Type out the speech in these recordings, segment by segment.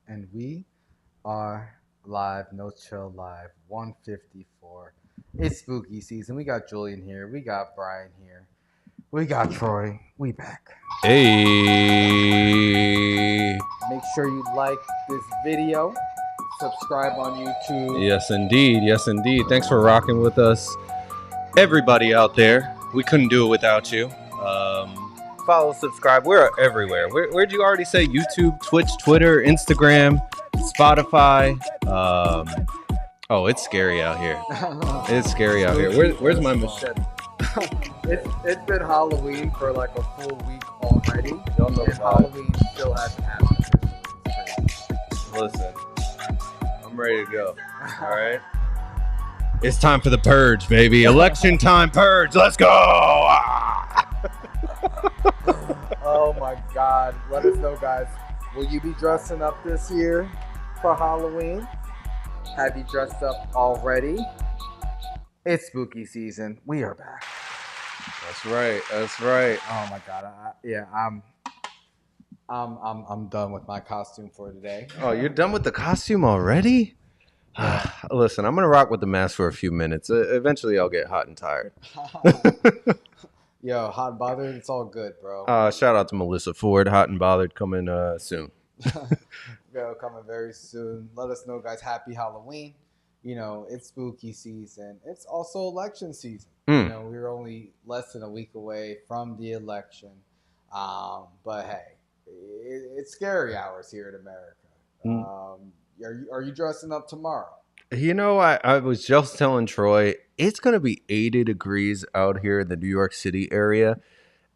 And we are live, no chill live, 154. It's spooky season. We got Julian here. We got Brian here. We got Troy. We back. Hey. Make sure you like this video. Subscribe on YouTube. Yes, indeed. Yes, indeed. Thanks for rocking with us, everybody out there. We couldn't do it without you. Follow, subscribe. We're everywhere. Where'd you already say? YouTube, Twitch, Twitter, Instagram, Spotify. Oh, it's scary out here. It's scary out here. Where's my machete? It's been Halloween for like a full week already. Y'all know And Halloween still hasn't happened. Listen, I'm ready to go. All right. It's time for the purge, baby. Election time purge. Let's go. Oh my God. Let us know, guys. Will you be dressing up this year for Halloween? Have you dressed up already? It's spooky season. We are back. That's right. That's right. Oh my God. I'm done with my costume for today. Oh, you're done with the costume already? Listen, I'm gonna rock with the mask for a few minutes. Eventually, I'll get hot and tired. Yo, hot and bothered. It's all good, bro. Shout out to Melissa Ford. Hot and bothered coming soon. Yo, coming very soon. Let us know, guys. Happy Halloween. You know, it's spooky season. It's also election season. You know, we're only less than a week away from the election. But hey, it's scary hours here in America. Are you dressing up tomorrow? You know, I was just telling Troy, it's going to be 80 degrees out here in the New York City area.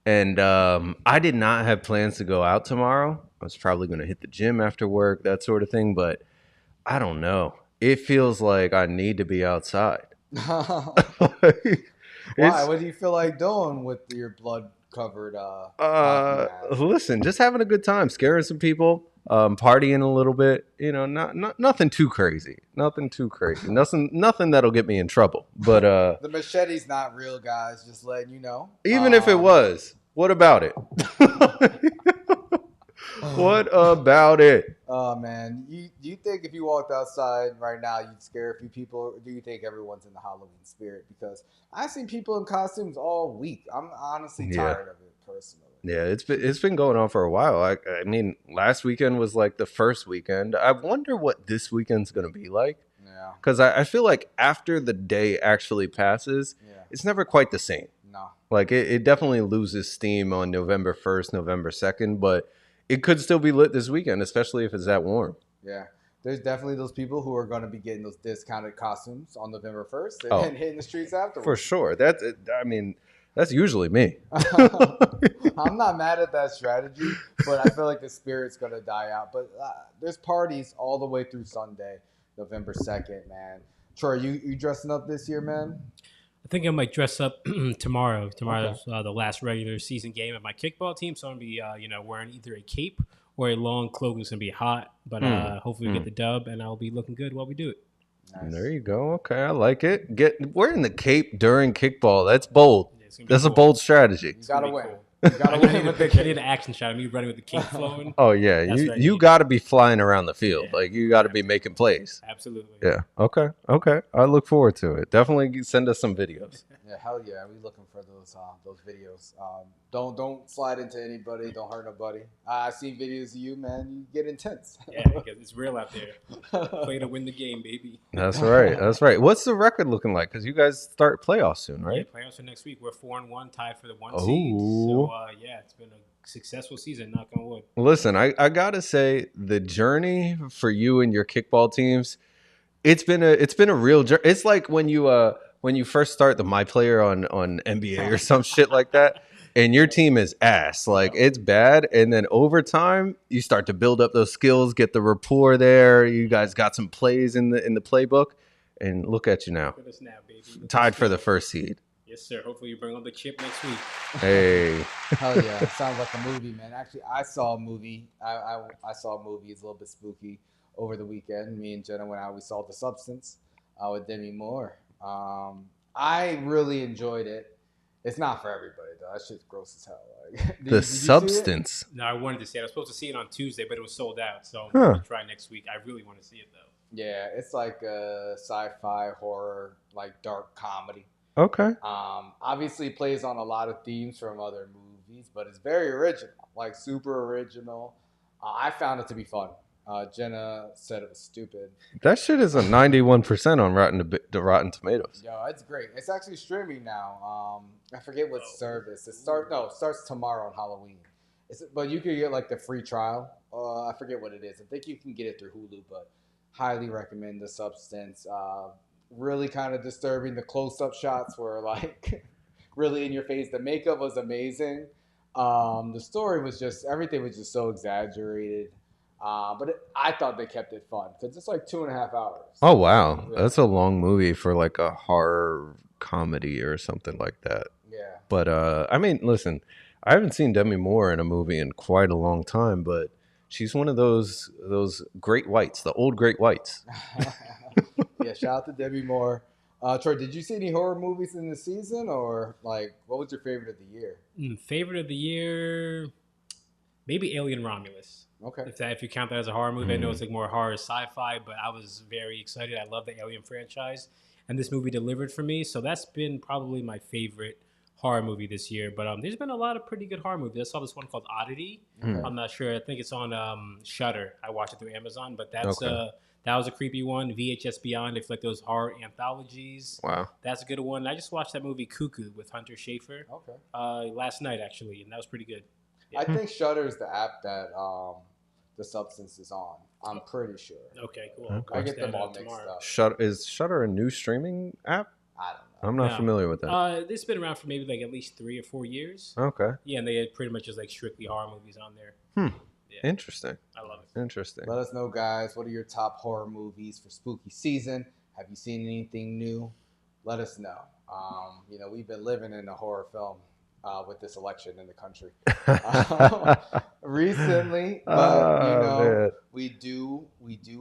And I did not have plans to go out tomorrow. I was probably going to hit the gym after work, that sort of thing. But I don't know. It feels like I need to be outside. Why? What do you feel like doing with your blood-covered hockey mask? Listen, just having a good time, scaring some people. Partying a little bit, you know, not nothing too crazy, nothing that'll get me in trouble. But the machete's not real, guys. Just letting you know. Even if it was, what about it? What about it? Oh man, you think if you walked outside right now, you'd scare a few people? Or do you think everyone's in the Halloween spirit? Because I've seen people in costumes all week. I'm honestly tired of it personally. Yeah, it's been going on for a while. I mean, last weekend was like the first weekend. I wonder what this weekend's gonna be like. Yeah. Because I feel like after the day actually passes, it's never quite the same. No. Like it definitely loses steam on November 1st, November 2nd, but it could still be lit this weekend, especially if it's that warm. Yeah. There's definitely those people who are going to be getting those discounted costumes on November 1st and then hitting the streets afterwards. For sure. That's usually me. I'm not mad at that strategy, but I feel like the spirit's going to die out. But there's parties all the way through Sunday, November 2nd, man. Troy, you dressing up this year, man? I think I might dress up tomorrow. Tomorrow's the last regular season game of my kickball team, so I'm gonna be wearing either a cape or a long cloak. It's gonna be hot, but hopefully we get the dub, and I'll be looking good while we do it. Nice. There you go. Okay, I like it. Wearing the cape during kickball. That's bold. Yeah, that's cool. A bold strategy. You gotta win. Cool. You gotta win with the cape. I need an action shot of me running with the cape flowing. Oh yeah, you got to be flying around the field. Yeah. Like you got to be making plays. Absolutely. Yeah. Okay. I look forward to it. Definitely send us some videos. Yeah, hell yeah. We're looking for those videos. Don't slide into anybody. Don't hurt nobody. I see videos of you, man. You get intense. Yeah, because it's real out there. Play to win the game, baby. That's right. That's right. What's the record looking like? Because you guys start playoffs soon, right? Yeah, playoffs are next week. We're 4-1, tied for the 1 seed. So it's been a successful season. Knock on wood. Listen, I gotta say the journey for you and your kickball teams, it's been a real journey. It's like when you first start the My Player on NBA or some shit like that, and your team is ass. Like, it's bad. And then over time, you start to build up those skills, get the rapport there. You guys got some plays in the playbook. And look at you now. Look at us now, baby. Tied for the first seed. Yes, sir. Hopefully you bring on the chip next week. Hey. Hell yeah. It sounds like a movie, man. Actually, I saw a movie. I saw a movie. It's a little bit spooky over the weekend. Me and Jenna went out. We saw The Substance with Demi Moore. I really enjoyed it. It's not for everybody though. That shit's gross as hell. Like, The substance. No, I wanted to see it. I was supposed to see it on Tuesday, but it was sold out. So I'm Huh. going to try next week. I really want to see it, though. Yeah, it's like a sci-fi horror, like dark comedy. Okay. Obviously plays on a lot of themes from other movies, but it's very original, like super original. I found it to be fun. Jenna said it was stupid. That shit is a 91% on Rotten Tomatoes. Yo, it's great. It's actually streaming now. I forget what service. It starts tomorrow on Halloween. But you can get like the free trial. I forget what it is. I think you can get it through Hulu, but highly recommend The Substance. Really kind of disturbing. The close-up shots were like really in your face. The makeup was amazing. The story was everything was just so exaggerated. But I thought they kept it fun because it's like 2.5 hours. Oh, wow. Yeah. That's a long movie for like a horror comedy or something like that. Yeah. But, I mean, listen, I haven't seen Demi Moore in a movie in quite a long time, but she's one of those great whites, the old great whites. Yeah, shout out to Demi Moore. Troy, did you see any horror movies in the season, or like what was your favorite of the year? Favorite of the year, maybe Alien Romulus. Okay. If you count that as a horror movie, I know it's like more horror sci-fi, but I was very excited. I love the Alien franchise, and this movie delivered for me. So that's been probably my favorite horror movie this year. But there's been a lot of pretty good horror movies. I saw this one called Oddity. Okay. I'm not sure. I think it's on Shudder. I watched it through Amazon, but that's Okay. that was a creepy one. VHS Beyond, if like those horror anthologies. Wow. That's a good one. I just watched that movie Cuckoo with Hunter Schafer Okay. last night actually, and that was pretty good. I think Shudder is the app that The Substance is on. I'm pretty sure. Okay, cool. Okay. I get them all tomorrow. mixed up. Is Shudder a new streaming app? I don't know. I'm not No. familiar with that. It's been around for maybe like at least 3 or 4 years. Okay. Yeah, and they had pretty much just like strictly horror movies on there. Yeah, Interesting. I love it. Interesting. Let us know, guys. What are your top horror movies for spooky season? Have you seen anything new? Let us know. We've been living in a horror film with this election in the country recently, but man. we do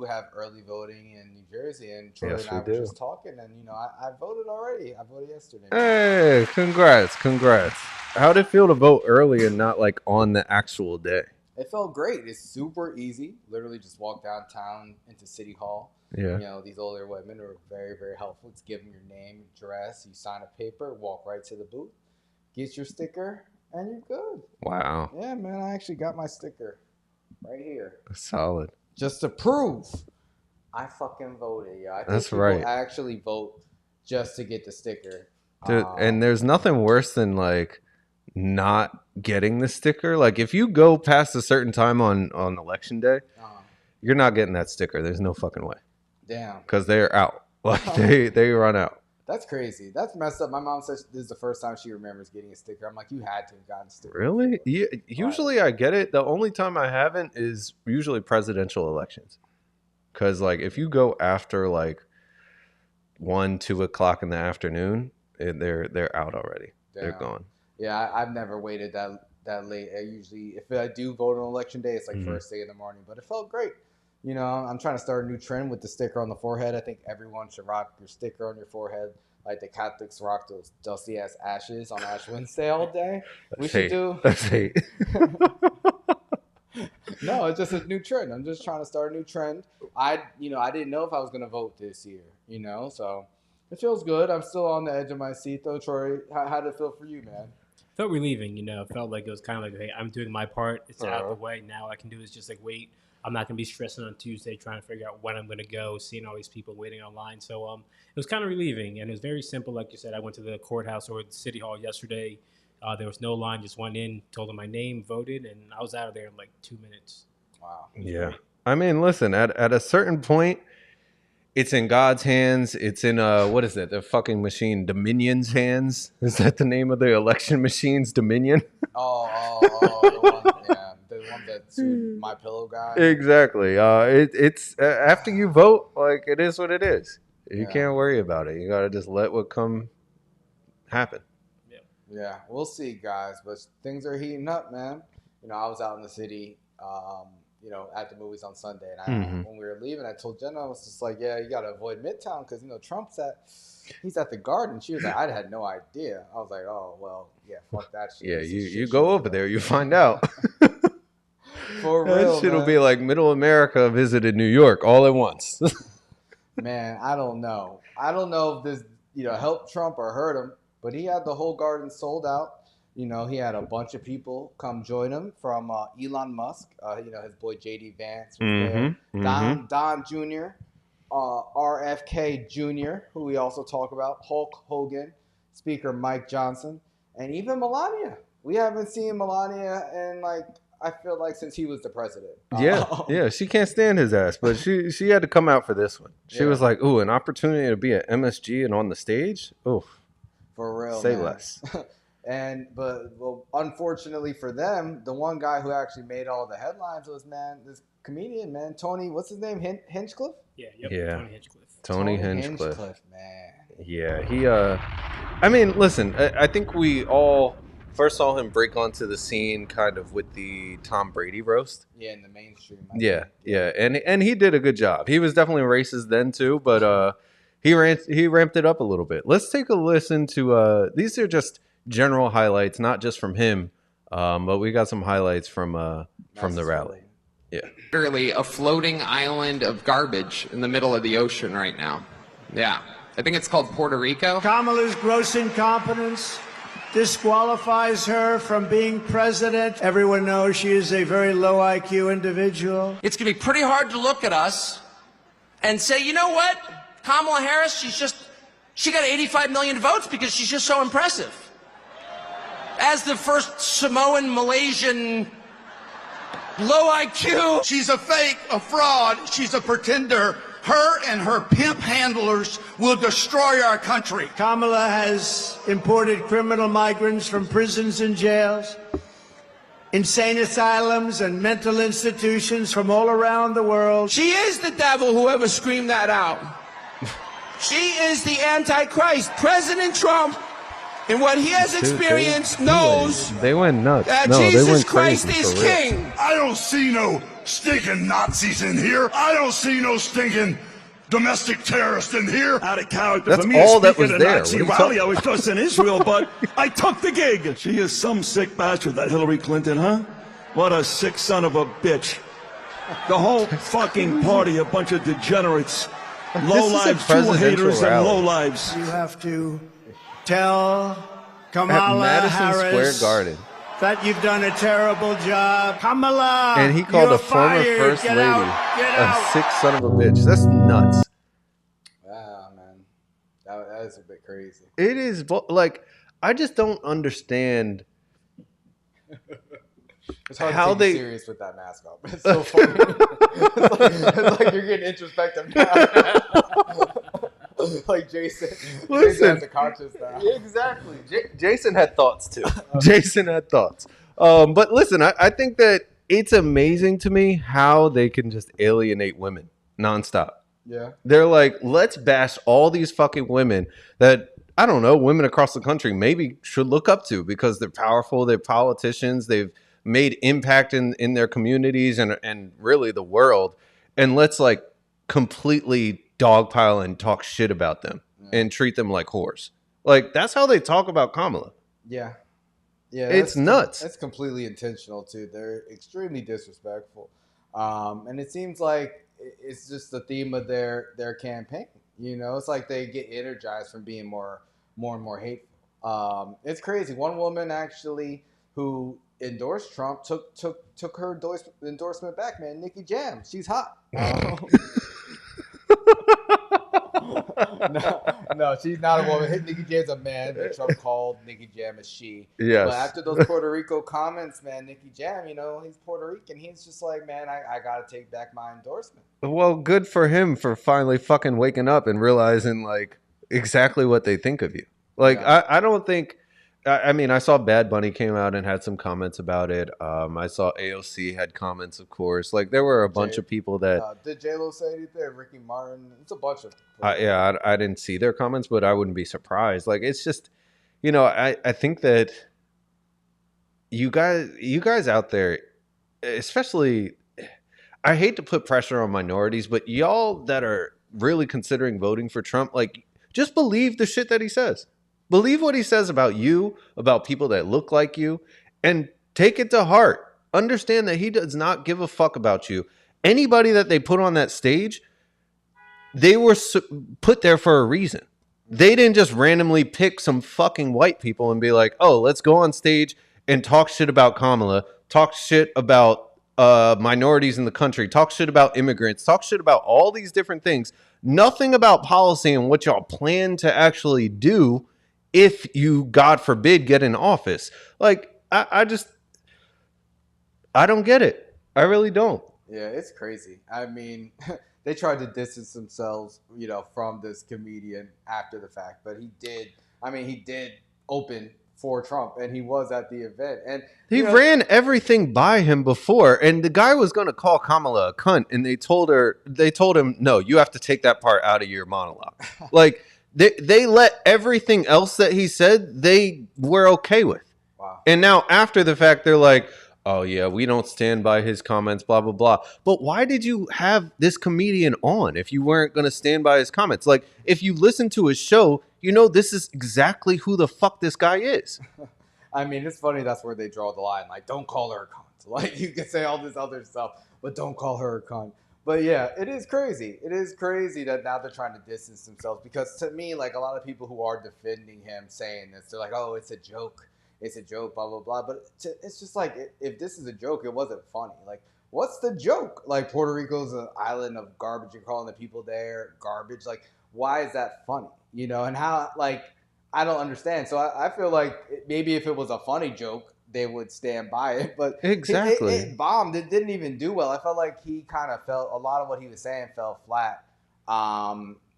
have early voting in New Jersey, and Troy Yes, and I we were do. just talking, and I voted already. I voted yesterday. Hey, congrats. How'd it feel to vote early and not like on the actual day? It felt great. It's super easy. Literally just walk downtown into City Hall. Yeah. These older women are very, very helpful. Just give them your name, address, you sign a paper, walk right to the booth, get your sticker, and you're good. Wow. Yeah, man, I actually got my sticker right here. Solid. Just to prove I fucking voted, yo. I think That's people right. actually vote just to get the sticker. Dude, and there's nothing worse than like not getting the sticker. Like if you go past a certain time on election day, you're not getting that sticker. There's no fucking way. Damn. Because they're out. Like they run out. That's crazy. That's messed up. My mom says this is the first time she remembers getting a sticker. I'm like, you had to have gotten a sticker. Really? Yeah, usually I get it. The only time I haven't is usually presidential elections. Because like if you go after like 1, 2 o'clock in the afternoon, they're out already. Damn. They're gone. Yeah, I've never waited that late. I usually, if I do vote on election day, it's like first thing in the morning. But it felt great. I'm trying to start a new trend with the sticker on the forehead. I think everyone should rock your sticker on your forehead, like the Catholics rock those dusty ass ashes on Ash Wednesday all day. We should do. That's hate. No, it's just a new trend. I'm just trying to start a new trend. I didn't know if I was gonna vote this year. So it feels good. I'm still on the edge of my seat though. Troy, how did it feel for you, man? Felt relieving, It felt like it was kind of like, hey, I'm doing my part. It's out of the way. Now all I can do is just like wait. I'm not going to be stressing on Tuesday trying to figure out when I'm going to go, seeing all these people waiting online. So it was kind of relieving, and it was very simple. Like you said, I went to the courthouse or the city hall yesterday. There was no line, just went in, told them my name, voted, and I was out of there in like 2 minutes. Wow. Yeah. Great. I mean, listen, at a certain point, it's in God's hands. It's in, what is it? The fucking machine, Dominion's hands. Is that the name of the election machines, Dominion? The one that sued My Pillow guy. Exactly. It's after you vote, like it is what it is. You Yeah. can't worry about it. You got to just let what come happen. Yeah, we'll see, guys. But things are heating up, man. I was out in the city at the movies on Sunday. And when we were leaving, I told Jenna, I was just like, yeah, you got to avoid Midtown because, he's at the Garden. She was like, I had no idea. I was like, oh, well, yeah, fuck that shit. Yeah, you go over there, you find out. For real, that shit will be like Middle America visited New York all at once. Man, I don't know. I don't know if this, helped Trump or hurt him, but he had the whole Garden sold out. He had a bunch of people come join him from Elon Musk. His boy J.D. Vance was there. Don Jr., RFK Jr., who we also talk about, Hulk Hogan, Speaker Mike Johnson, and even Melania. We haven't seen Melania in, I feel like since he was the president. Yeah, she can't stand his ass, but she had to come out for this one. She was like, ooh, an opportunity to be at MSG and on the stage? Ooh. For real, Say man. less. But unfortunately for them, the one guy who actually made all the headlines was, this comedian, man, Tony, what's his name? Hinchcliffe? Yeah. Yeah. Tony Hinchcliffe. Tony Hinchcliffe, man. Yeah, he, listen, I think we all first saw him break onto the scene kind of with the Tom Brady roast. Yeah, in the mainstream. Yeah. And he did a good job. He was definitely racist then too, but he ramped it up a little bit. Let's take a listen to these are just general highlights, not just from him, but we got some highlights from the rally. Yeah. Literally a floating island of garbage in the middle of the ocean right now. Yeah. I think it's called Puerto Rico. Kamala's gross incompetence disqualifies her from being president. Everyone knows she is a very low IQ individual. It's going to be pretty hard to look at us and say, you know what? Kamala Harris, she got 85 million votes because she's just so impressive. As the first Samoan, Malaysian, low IQ. She's a fake, a fraud. She's a pretender. Her and her pimp handlers will destroy our country. Kamala has imported criminal migrants from prisons and jails, insane asylums and mental institutions from all around the world. She is the devil, whoever screamed that out. She is the Antichrist. President Trump, in what he has experienced, knows they went nuts. That they Jesus went Christ crazy is for real. king. I don't see no stinking Nazis in here. I don't see no stinking domestic terrorists in here. Out of character That's for me all to that speak was at a there. Nazi What are you rally. talking- I was just in Israel, but I took the gig. She is some sick bastard, that Hillary Clinton, huh? What a sick son of a bitch. The whole fucking party, a bunch of degenerates. Low lives, true haters, and low lives. You have to tell Kamala At Madison Harris Square Garden. that you've done a terrible job. Kamala, And he called you're a former fired. first Get lady out. Get a out. sick son of a bitch. That's nuts. Ah, man. That is a bit crazy. It is I just don't understand It's hard how to take they you serious with that mask off. It's so funny. it's like you're getting introspective now. Like Jason. Listen. Jason has a conscience now. Exactly. Jason had thoughts too. Jason had thoughts. But listen, I think that it's amazing to me how they can just alienate women nonstop. Yeah. They're like, let's bash all these fucking women that, I don't know, women across the country maybe should look up to because they're powerful, they're politicians, they've made impact in their communities and really the world. And let's completely dogpile and talk shit about them and treat them like whores. That's how they talk about Kamala. Yeah. Yeah. It's nuts. That's completely intentional too. They're extremely disrespectful. And it seems like it's just the theme of their campaign. It's like they get energized from being more and more hateful. It's crazy. One woman actually who endorsed Trump took her endorsement back, man. Nikki Jam. She's hot. No, she's not a woman. Nikki Jam's a man, but Trump called Nikki Jam a she. Yes. But after those Puerto Rico comments, man, Nikki Jam, he's Puerto Rican. He's just like, man, I got to take back my endorsement. Well, good for him for finally fucking waking up and realizing exactly what they think of you. I don't think. I mean, I saw Bad Bunny came out and had some comments about it. I saw AOC had comments, of course. There were a bunch of people that. Did J-Lo say anything? Ricky Martin? It's a bunch of. I didn't see their comments, but I wouldn't be surprised. It's just, I think that you guys out there, especially, I hate to put pressure on minorities, but y'all that are really considering voting for Trump, like, just believe the shit that he says. Believe what he says about you, about people that look like you, and take it to heart. Understand that he does not give a fuck about you. Anybody that they put on that stage, they were put there for a reason. They didn't just randomly pick some fucking white people and be like, oh, let's go on stage and talk shit about Kamala, talk shit about minorities in the country, talk shit about immigrants, talk shit about all these different things. Nothing about policy and what y'all plan to actually do if you, God forbid, get in office. Like, I don't get it. I really don't. Yeah, it's crazy. I mean, they tried to distance themselves, from this comedian after the fact, but he did open for Trump, and he was at the event. And he ran everything by him before, and the guy was going to call Kamala a cunt, and they told him, no, you have to take that part out of your monologue. Like, they let everything else that he said, they were okay with. Wow. And now after the fact, they're like, oh yeah, we don't stand by his comments, blah, blah, blah. But why did you have this comedian on if you weren't going to stand by his comments? Like, if you listen to his show, this is exactly who the fuck this guy is. I mean, it's funny. That's where they draw the line. Like, don't call her a cunt. Like, you can say all this other stuff, but don't call her a cunt. But yeah, it is crazy. It is crazy that now they're trying to distance themselves, because to me, like, a lot of people who are defending him saying this, they're like, oh, it's a joke. It's a joke, blah, blah, blah. But it's just like, if this is a joke, it wasn't funny. Like, what's the joke? Like, Puerto Rico's an island of garbage. You're calling the people there garbage. Like, why is that funny? And how, like, I don't understand. So I feel like maybe if it was a funny joke, they would stand by it. But exactly, it bombed. It didn't even do well. I felt like he kind of felt, a lot of what he was saying fell flat.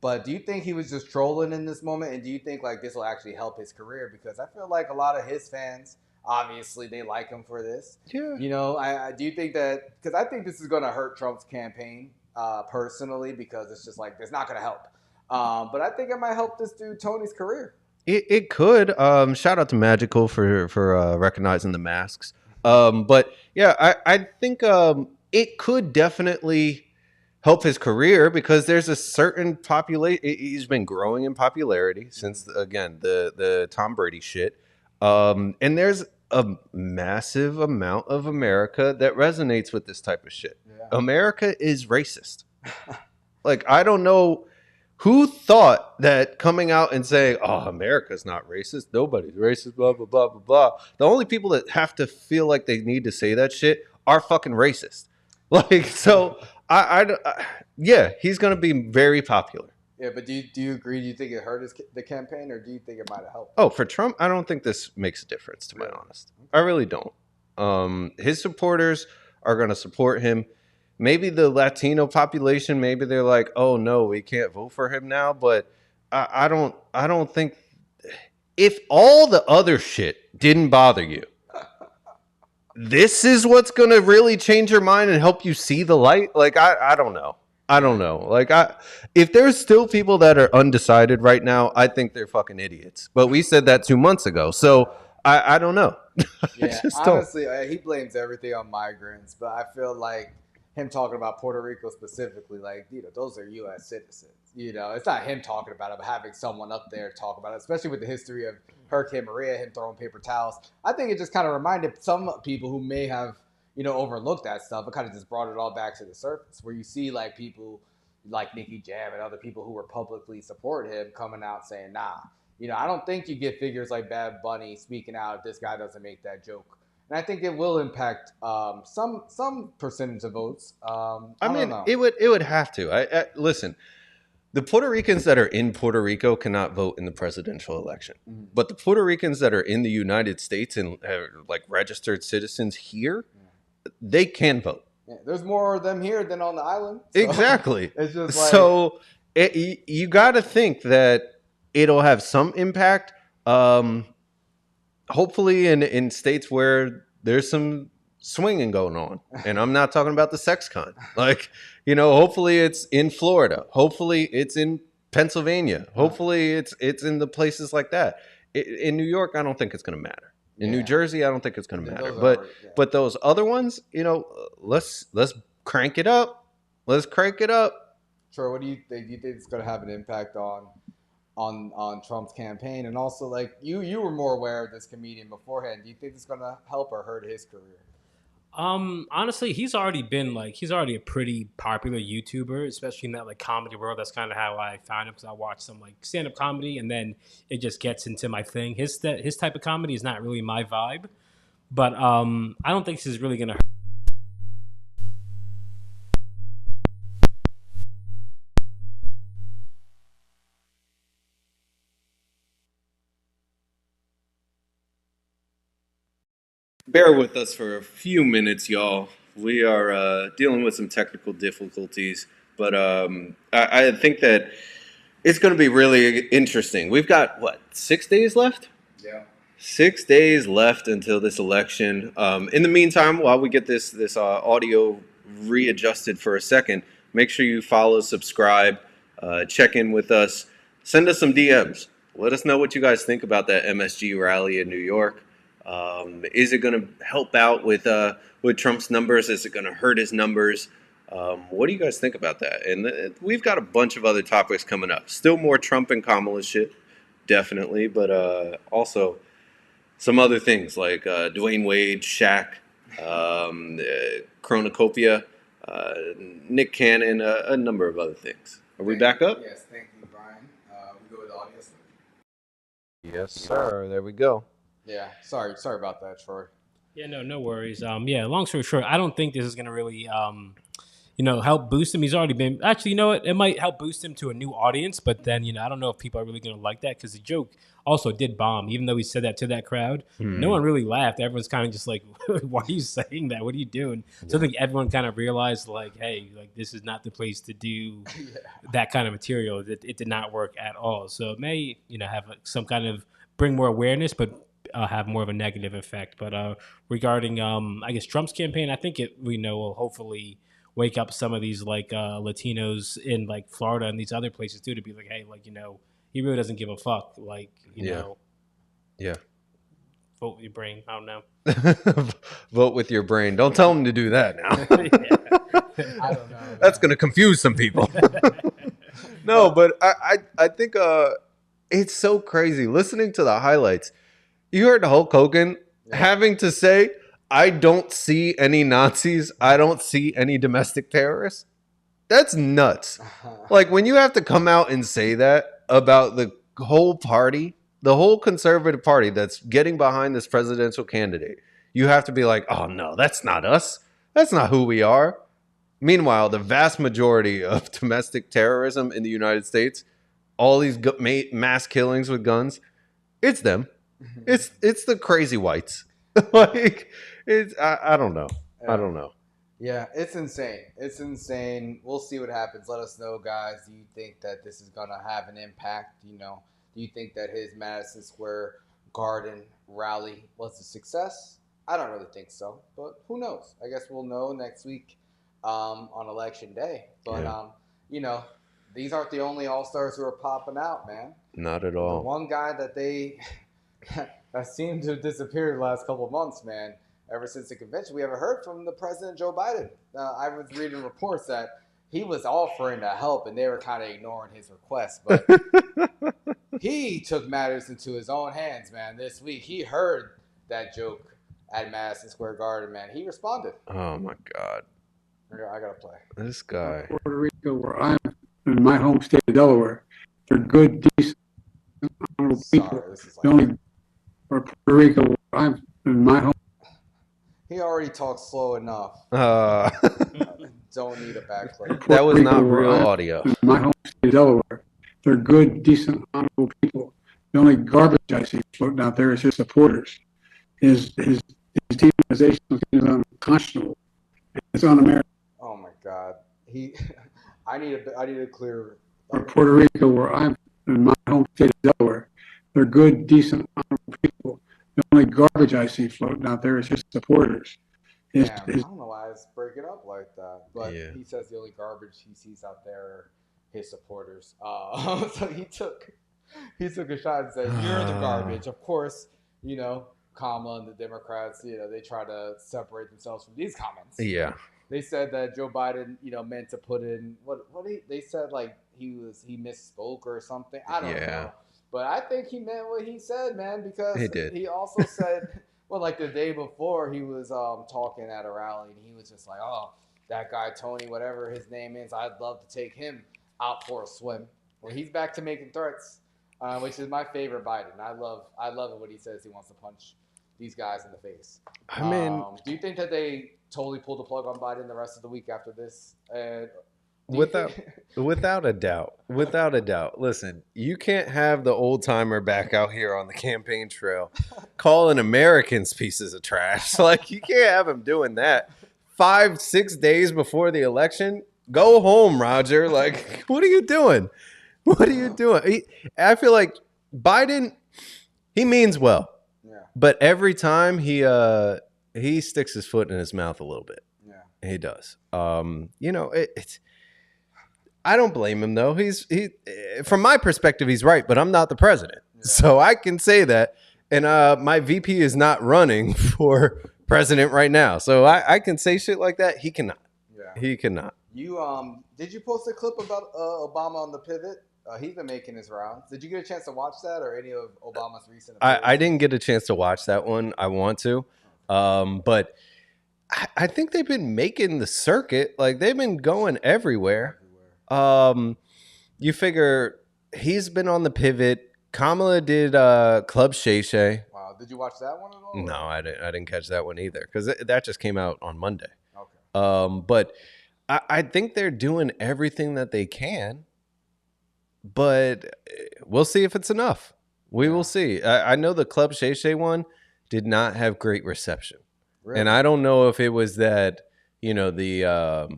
But do you think he was just trolling in this moment? And do you think, like, this will actually help his career? Because I feel like a lot of his fans, obviously, they like him for this. Yeah. I do you think that, because I think this is going to hurt Trump's campaign personally, because it's just like, it's not going to help. But I think it might help this dude Tony's career. It could. Shout out to Magical for recognizing the masks. But yeah, I think it could definitely help his career, because there's a certain population. He's been growing in popularity since, again, the Tom Brady shit. And there's a massive amount of America that resonates with this type of shit. Yeah. America is racist. Like, I don't know who thought that coming out and saying, oh, America's not racist, nobody's racist, blah, blah, blah, blah, blah. The only people that have to feel like they need to say that shit are fucking racist. Like, so yeah, he's going to be very popular. Yeah, but do you agree? Do you think it hurt the campaign, or do you think it might have helped? Oh, for Trump, I don't think this makes a difference, to be honest. I really don't. His supporters are going to support him. Maybe the Latino population, maybe they're like, oh no, we can't vote for him now. But I don't think, if all the other shit didn't bother you, this is what's going to really change your mind and help you see the light. Like, I don't know. I don't know. Like, if there's still people that are undecided right now, I think they're fucking idiots. But we said that 2 months ago. So I don't know. Yeah, honestly, he blames everything on migrants. But I feel like him talking about Puerto Rico specifically, like, those are U.S. citizens. It's not him talking about it, but having someone up there talk about it, especially with the history of Hurricane Maria, him throwing paper towels. I think it just kind of reminded some people who may have, overlooked that stuff. It kind of just brought it all back to the surface, where you see, like, people like Nicky Jam and other people who were publicly support him coming out saying, nah, I don't think you get figures like Bad Bunny speaking out, this guy doesn't make that joke. And I think it will impact some percentage of votes. I mean, it would have to. Listen, the Puerto Ricans that are in Puerto Rico cannot vote in the presidential election. Mm-hmm. But the Puerto Ricans that are in the United States and are, like, registered citizens here, they can vote. Yeah, there's more of them here than on the island. So exactly. It's just like, so you got to think that it'll have some impact. Hopefully in states where there's some swinging going on. And I'm not talking about the sex kind. Like, hopefully it's in Florida. Hopefully it's in Pennsylvania. Hopefully it's in the places like that. In New York, I don't think it's going to matter. In New Jersey, I don't think it's going to matter. But those other ones, let's crank it up. Let's crank it up. Sure. What do you think? Do you think it's going to have an impact on Trump's campaign? And also, like you were more aware of this comedian beforehand. Do you think it's going to help or hurt his career? Honestly, he's already a pretty popular YouTuber, especially in that like comedy world. That's kind of how I found him, because I watch some like stand up comedy, and then it just gets into my thing. His type of comedy is not really my vibe, but I don't think this is really gonna hurt. Bear with us for a few minutes, y'all. We are dealing with some technical difficulties, but I think that it's going to be really interesting. We've got, 6 days left? Yeah. 6 days left until this election. In the meantime, while we get this audio readjusted for a second, make sure you follow, subscribe, check in with us, send us some DMs. Let us know what you guys think about that MSG rally in New York. Is it going to help out with Trump's numbers? Is it going to hurt his numbers? What do you guys think about that? And we've got a bunch of other topics coming up. Still more Trump and Kamala shit, definitely, but also some other things like Dwayne Wade, Shaq, Chronocopia, Nick Cannon, a number of other things. Are we back up? Yes, thank you, Brian. We go with the audio. Yes, sir. There we go. Yeah, sorry about that, Troy. Yeah, no worries. Yeah, long story short, I don't think this is gonna really, help boost him. He's already been. Actually, you know what? It might help boost him to a new audience, but then I don't know if people are really gonna like that, because the joke also did bomb. Even though he said that to that crowd, no one really laughed. Everyone's kind of just like, "Why are you saying that? What are you doing?" So I think everyone kind of realized, like, "Hey, like this is not the place to do that kind of material." It did not work at all. So it may, have some kind of bring more awareness, but have more of a negative effect. But regarding, I guess, Trump's campaign, I think will hopefully wake up some of these like Latinos in like Florida and these other places too, to be like, hey, like, he really doesn't give a fuck. Like, Yeah. Vote with your brain. I don't know. Vote with your brain. Don't tell them to do that now. I don't know. That's going to confuse some people. No, but I think it's so crazy listening to the highlights. You heard Hulk Hogan having to say, I don't see any Nazis. I don't see any domestic terrorists. That's nuts. Like, when you have to come out and say that about the whole party, the whole conservative party that's getting behind this presidential candidate, you have to be like, oh, no, that's not us. That's not who we are. Meanwhile, the vast majority of domestic terrorism in the United States, all these mass killings with guns, it's them. It's the crazy whites. Like, I don't know. I don't know. Yeah, it's insane. It's insane. We'll see what happens. Let us know, guys. Do you think that this is gonna have an impact? Do you think that his Madison Square Garden rally was a success? I don't really think so, but who knows? I guess we'll know next week on election day. But these aren't the only all-stars who are popping out, man. Not at all. The one guy that that seemed to have disappeared the last couple of months, man. Ever since the convention, we haven't heard from the president, Joe Biden. I was reading reports that he was offering to help, and they were kind of ignoring his request. But he took matters into his own hands, man. This week, he heard that joke at Madison Square Garden, man. He responded. Oh my God! I gotta play. This guy. Puerto Rico, where I'm in my home state of Delaware, they're good, decent, honorable people. Or Puerto Rico, where I'm in my home. He already talks slow enough. Don't need a backplate. That was not real audio. In my home state of Delaware, they're good, decent, honorable people. The only garbage I see floating out there is his supporters. His demonization is unconscionable. It's un-American. Oh my God. I need a clear. Or Puerto Rico, where I'm in my home state of Delaware, they're good, decent, honorable people. The only garbage I see floating out there is his supporters. I don't know why it's breaking up like that, but he says the only garbage he sees out there are his supporters. So he took a shot and said, "You're the garbage." Of course, Kamala and the Democrats, they try to separate themselves from these comments. Yeah. They said that Joe Biden, meant to put in they said like he misspoke or something. I don't know, but I think he meant what he said, man, because He did. he also said, well, like the day before he was talking at a rally and he was just like, oh, that guy Tony, whatever his name is, I'd love to take him out for a swim. Well, he's back to making threats, which is my favorite Biden. I love it when he says he wants to punch these guys in the face. I mean, do you think that they totally pull the plug on Biden the rest of the week after this? Without a doubt. Listen, you can't have the old timer back out here on the campaign trail calling Americans pieces of trash. Like, you can't have him doing that 5-6 days before the election. Go home, Roger. Like, what are you doing? I feel like Biden, he means well, but every time he sticks his foot in his mouth a little bit. Yeah, he does. It's. I don't blame him though. He from my perspective, he's right, but I'm not the president, so I can say that. And my VP is not running for president right now, so I can say shit like that. He cannot. Yeah, he cannot. You did you post a clip about Obama on the pivot? He's been making his rounds. Did you get a chance to watch that or any of Obama's recent? I didn't get a chance to watch that one. I want to, but I think they've been making the circuit. Like, they've been going everywhere. You figure he's been on the pivot. Kamala did Club Shay Shay. Wow, did you watch that one at all? No, I didn't catch that one either because that just came out on Monday. Okay. But I think they're doing everything that they can, but we'll see if it's enough. We will see. I know the Club Shay Shay one did not have great reception, really? And I don't know if it was that the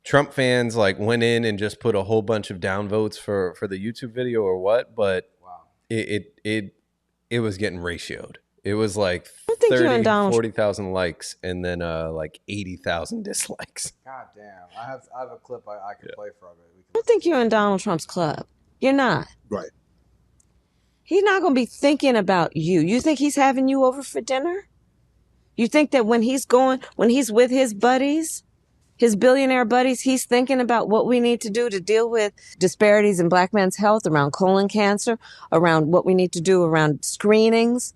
Trump fans like went in and just put a whole bunch of downvotes for the YouTube video or what, but it was getting ratioed. It was like 40,000 likes and then like 80,000 dislikes. God damn. I have a clip I can play from it. I don't think you're in Donald Trump's club. You're not. Right. He's not going to be thinking about you. You think he's having you over for dinner? You think that when he's with his buddies, his billionaire buddies, he's thinking about what we need to do to deal with disparities in black men's health around colon cancer, around what we need to do around screenings,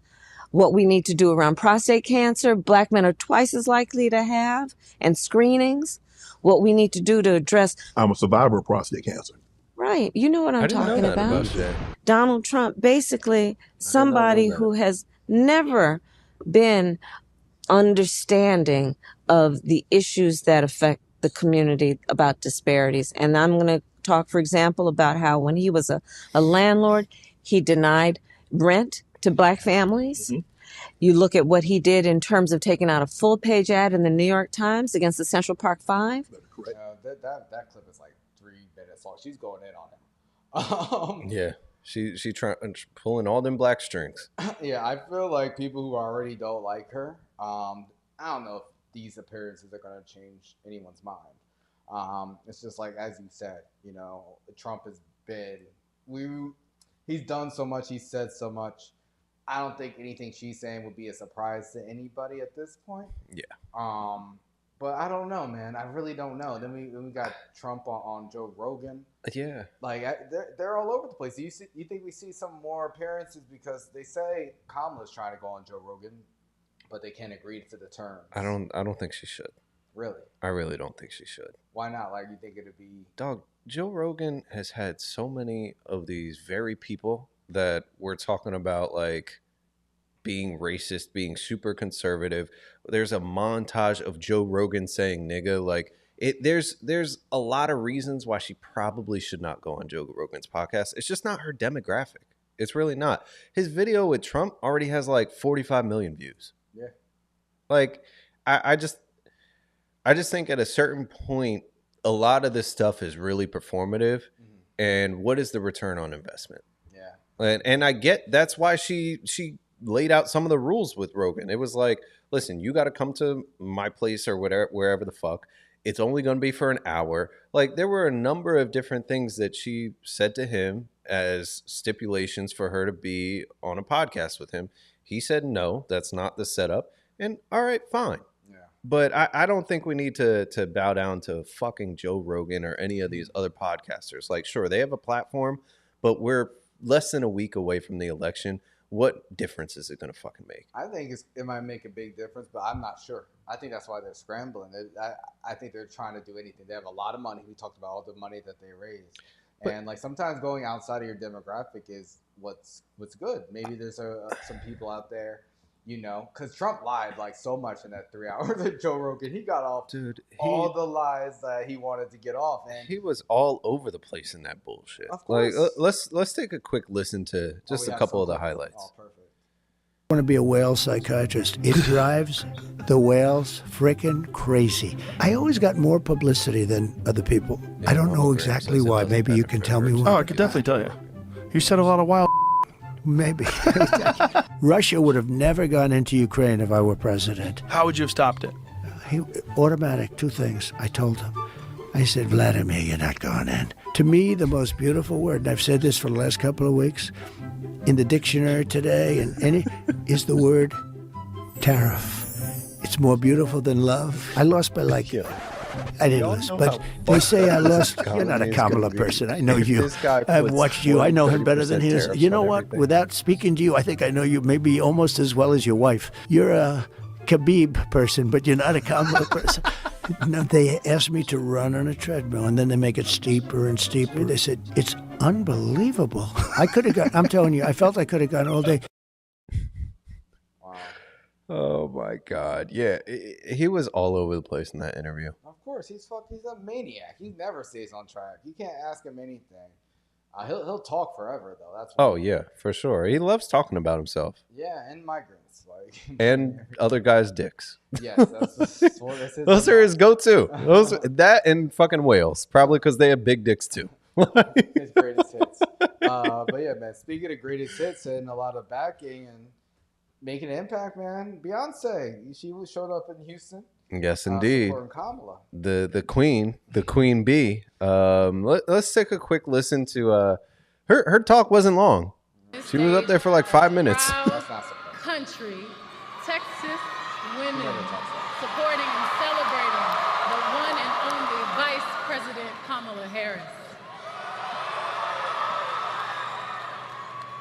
what we need to do around prostate cancer. Black men are twice as likely to have, and screenings, what we need to do to address. I'm a survivor of prostate cancer. Right. You know what I'm talking about. Donald Trump, basically somebody who has never been understanding of the issues that affect the community about disparities. And I'm going to talk, for example, about how when he was a landlord, he denied rent to black families. Mm-hmm. You look at what he did in terms of taking out a full page ad in the New York Times against the Central Park Five. Correct. That clip is like 3 minutes long. She's going in on him. Yeah. She pulling all them black strings. Yeah, I feel like people who already don't like her, I don't know if these appearances are going to change anyone's mind. It's just like, as you said, Trump has been, he's done so much, he's said so much. I don't think anything she's saying would be a surprise to anybody at this point. Yeah. But I don't know, man. I really don't know. Then we got Trump on Joe Rogan. Yeah. Like, they're all over the place. You think we see some more appearances because they say Kamala's trying to go on Joe Rogan, but they can't agree to the terms. I don't think she should. Really? I really don't think she should. Why not? Like, you think it'd be... Dog, Joe Rogan has had so many of these very people that we're talking about, like, being racist, being super conservative. There's a montage of Joe Rogan saying nigga. Like, there's a lot of reasons why she probably should not go on Joe Rogan's podcast. It's just not her demographic. It's really not. His video with Trump already has like 45 million views. Yeah. Like, I just think at a certain point, a lot of this stuff is really performative. Mm-hmm. And what is the return on investment? Yeah. And I get that's why she laid out some of the rules with Rogan. It was like, listen, you got to come to my place or wherever the fuck. It's only going to be for an hour. Like, there were a number of different things that she said to him as stipulations for her to be on a podcast with him. He said, no, that's not the setup. And all right, fine. Yeah. But I don't think we need to bow down to fucking Joe Rogan or any of these other podcasters. Like, sure, they have a platform, but we're less than a week away from the election. What difference is it going to fucking make? I think it might make a big difference, but I'm not sure. I think that's why they're scrambling. I think they're trying to do anything. They have a lot of money. We talked about all the money that they raise. And like sometimes going outside of your demographic is what's good. Maybe there's some people out there, you know, because Trump lied like so much in that 3 hours of Joe Rogan. He got off all the lies that he wanted to get off, and he was all over the place in that bullshit. Of course. Like, let's take a quick listen to just a couple of the highlights. Oh, perfect. I want to be a whale psychiatrist. It drives the whales frickin' crazy. I always got more publicity than other people. Yeah, I don't know exactly why. Maybe you can tell me why. Oh, I could definitely tell you. You said a lot of wild. Maybe. Russia would have never gone into Ukraine if I were president. How would you have stopped it? Automatic, two things. I told him. I said, Vladimir, you're not going in. To me, the most beautiful word, and I've said this for the last couple of weeks, in the dictionary today, is the word tariff. It's more beautiful than love. I lost by like I didn't lose, but they say I lost. You're not a Kamala person. I know you. I've watched you. I know him better than his. You know what? Without speaking to you, I think I know you maybe almost as well as your wife. You're a Khabib person, but you're not a Kamala person. No, they asked me to run on a treadmill, and then they make it steeper and steeper. They said, it's unbelievable. I could have gone, I'm telling you, I felt I could have gone all day. Wow. Oh, my God. Yeah, he was all over the place in that interview. Of course, he's a maniac. He never stays on track. You can't ask him anything. He'll talk forever, though. That's yeah, for sure. He loves talking about himself. Yeah, and migrants. And other guys' dicks. Yes, that's those are his go-to. That and fucking whales, probably because they have big dicks too. His greatest hits. But yeah, man. Speaking of greatest hits and a lot of backing and making an impact, man. Beyonce, she showed up in Houston. Yes, indeed. Supporting Kamala. The queen bee. Let's take a quick listen to her talk. Wasn't long. She was up there for like 5 minutes. That's not surprising. Country, Texas women supporting and celebrating the one and only Vice President Kamala Harris.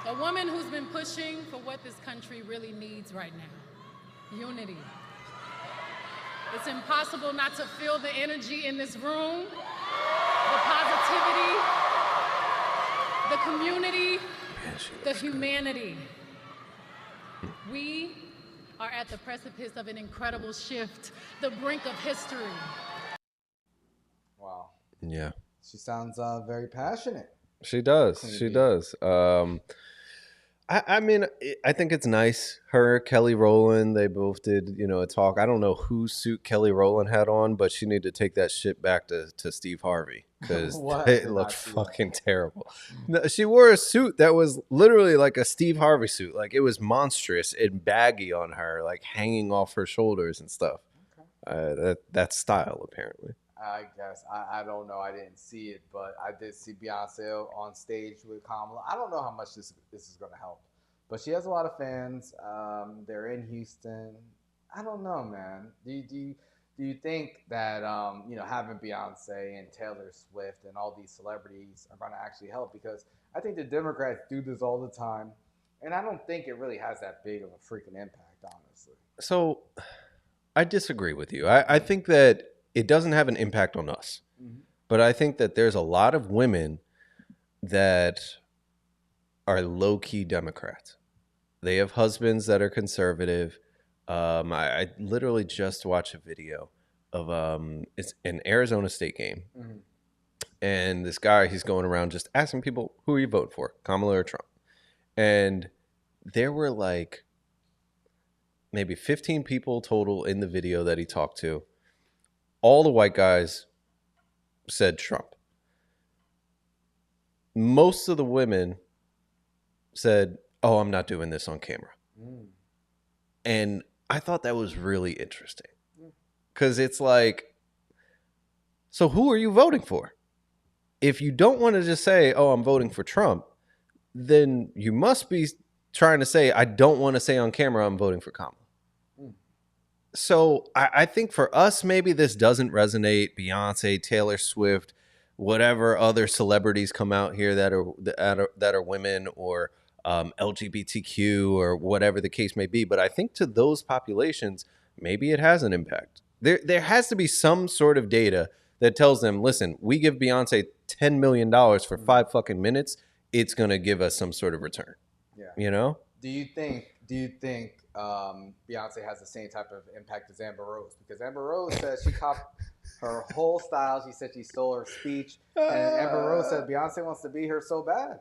A woman who's been pushing for what this country really needs right now, unity. It's impossible not to feel the energy in this room, the positivity, the community, the humanity. We are at the precipice of an incredible shift, the brink of history. Wow. Yeah. She sounds very passionate. She does. She does. I mean, I think it's nice. Her, Kelly Rowland, they both did, a talk. I don't know whose suit Kelly Rowland had on, but she needed to take that shit back to Steve Harvey because it looked fucking terrible. She wore a suit that was literally like a Steve Harvey suit. Like, it was monstrous and baggy on her, like hanging off her shoulders and stuff. Okay. That's style, apparently. I guess. I don't know. I didn't see it, but I did see Beyonce on stage with Kamala. I don't know how much this is going to help, but she has a lot of fans. They're in Houston. I don't know, man. Do you think that having Beyonce and Taylor Swift and all these celebrities are going to actually help? Because I think the Democrats do this all the time, and I don't think it really has that big of a freaking impact, honestly. So I disagree with you. I think that it doesn't have an impact on us. Mm-hmm. But I think that there's a lot of women that are low-key Democrats. They have husbands that are conservative. I literally just watched a video of it's an Arizona State game. Mm-hmm. And this guy, he's going around just asking people, who are you voting for, Kamala or Trump? And there were like maybe 15 people total in the video that he talked to. All the white guys said Trump. Most of the women said, oh, I'm not doing this on camera. Mm. And I thought that was really interesting. Because it's like, so who are you voting for? If you don't want to just say, oh, I'm voting for Trump, then you must be trying to say, I don't want to say on camera I'm voting for Kamala. So I think for us, maybe this doesn't resonate. Beyonce, Taylor Swift, whatever other celebrities come out here that are women or LGBTQ or whatever the case may be. But I think to those populations, maybe it has an impact. There has to be some sort of data that tells them, listen, we give Beyonce $10 million for 5 fucking minutes. It's going to give us some sort of return. Yeah. You know? Do you think Beyonce has the same type of impact as Amber Rose? Because Amber Rose said she copied her whole style. She said she stole her speech. And Amber Rose said Beyonce wants to be her so bad.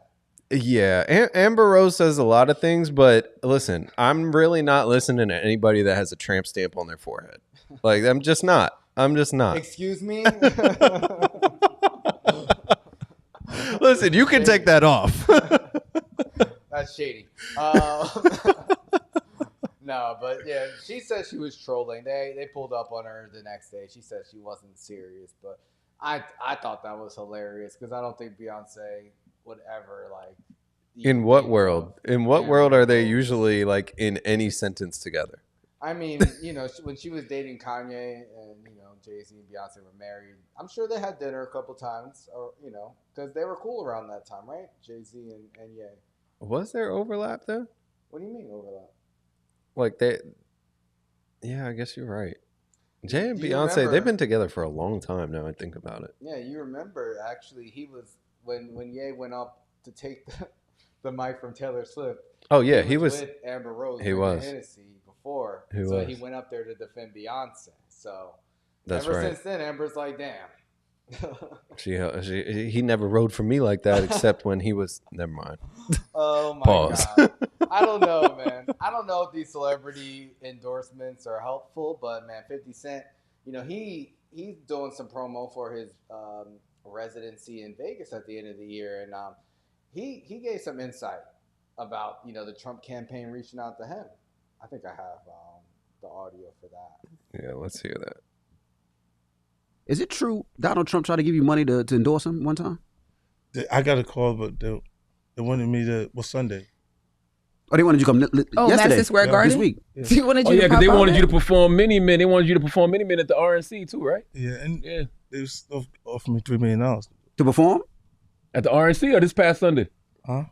Yeah, Amber Rose says a lot of things, but listen, I'm really not listening to anybody that has a tramp stamp on their forehead. Like, I'm just not. Excuse me? Listen, you can take that off. That's shady. No, but yeah, she said she was trolling. They pulled up on her the next day. She said she wasn't serious, but I thought that was hilarious because I don't think Beyonce would ever like. In what world? In what world are they usually like in any sentence together? I mean, when she was dating Kanye and Jay-Z and Beyonce were married, I'm sure they had dinner a couple times, or because they were cool around that time, right? Jay-Z and Ye. Was there overlap though? What do you mean overlap? Like yeah, I guess you're right. Jay and Beyonce, they've been together for a long time now. I think about it. Yeah, you remember actually he was when Ye went up to take the mic from Taylor Swift. Oh yeah, he was with Amber Rose. He was Hennessy before, he went up there to defend Beyonce. So ever since then, Amber's like, damn. He never rode for me like that, except when he was. Never mind. Oh my Pause. God. I don't know, man. I don't know if these celebrity endorsements are helpful, but man, 50 Cent, he's doing some promo for his residency in Vegas at the end of the year, and he gave some insight about the Trump campaign reaching out to him. I think I have the audio for that. Yeah, let's hear that. Is it true Donald Trump tried to give you money to endorse him one time? I got a call, but they wanted me to. Sunday. Oh, they wanted you to come yesterday. Madison Square Garden? This week. Yeah. They wanted you because they wanted you to perform Mini Men. They wanted you to perform Mini Men at the RNC too, right? Yeah, and they was offering me $3 million to perform at the RNC or this past Sunday. Huh?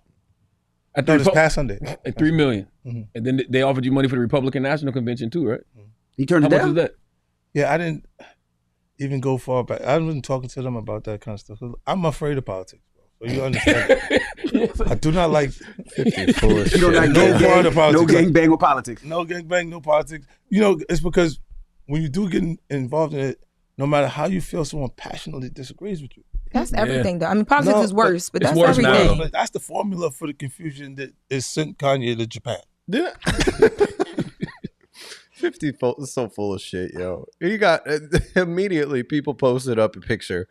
This past Sunday. At $3 million. Mm-hmm. And then they offered you money for the Republican National Convention too, right? Mm-hmm. You turned it down? down? How much is that? Yeah, I didn't even go far back. I wasn't talking to them about that kind of stuff. I'm afraid of politics, bro. So you understand? I do not like 50 foolish. You don't like no gang bang with politics. No gang bang, no politics. It's because when you do get involved in it, no matter how you feel, someone passionately disagrees with you. That's everything, though. I mean, politics is worse, but that's everything. Now. But that's the formula for the confusion that is sent Kanye to Japan. Yeah. 50 is so full of shit, yo. You got immediately people posted up a picture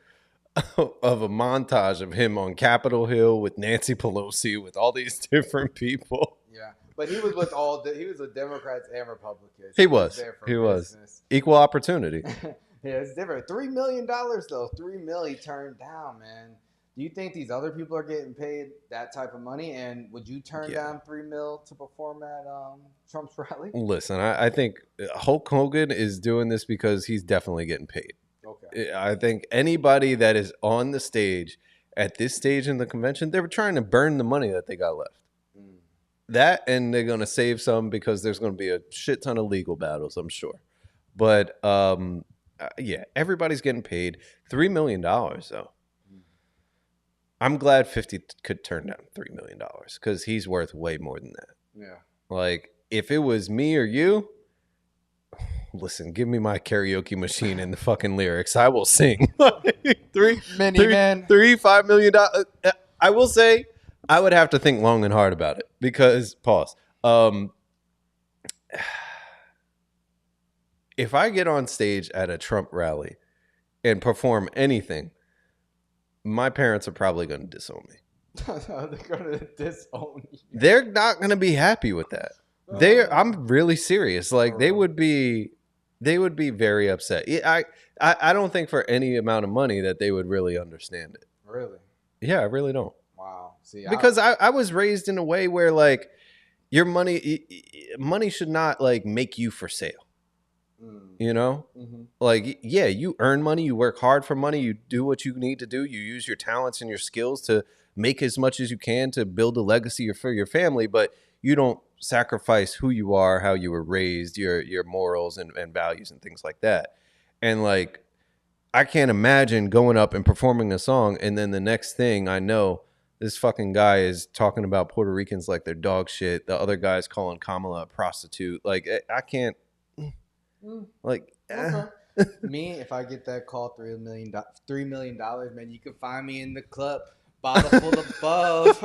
of a montage of him on Capitol Hill with Nancy Pelosi, with all these different people. Yeah, but he was with he was with Democrats and Republicans. He was business. Equal opportunity. Yeah, it's different. $3 million though. $3 million turned down, man. Do you think these other people are getting paid that type of money? And would you turn down $3 million to perform at Trump's rally? Listen, I think Hulk Hogan is doing this because he's definitely getting paid. Okay. I think anybody that is on the stage at this stage in the convention, they were trying to burn the money that they got left. That, and they're going to save some because there's going to be a shit ton of legal battles, I'm sure. But yeah, everybody's getting paid $3 million though. I'm glad 50 could turn down $3 million because he's worth way more than that. Yeah. Like, if it was me or you, listen, give me my karaoke machine and the fucking lyrics. I will sing. $5 million. I will say, I would have to think long and hard about it because, pause. If I get on stage at a Trump rally and perform anything, my parents are probably going to disown me. They're going to disown you. They're not going to be happy with that. I'm really serious. Like they would be very upset. I don't think for any amount of money that they would really understand it. Really? Yeah, I really don't. Wow. See, because I was raised in a way where like your money should not like make you for sale. You know, like, yeah, you earn money, you work hard for money, you do what you need to do, you use your talents and your skills to make as much as you can to build a legacy for your family, but you don't sacrifice who you are, how you were raised, your morals and values and things like that. And like, I can't imagine going up and performing a song and then the next thing I know, this fucking guy is talking about Puerto Ricans like they're dog shit. The other guy's calling Kamala a prostitute. Like, I can't. Like, me, if I get that call, $3 million, man, you can find me in the club, bottle full of bub.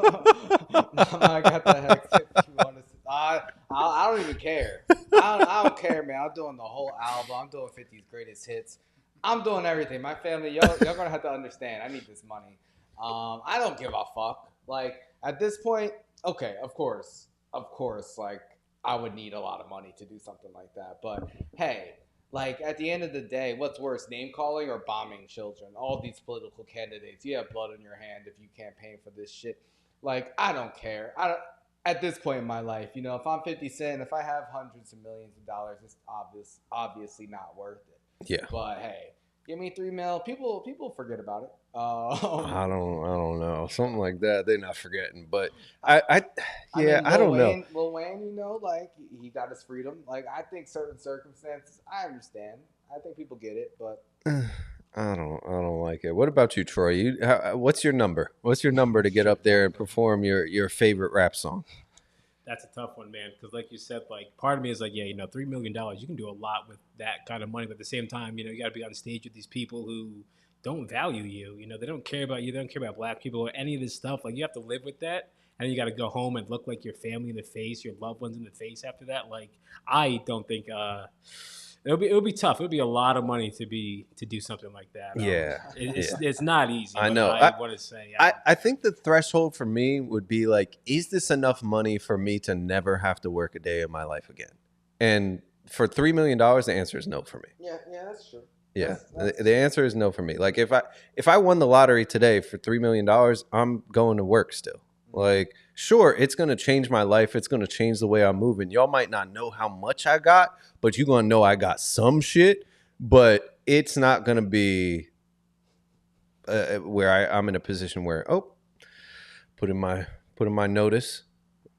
I got the heck if you want to. I don't even care. I don't care, man. I'm doing the whole album. I'm doing 50's greatest hits. I'm doing everything. My family, y'all gonna have to understand. I need this money. I don't give a fuck. Like, at this point, okay, of course, like, I would need a lot of money to do something like that. But hey, like, at the end of the day, what's worse, name calling or bombing children? All these political candidates, you have blood on your hand if you campaign for this shit. Like, I don't care. At this point in my life, you know, if I'm 50 Cent, if I have hundreds of millions of dollars, it's obviously not worth it. Yeah. But hey, give me $3 million. People forget about it. I don't know, something like that. They're not forgetting, but I don't know. Lil Wayne, you know, like, he got his freedom. Like, I think certain circumstances, I understand. I think people get it, but I don't like it. What about you, Troy? What's your number? What's your number to get up there and perform your favorite rap song? That's a tough one, man. Because like you said, like, part of me is like, yeah, you know, $3 million, you can do a lot with that kind of money. But at the same time, you know, you got to be on stage with these people who don't value you. You know, they don't care about you. They don't care about black people or any of this stuff. Like, you have to live with that. And you got to go home and look like your family in the face, your loved ones in the face after that. Like, I don't think it'll be tough. It'll be a lot of money to do something like that. It's not easy. I know. I want to say. I think the threshold for me would be like, is this enough money for me to never have to work a day in my life again? And for $3 million, the answer is no for me. Yeah, that's true. Yeah, the answer is no for me. Like, if I won the lottery today for $3 million, I'm going to work still. Like, sure, it's going to change my life. It's going to change the way I'm moving. Y'all might not know how much I got, but you're going to know I got some shit. But it's not going to be where I'm in a position where, put in my notice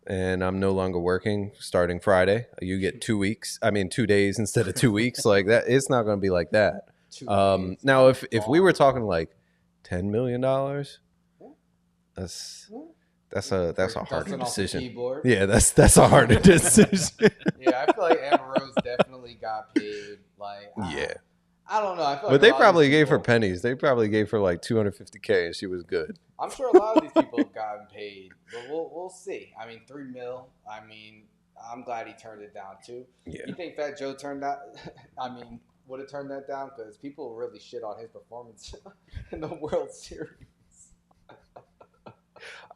and I'm no longer working starting Friday. You get 2 days instead of 2 weeks. Like that, it's not going to be like that. Now, if we were talking like $10 million, that's a harder decision. Yeah, that's a harder decision. Yeah, I feel like Amber Rose definitely got paid. Like, I don't know. I feel but they probably gave her pennies. They probably gave her like $250K, and she was good. I'm sure a lot of these people have gotten paid, but we'll see. I mean, $3 million. I mean, I'm glad he turned it down too. Yeah. You think Fat Joe would have turned that down? Because people really shit on his performance in the World Series.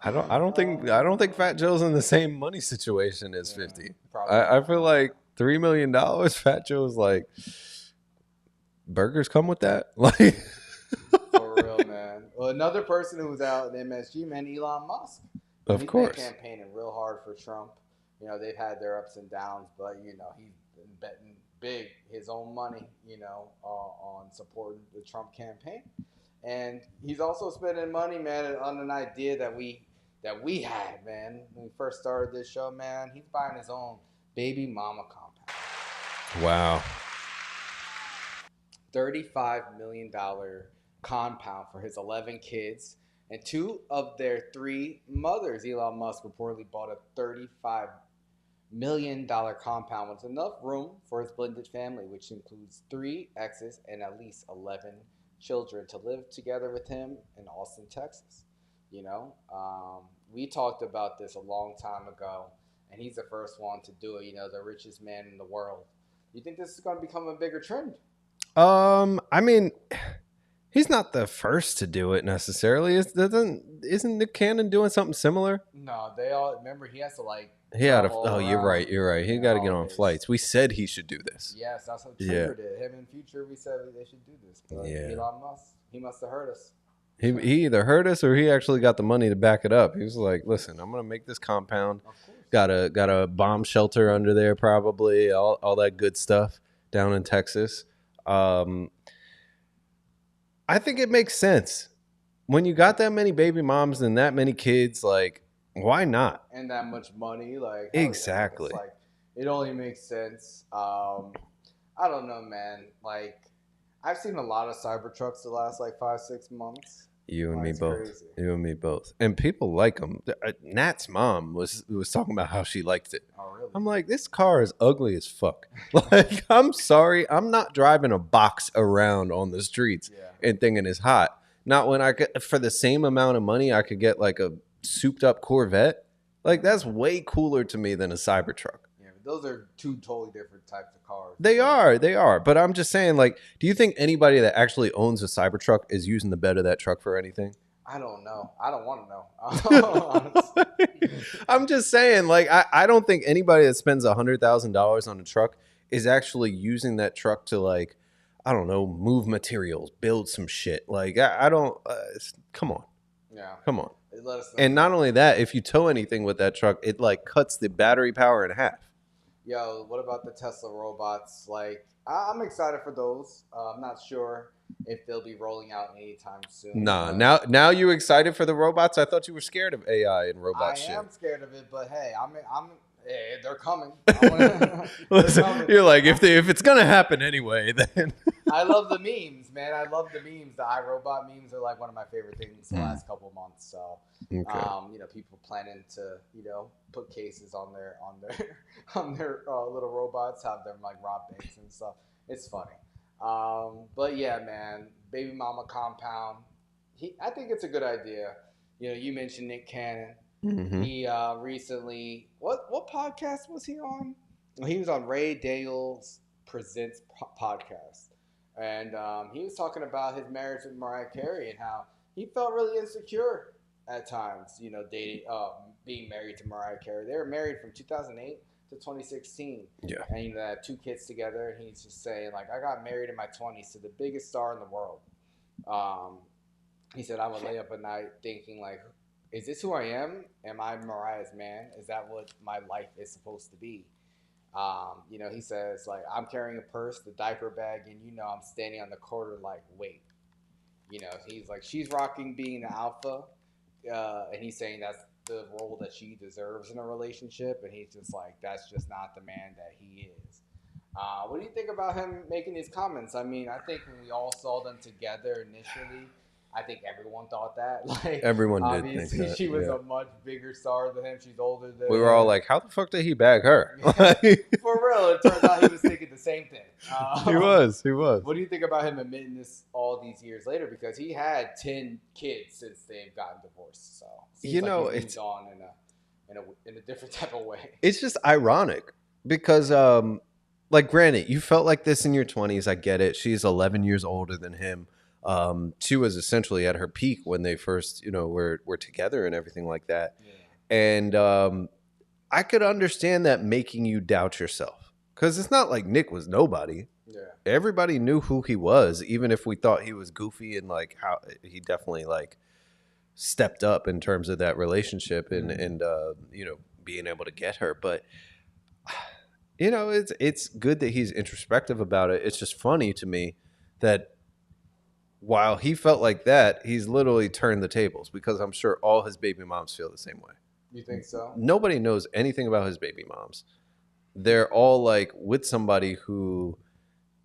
I don't think Fat Joe's in the same money situation as 50. I feel like $3 million. Fat Joe's like, burgers come with that. Like, for real, man. Well, another person who was out in MSG, man, Elon Musk. Of course, been campaigning real hard for Trump. You know, they've had their ups and downs, but you know, he's been betting big his own money, you know, on supporting the Trump campaign. And he's also spending money, man, on an idea that we had, man, when we first started this show, man. He's buying his own baby mama compound. Wow. $35 million compound for his 11 kids. And 2 of their 3 mothers. Elon Musk reportedly bought a $35 million compound with enough room for his blended family, which includes 3 exes and at least 11 children to live together with him in Austin, Texas. You know, we talked about this a long time ago, and he's the first one to do it. You know, the richest man in the world. You think this is going to become a bigger trend? I mean, he's not the first to do it necessarily. Isn't Nick Cannon doing something similar? No, they all remember he has to like. You're right. He got to get on flights. We said he should do this. Yes, that's what Trigger did. Him in Future, we said they should do this. But Elon Musk, he must have heard us. He either heard us or he actually got the money to back it up. He was like, "Listen, I'm gonna make this compound. Got a bomb shelter under there, probably all that good stuff. down in Texas. I think it makes sense. When you got that many baby moms and that many kids, like, why not? And that much money, like exactly. It's like it only makes sense. I don't know, man. Like, I've seen a lot of Cybertrucks the last like 5-6 months. You and me It's both. crazy. You and me both. And people like them. Nat's mom was talking about how she liked it. Oh, really? I'm like, this car is ugly as fuck. Like, I'm sorry, I'm not driving a box around on the streets and thinking it's hot. Not when I could, for the same amount of money, I could get like a souped up Corvette. Like, that's way cooler to me than a Cybertruck. Yeah, but those are two totally different types of cars. They are. But I'm just saying, like, do you think anybody that actually owns a Cybertruck is using the bed of that truck for anything? I don't know. I don't want to know. I'm just saying, like, I don't think anybody that spends $100,000 on a truck is actually using that truck to, like, I don't know, move materials, build some shit. Like, I don't, come on. Yeah. Come on. Let us know. And not only that, if you tow anything with that truck, it, like, cuts the battery power in half. Yo, what about the Tesla robots? Like, I'm excited for those. I'm not sure if they'll be rolling out anytime soon. Nah, now you excited for the robots? I thought you were scared of AI and robot shit. I am scared of it, but hey, hey, they're coming. Listen, you're like, if it's gonna happen anyway, then I love the memes, man. I love the memes. The iRobot memes are like one of my favorite things the last couple of months. So, people planning to, put cases on their little robots, have them like rob banks and stuff. It's funny. But yeah, man, baby mama compound. I think it's a good idea. You mentioned Nick Cannon. Mm-hmm. He recently, what podcast was he on? He was on Ray Daniels Presents podcast, and he was talking about his marriage with Mariah Carey and how he felt really insecure at times. Dating, being married to Mariah Carey. They were married from 2008 to 2016. Yeah, and they had 2 kids together. And he's just saying, like, I got married in my 20s to the biggest star in the world. He said, I would lay up at night thinking, like, is this who I am? Am I Mariah's man? Is that what my life is supposed to be? He says, like, I'm carrying a purse, the diaper bag, and I'm standing on the corner like, wait. He's like, she's rocking being the alpha, and he's saying that's the role that she deserves in a relationship, and he's just like, that's just not the man that he is. What do you think about him making these comments? I mean, I think when we all saw them together initially, I think everyone thought that. Like, everyone did obviously think that. she was a much bigger star than him. She's older than we were all like, how the fuck did he bag her? For real, it turns out he was thinking the same thing. He was. What do you think about him admitting this all these years later? Because he had 10 kids since they've gotten divorced. So seems like he's moved on in a different type of way. It's just ironic because, like, granted, you felt like this in your 20s. I get it. She's 11 years older than him. She was essentially at her peak when they first, were together and everything like that. Yeah. And I could understand that making you doubt yourself, because it's not like Nick was nobody. Yeah. Everybody knew who he was, even if we thought he was goofy, and like how he definitely like stepped up in terms of that relationship and being able to get her. But it's good that he's introspective about it. It's just funny to me that while he felt like that, he's literally turned the tables, because I'm sure all his baby moms feel the same way. You think so? Nobody knows anything about his baby moms. They're all like with somebody who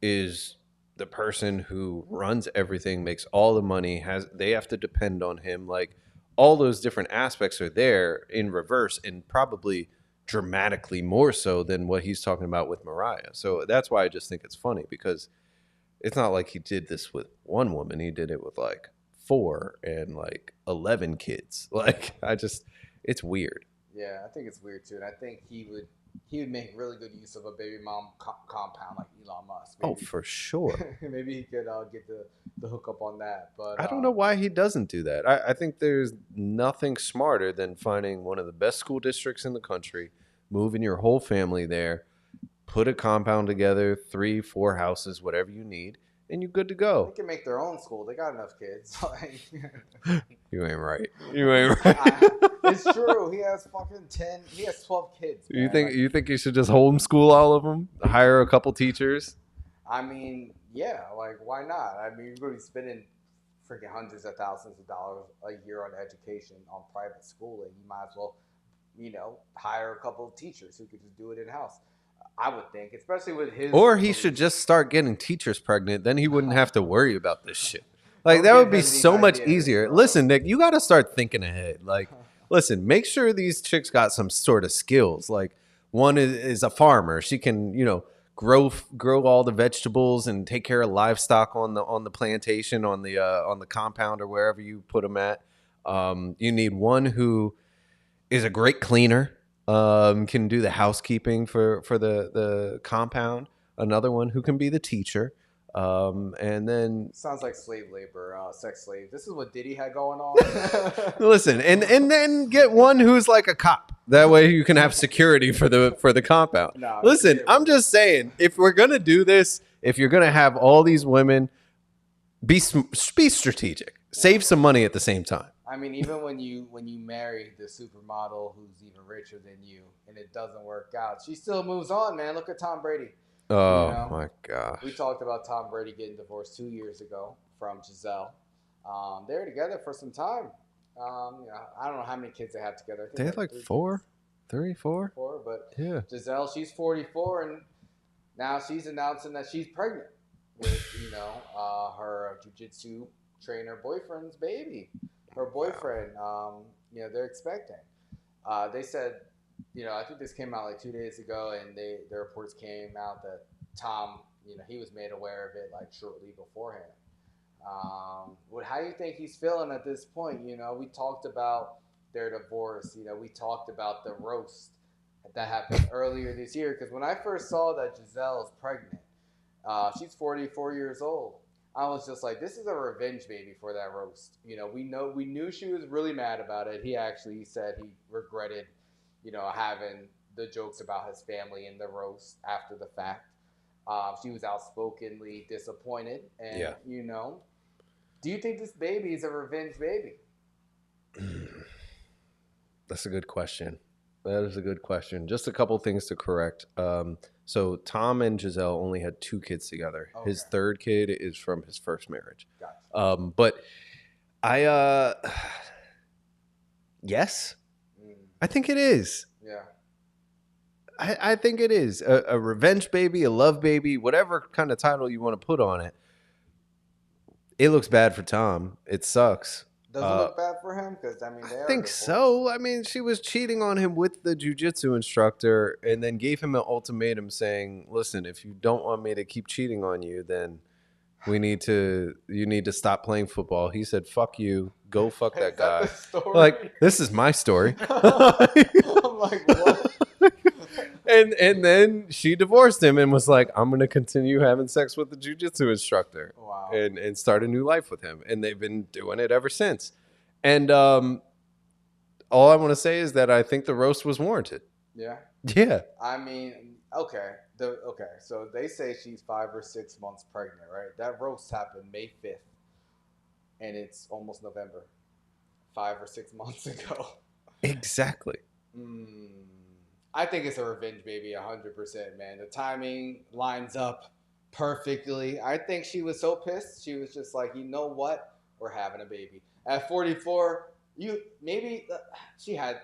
is the person who runs everything, makes all the money, they have to depend on him. Like, all those different aspects are there in reverse, and probably dramatically more so than what he's talking about with Mariah. So that's why I just think it's funny, because it's not like he did this with one woman. He did it with like 4 and like 11 kids. Like, it's weird. Yeah, I think it's weird too. And I think he would make really good use of a baby mom compound like Elon Musk. Maybe, for sure. Maybe he could get the hookup on that. But I don't know why he doesn't do that. I think there's nothing smarter than finding one of the best school districts in the country, moving your whole family there, put a compound together, 3-4 houses, whatever you need, and you're good to go. They can make their own school. They got enough kids. You ain't right. It's true. He has fucking 10. He has 12 kids. Man. You think you should just homeschool all of them? Hire a couple teachers? I mean, yeah, like why not? I mean, you're really spending freaking hundreds of thousands of dollars a year on education on private schooling. You might as well, hire a couple of teachers who could just do it in house. I would think, especially with his. Or he should just start getting teachers pregnant. Then he wouldn't have to worry about this shit. Like, that would be so much easier. Listen, Nick, you got to start thinking ahead. Like, listen, make sure these chicks got some sort of skills. Like, one is a farmer. She can, grow all the vegetables and take care of livestock on the plantation, on the compound or wherever you put them at. You need one who is a great cleaner, can do the housekeeping for the compound. Another one who can be the teacher. And then sounds like slave labor, sex slave. This is what Diddy had going on. Listen, and then get one who's like a cop. That way you can have security for the compound. No, listen, I'm just saying, if we're gonna do this, if you're gonna have all these women, be strategic. Save some money at the same time. I mean, even when you marry the supermodel who's even richer than you, and it doesn't work out, she still moves on, man. Look at Tom Brady. Oh my gosh. We talked about Tom Brady getting divorced 2 years ago from Gisele. They were together for some time. I don't know how many kids they had together. I think they had like 4. But yeah. Gisele, she's 44, and now she's announcing that she's pregnant with her jiu-jitsu trainer boyfriend's baby. Her boyfriend. They're expecting. They said. I think this came out like 2 days ago, and the reports came out that Tom, he was made aware of it like shortly beforehand. How do you think he's feeling at this point? We talked about their divorce. We talked about the roast that happened earlier this year. Because when I first saw that Gisele is pregnant, she's 44 years old. I was just like, this is a revenge baby for that roast. We knew she was really mad about it. He actually said he regretted having the jokes about his family in the roast after the fact. She was outspokenly disappointed. And, do you think this baby is a revenge baby? That's a good question. That is a good question. Just a couple things to correct. So Tom and Gisele only had 2 kids together. Okay. His third kid is from his first marriage. Gotcha. But yes. I think it is. Yeah. I think it is. A revenge baby, a love baby, whatever kind of title you want to put on it. It looks bad for Tom. It sucks. Does it look bad for him? Because, I think so. I mean, she was cheating on him with the jiu-jitsu instructor and then gave him an ultimatum saying, listen, if you don't want me to keep cheating on you, then you need to stop playing football. He said, fuck you. Go fuck that guy. Like, this is my story. I'm like, what? And then she divorced him and was like, I'm going to continue having sex with the jiu-jitsu instructor. Wow. And start a new life with him. And they've been doing it ever since. And all I want to say is that I think the roast was warranted. Yeah? Yeah. I mean, okay. So they say she's 5 or 6 months pregnant, right? That roast happened May 5th. And it's almost November. 5 or 6 months ago. Exactly. I think it's a revenge baby, 100%, man. The timing lines up perfectly. I think she was so pissed. She was just like, you know what? We're having a baby. At 44, she had,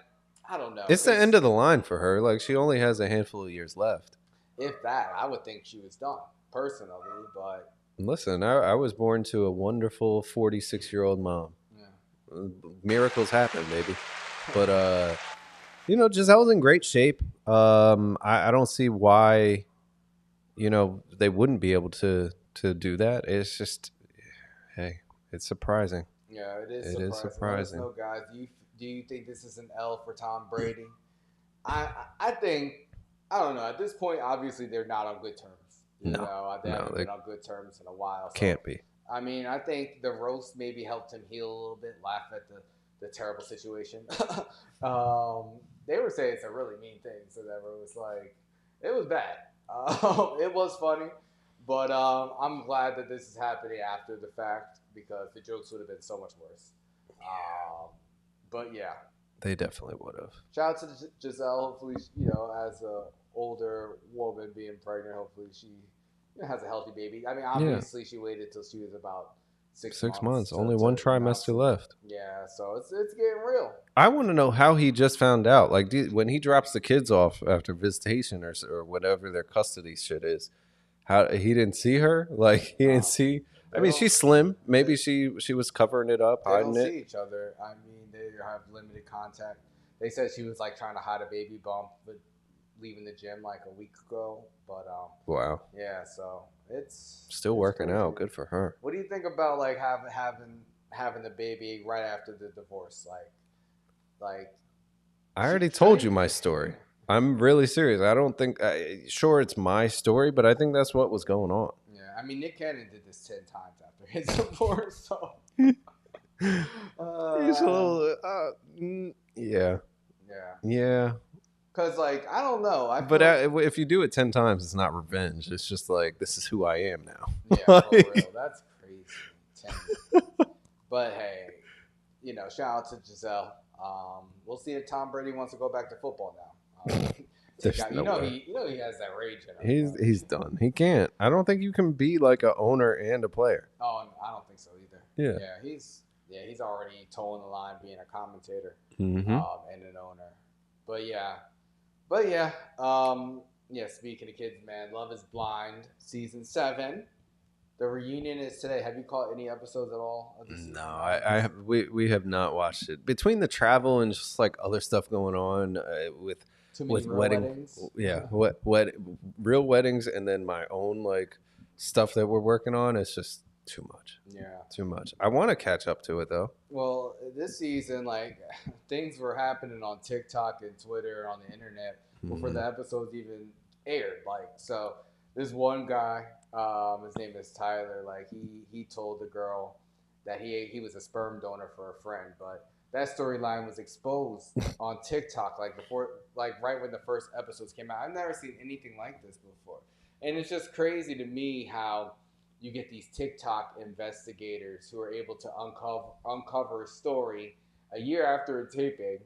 I don't know. It's the end of the line for her. Like, she only has a handful of years left. If that, I would think she was done, personally. But listen, I was born to a wonderful 46-year-old mom. Yeah. Miracles happen, baby. But, Gisele's in great shape. I don't see why, they wouldn't be able to do that. It's just, hey, it's surprising. Yeah, it is surprising. Let us know, guys. Do you think this is an L for Tom Brady? I think, I don't know. At this point, obviously, they're not on good terms. They haven't been on good terms in a while. So, can't be. I mean, I think the roast maybe helped him heal a little bit, laugh at the terrible situation. They were saying some really mean things, so that was like, it was bad. It was funny, but I'm glad that this is happening after the fact because the jokes would have been so much worse. But yeah, they definitely would have. Shout out to Gisele. Hopefully, as a older woman being pregnant, hopefully she, has a healthy baby. I mean, obviously she waited till she was about 6 months. Only one trimester left. Yeah, so it's getting real. I want to know how he just found out. Like when he drops the kids off after visitation or whatever their custody shit is, how he didn't see her? Like he didn't see. I mean, she's slim. Maybe she was covering it up, hiding it. They don't see each other. I mean, they have limited contact. They said she was like trying to hide a baby bump, but leaving the gym like a week ago. But wow. Yeah, so it's still working out. Good for her. What do you think about like having the baby right after the divorce? Like I already told you my story. I'm really serious. I don't think sure it's my story, but I think that's what was going on. Yeah, I mean Nick Cannon did this 10 times after his divorce, so he's a little yeah. Because like I don't know, but if you do it 10 times, it's not revenge. It's just like this is who I am now. Yeah, for real. That's crazy. But hey, shout out to Gisele. We'll see if Tom Brady wants to go back to football now. He has that rage in him. He's done. He can't. I don't think you can be like an owner and a player. Oh, I don't think so either. Yeah. He's already towing the line, being a commentator and an owner. But yeah. Speaking of kids, man, Love Is Blind season 7. The reunion is today. Have you caught any episodes at all of this? No, we have not watched it. Between the travel and just like other stuff going on with weddings. Yeah, real weddings, and then my own like stuff that we're working on. It's just too much. Yeah, too much. I want to catch up to it though. Well, this season, like things were happening on TikTok and Twitter on the internet before the episodes even aired. Like, so this one guy. His name is Tyler. Like he told the girl that he was a sperm donor for a friend, but that storyline was exposed on TikTok right when the first episodes came out. I've never seen anything like this before, and it's just crazy to me how you get these TikTok investigators who are able to uncover a story a year after a taping,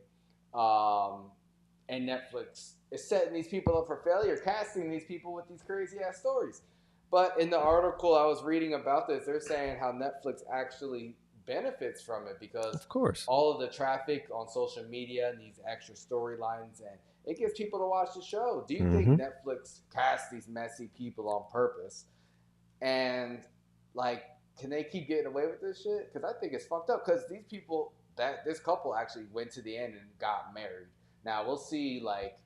and Netflix is setting these people up for failure, casting these people with these crazy ass stories. But in the article I was reading about this, they're saying how Netflix actually benefits from it because of course all of the traffic on social media and these extra storylines, and it gets people to watch the show. Do you think Netflix casts these messy people on purpose? And like, can they keep getting away with this shit? Because I think it's fucked up. Because these people, this couple actually went to the end and got married. Now we'll see like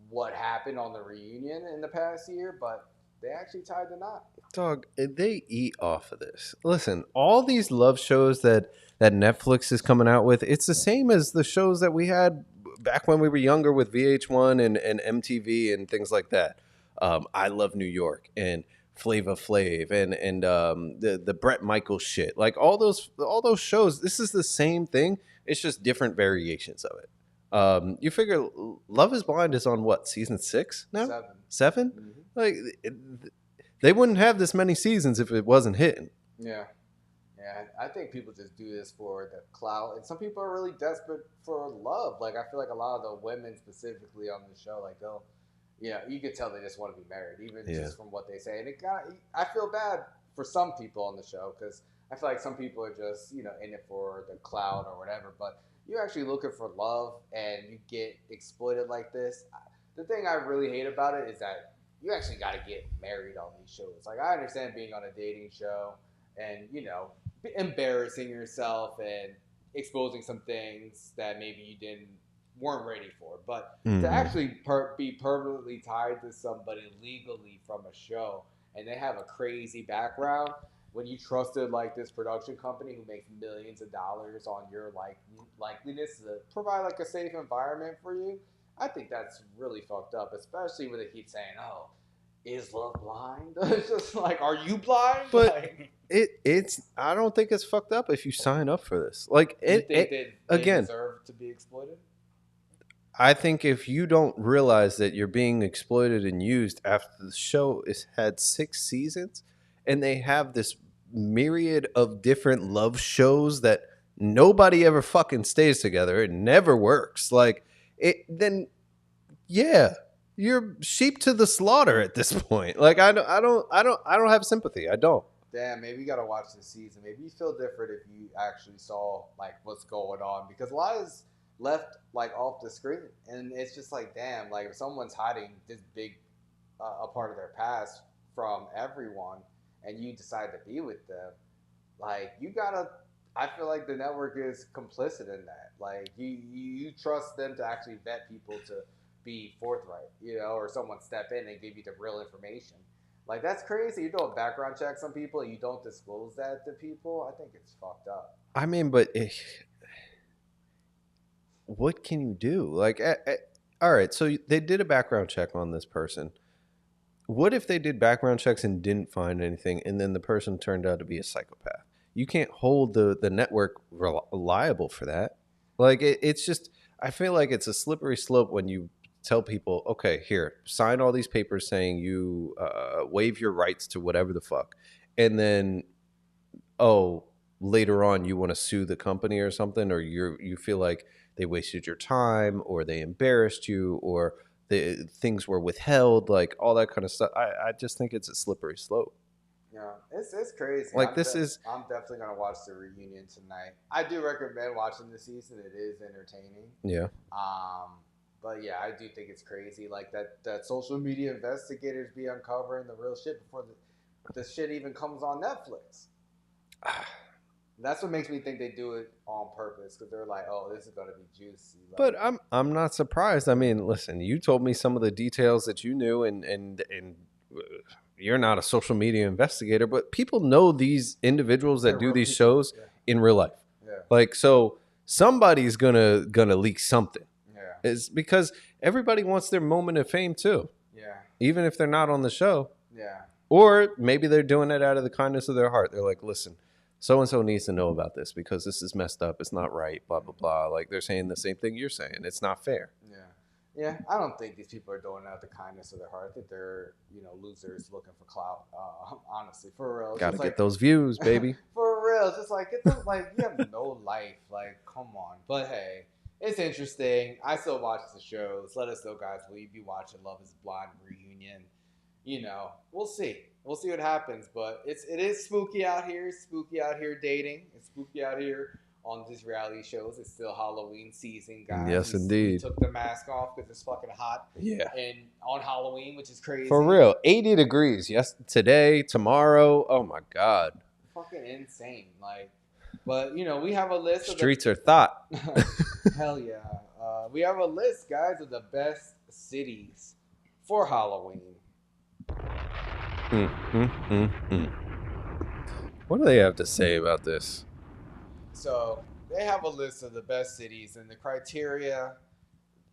what happened on the reunion in the past year, but they actually tied the knot. Dog, they eat off of this. Listen, all these love shows that Netflix is coming out with, it's the same as the shows that we had back when we were younger with VH1 and MTV and things like that. I Love New York and Flava Flav and the Bret Michaels shit. Like all those shows, this is the same thing. It's just different variations of it. You figure Love Is Blind is on what, season 6 now? 7? Mm-hmm. Like they wouldn't have this many seasons if it wasn't hitting. Yeah. I think people just do this for the clout, and some people are really desperate for love. Like I feel like a lot of the women specifically on the show, like you could tell they just want to be married, even just from what they say. And I feel bad for some people on the show because I feel like some people are just in it for the clout or whatever. But you're actually looking for love and you get exploited like this. The thing I really hate about it is that you actually got to get married on these shows. Like I understand being on a dating show and embarrassing yourself and exposing some things that maybe you weren't ready for, but to actually be permanently tied to somebody legally from a show and they have a crazy background, when you trusted like this production company who makes millions of dollars on your likeliness to provide like a safe environment for you, I think that's really fucked up, especially when they keep saying, "Oh, is love blind?" It's just like, are you blind? But it's I don't think it's fucked up if you sign up for this. Like you think they deserve to be exploited? I think if you don't realize that you're being exploited and used after the show has had 6 seasons and they have this myriad of different love shows that nobody ever fucking stays together, it never works. Like then you're sheep to the slaughter at this point. Like I don't have sympathy. I don't. Damn, maybe you gotta watch this season. Maybe you feel different if you actually saw like what's going on, because a lot is left like off the screen, and it's just like, damn, like if someone's hiding this big a part of their past from everyone, and you decide to be with them, like you gotta. I feel like the network is complicit in that. Like you trust them to actually vet people to be forthright, or someone step in and give you the real information. Like, that's crazy. You do a background check on people and you don't disclose that to people. I think it's fucked up. I mean, but what can you do? Like, all right, so they did a background check on this person. What if they did background checks and didn't find anything, and then the person turned out to be a psychopath? You can't hold the network liable for that. Like, it's just, I feel like it's a slippery slope when you tell people, okay, here, sign all these papers saying you waive your rights to whatever the fuck. And then, later on you want to sue the company or something, or you feel like they wasted your time, or they embarrassed you, or things were withheld, like all that kind of stuff. I just think it's a slippery slope. Yeah, it's crazy. Like, I'm definitely going to watch the reunion tonight. I do recommend watching the season. It is entertaining. Yeah. But yeah, I do think it's crazy, like that social media investigators be uncovering the real shit before the shit even comes on Netflix. That's what makes me think they do it on purpose, because they're like, oh, this is going to be juicy. Like, but I'm not surprised. I mean, listen, you told me some of the details that you knew, and you're not a social media investigator, but people know these individuals that do these shows in real life. Yeah. Like, so somebody's gonna leak something. Is because everybody wants their moment of fame too. Yeah. Even if they're not on the show. Yeah. Or maybe they're doing it out of the kindness of their heart. They're like, listen, so-and-so needs to know about this because this is messed up. It's not right, blah, blah, blah. Like, they're saying the same thing you're saying. It's not fair. Yeah. Yeah, I don't think these people are doing it out of the kindness of their heart. I think they're, losers looking for clout. Honestly, for real. Gotta get those views, baby. For real. It's just like, you have no life. Like, come on. But hey, it's interesting. I still watch the shows. Let us know, guys. Will you be watching Love is Blind reunion? We'll see. We'll see what happens. But it is spooky out here. It's spooky out here dating. It's spooky out here on these reality shows. It's still Halloween season, guys. Yes, indeed. We took the mask off because it's fucking hot. Yeah. And on Halloween, which is crazy. For real. 80 degrees. Yes. Today, tomorrow. Oh, my God. Fucking insane. Like, but, we have a list. Streets are thought. Hell yeah. We have a list, guys, of the best cities for Halloween. What do they have to say about this? So they have a list of the best cities, and the criteria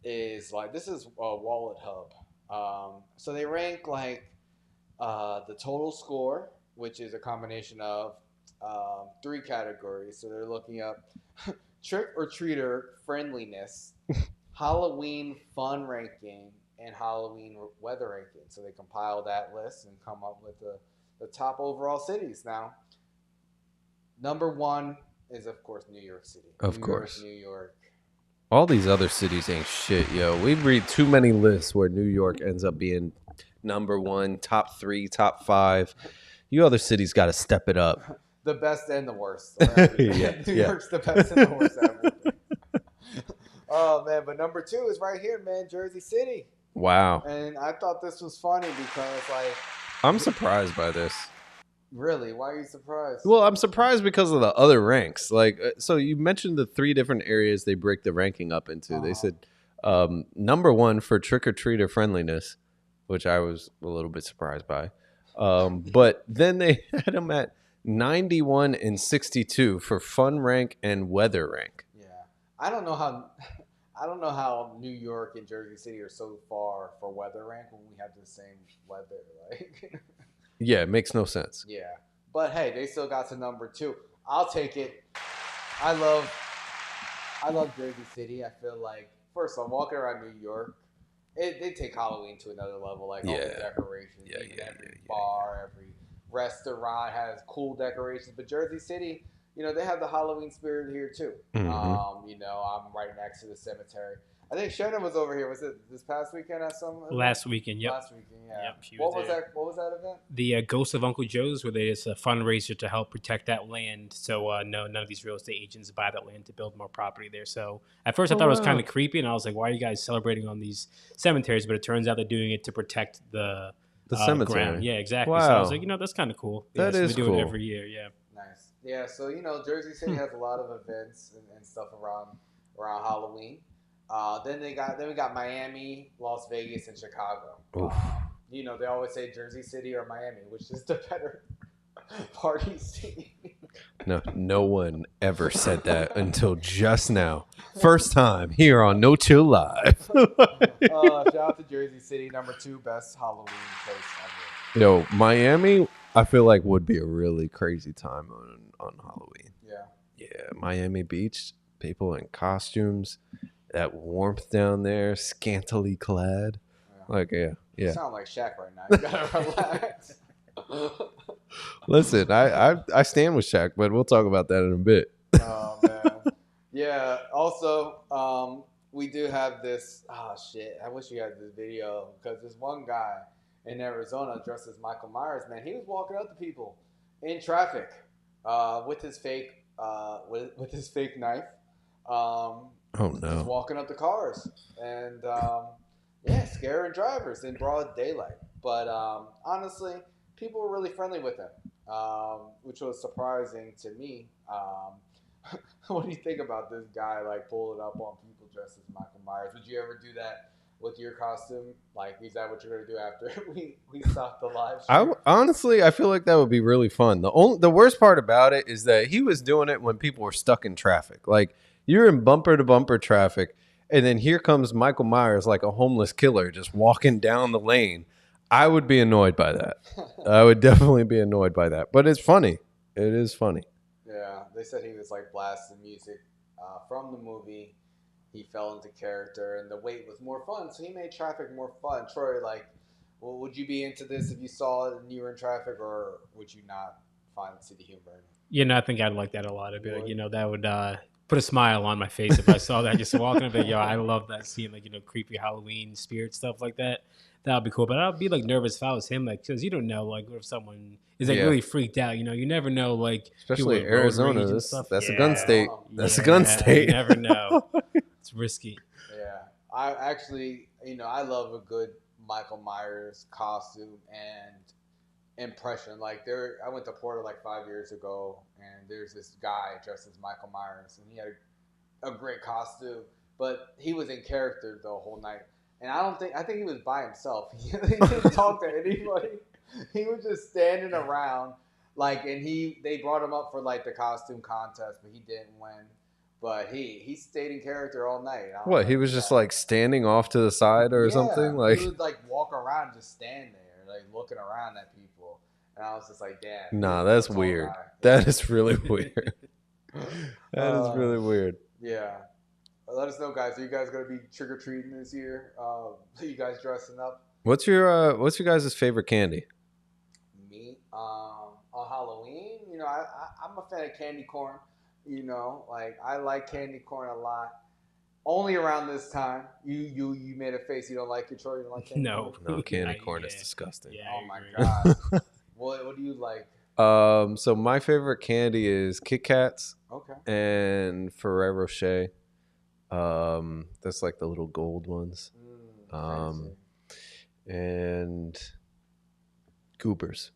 is like, this is a Wallet Hub. So they rank like the total score, which is a combination of 3 categories. So they're looking up trick or treater friendliness, Halloween fun ranking, and Halloween weather ranking. So they compile that list and come up with the top overall cities. Now, number 1 is, of course, New York City. Of course. New York. All these other cities ain't shit, yo. We read too many lists where New York ends up being number 1, top 3, top 5. You other cities got to step it up. The best and the worst. New York's the best and the worst ever. Oh, man. But number 2 is right here, man, Jersey City. Wow. And I thought this was funny because, like... I'm surprised by this. Really? Why are you surprised? Well, I'm surprised because of the other ranks. Like, so you mentioned the 3 different areas they break the ranking up into. They said number 1 for trick-or-treater friendliness, which I was a little bit surprised by. But then they had them at 91 and 62 for fun rank and weather rank. Yeah. I don't know how New York and Jersey City are so far for weather rank when we have the same weather. Like, yeah, it makes no sense. Yeah, but hey, they still got to number 2. I'll take it. I love Jersey City. I feel like, first of all, walking around New York, they take Halloween to another level. Like, all the decorations, every bar, every restaurant has cool decorations. But Jersey City, they have the Halloween spirit here too. I'm right next to the cemetery. I think Shannon was over here. Was it this past weekend at some event? Last weekend, yep. Last weekend, yeah. Yep, she was there. What was that event? The Ghost of Uncle Joe's, where there's a fundraiser to help protect that land. So none of these real estate agents buy that land to build more property there. So at first I thought it was kind of creepy, and I was like, why are you guys celebrating on these cemeteries? But it turns out they're doing it to protect the cemetery. ground. Yeah, exactly. Wow. So I was like, that's kind of cool. That so is they do cool. it every year, yeah. Nice. Yeah, so, Jersey City has a lot of events and stuff around Halloween. Then we got Miami, Las Vegas, and Chicago. They always say Jersey City or Miami, which is the better party scene. No one ever said that until just now. First time here on No Chill Live. Shout out to Jersey City, number 2 best Halloween place ever. Miami, I feel like would be a really crazy time on Halloween. Yeah, Miami Beach, people in costumes, that warmth down there, scantily clad. You sound like Shaq right now. You gotta relax. Listen, I stand with Shaq, but we'll talk about that in a bit. Oh man, yeah. Also, we do have this. Oh shit! I wish you had this video because this one guy in Arizona dressed as Michael Myers. Man, he was walking up to people in traffic with his fake with his fake knife. Just walking up to cars and scaring drivers in broad daylight. But honestly, people were really friendly with him, which was surprising to me. What do you think about this guy pulling up on people dressed as Michael Myers? Would you ever do that with your costume? Is that what you're gonna do after we stop the live stream? I feel like that would be really fun. The worst part about it is that he was doing it when people were stuck in traffic. Like, you're in bumper to bumper traffic, and then here comes Michael Myers like a homeless killer just walking down the lane. I would be annoyed by that. I would definitely be annoyed by that. But it's funny. It is funny. Yeah, they said he was blasting music from the movie. He fell into character, and the wait was more fun, so he made traffic more fun. Troy, would you be into this if you saw it and you were in traffic, or would you not see the humor in it? I think I'd like that a lot. I'd be like, that would put a smile on my face if I saw that just walking up. I love that scene, creepy Halloween spirit stuff like that. That would be cool. But I'd be nervous if I was him, because you don't know, if someone is really freaked out. You never know, especially Arizona. That's a gun state. That's a gun state. You never know. It's risky. Yeah, I actually, I love a good Michael Myers costume and impression. I went to Porter 5 years ago, and there's this guy dressed as Michael Myers, and he had a great costume, but he was in character the whole night. And I think he was by himself. He didn't talk to anybody. He was just standing around, and they brought him up for the costume contest, but he didn't win. But he stayed in character all night. What, he was just standing off to the side or something? He would walk around, just stand there, looking around at people. And I was just like, damn. Nah, that's weird. That is really weird. That is really weird. Yeah. Let us know, guys. Are you guys gonna be trick or treating this year? Are you guys dressing up? What's your guys' favorite candy? Me, on Halloween, I'm a fan of candy corn. I like candy corn a lot. Only around this time. You made a face. You don't like it, Troy? You don't like candy corn? No, candy corn is disgusting. Yeah, oh my god. What do you like? So my favorite candy is Kit Kats. Okay. And Ferrero Rocher. That's the little gold ones. And Goobers.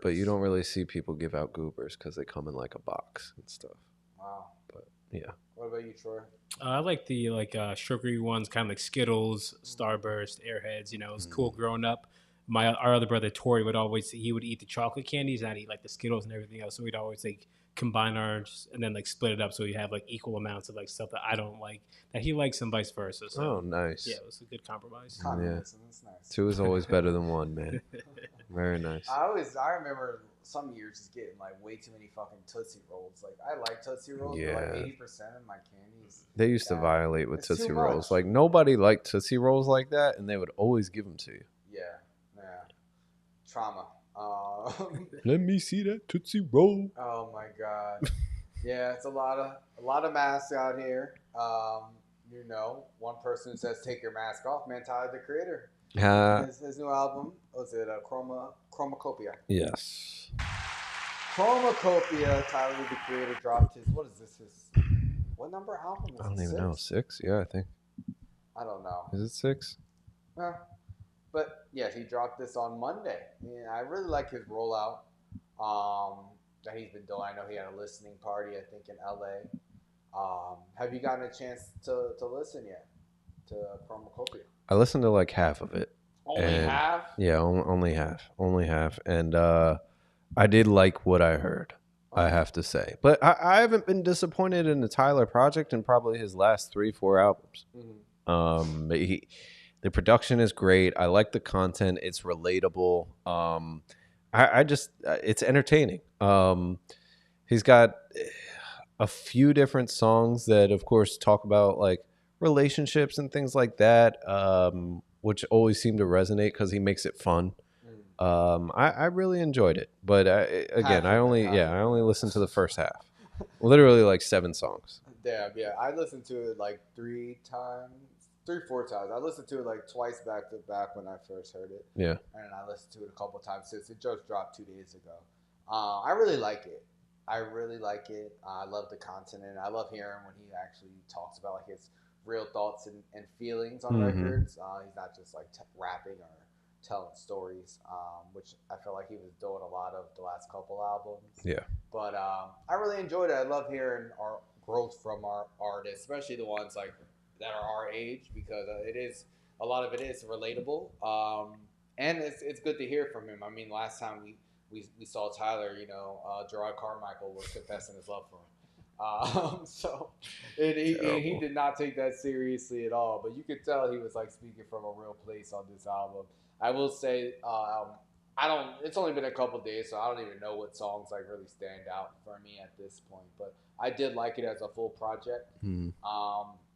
But you don't really see people give out Goobers because they come in a box and stuff. Wow. But yeah. What about you, Troy? I like the sugary ones, kind of like Skittles, Starburst, Airheads. It was cool growing up. Our other brother Tori would eat the chocolate candies, and I'd eat the Skittles and everything else. So we'd always combine ours and then split it up so we have equal amounts of stuff that I don't like that he likes and vice versa. So, oh, nice. Yeah, it was a good compromise. Yeah. That's nice. 2 is always better than 1, man. Very nice. I remember some years just getting way too many fucking Tootsie Rolls. I like Tootsie Rolls, but 80% of my candies. They used to violate with Tootsie Rolls. Nobody liked Tootsie Rolls like that, and they would always give them to you. Yeah. Trauma. Let me see that Tootsie Roll. Oh my god. Yeah, it's a lot of masks out here. you know, one person says take your mask off, man. Tyler, the Creator. His new album, was it Chromacopia? Yes. Chromacopia. Tyler, the Creator, dropped his, what is this? What number album is it? I don't even know. 6? Yeah, I think. I don't know. Is it 6? But yes, he dropped this on Monday. Yeah, I really like his rollout that he's been doing. I know he had a listening party, I think, in LA. Have you gotten a chance to listen yet to Chromacopia? I listened to like half of it. Only half? Yeah, only half. And I did like what I heard, I have to say. But I haven't been disappointed in the Tyler project in probably his last 3-4 albums. Mm-hmm. The production is great. I like the content. It's relatable. I just, it's entertaining. He's got a few different songs that, of course, talk about like relationships and things like that, which always seem to resonate because he makes it fun. I really enjoyed it, but I only listened to the first half. Literally like 7 songs. Damn, yeah. I listened to it like 3, 4 times. I listened to it like twice back to back when I first heard it. Yeah. And I listened to it a couple times since it just dropped 2 days ago. I really like it. I love the content, and I love hearing when he actually talks about like his real thoughts and feelings on records. He's not just like rapping or telling stories, which I feel like he was doing a lot of the last couple albums. Yeah. But I really enjoyed it. I love hearing our growth from our artists, especially the ones like that are our age, because a lot of it is relatable. And it's good to hear from him. I mean, last time we saw Tyler, you know, Gerard Carmichael was confessing his love for him. So he did not take that seriously at all. But you could tell he was like speaking from a real place on this album. I will say, it's only been a couple days, so I don't even know what songs like really stand out for me at this point. But I did like it as a full project.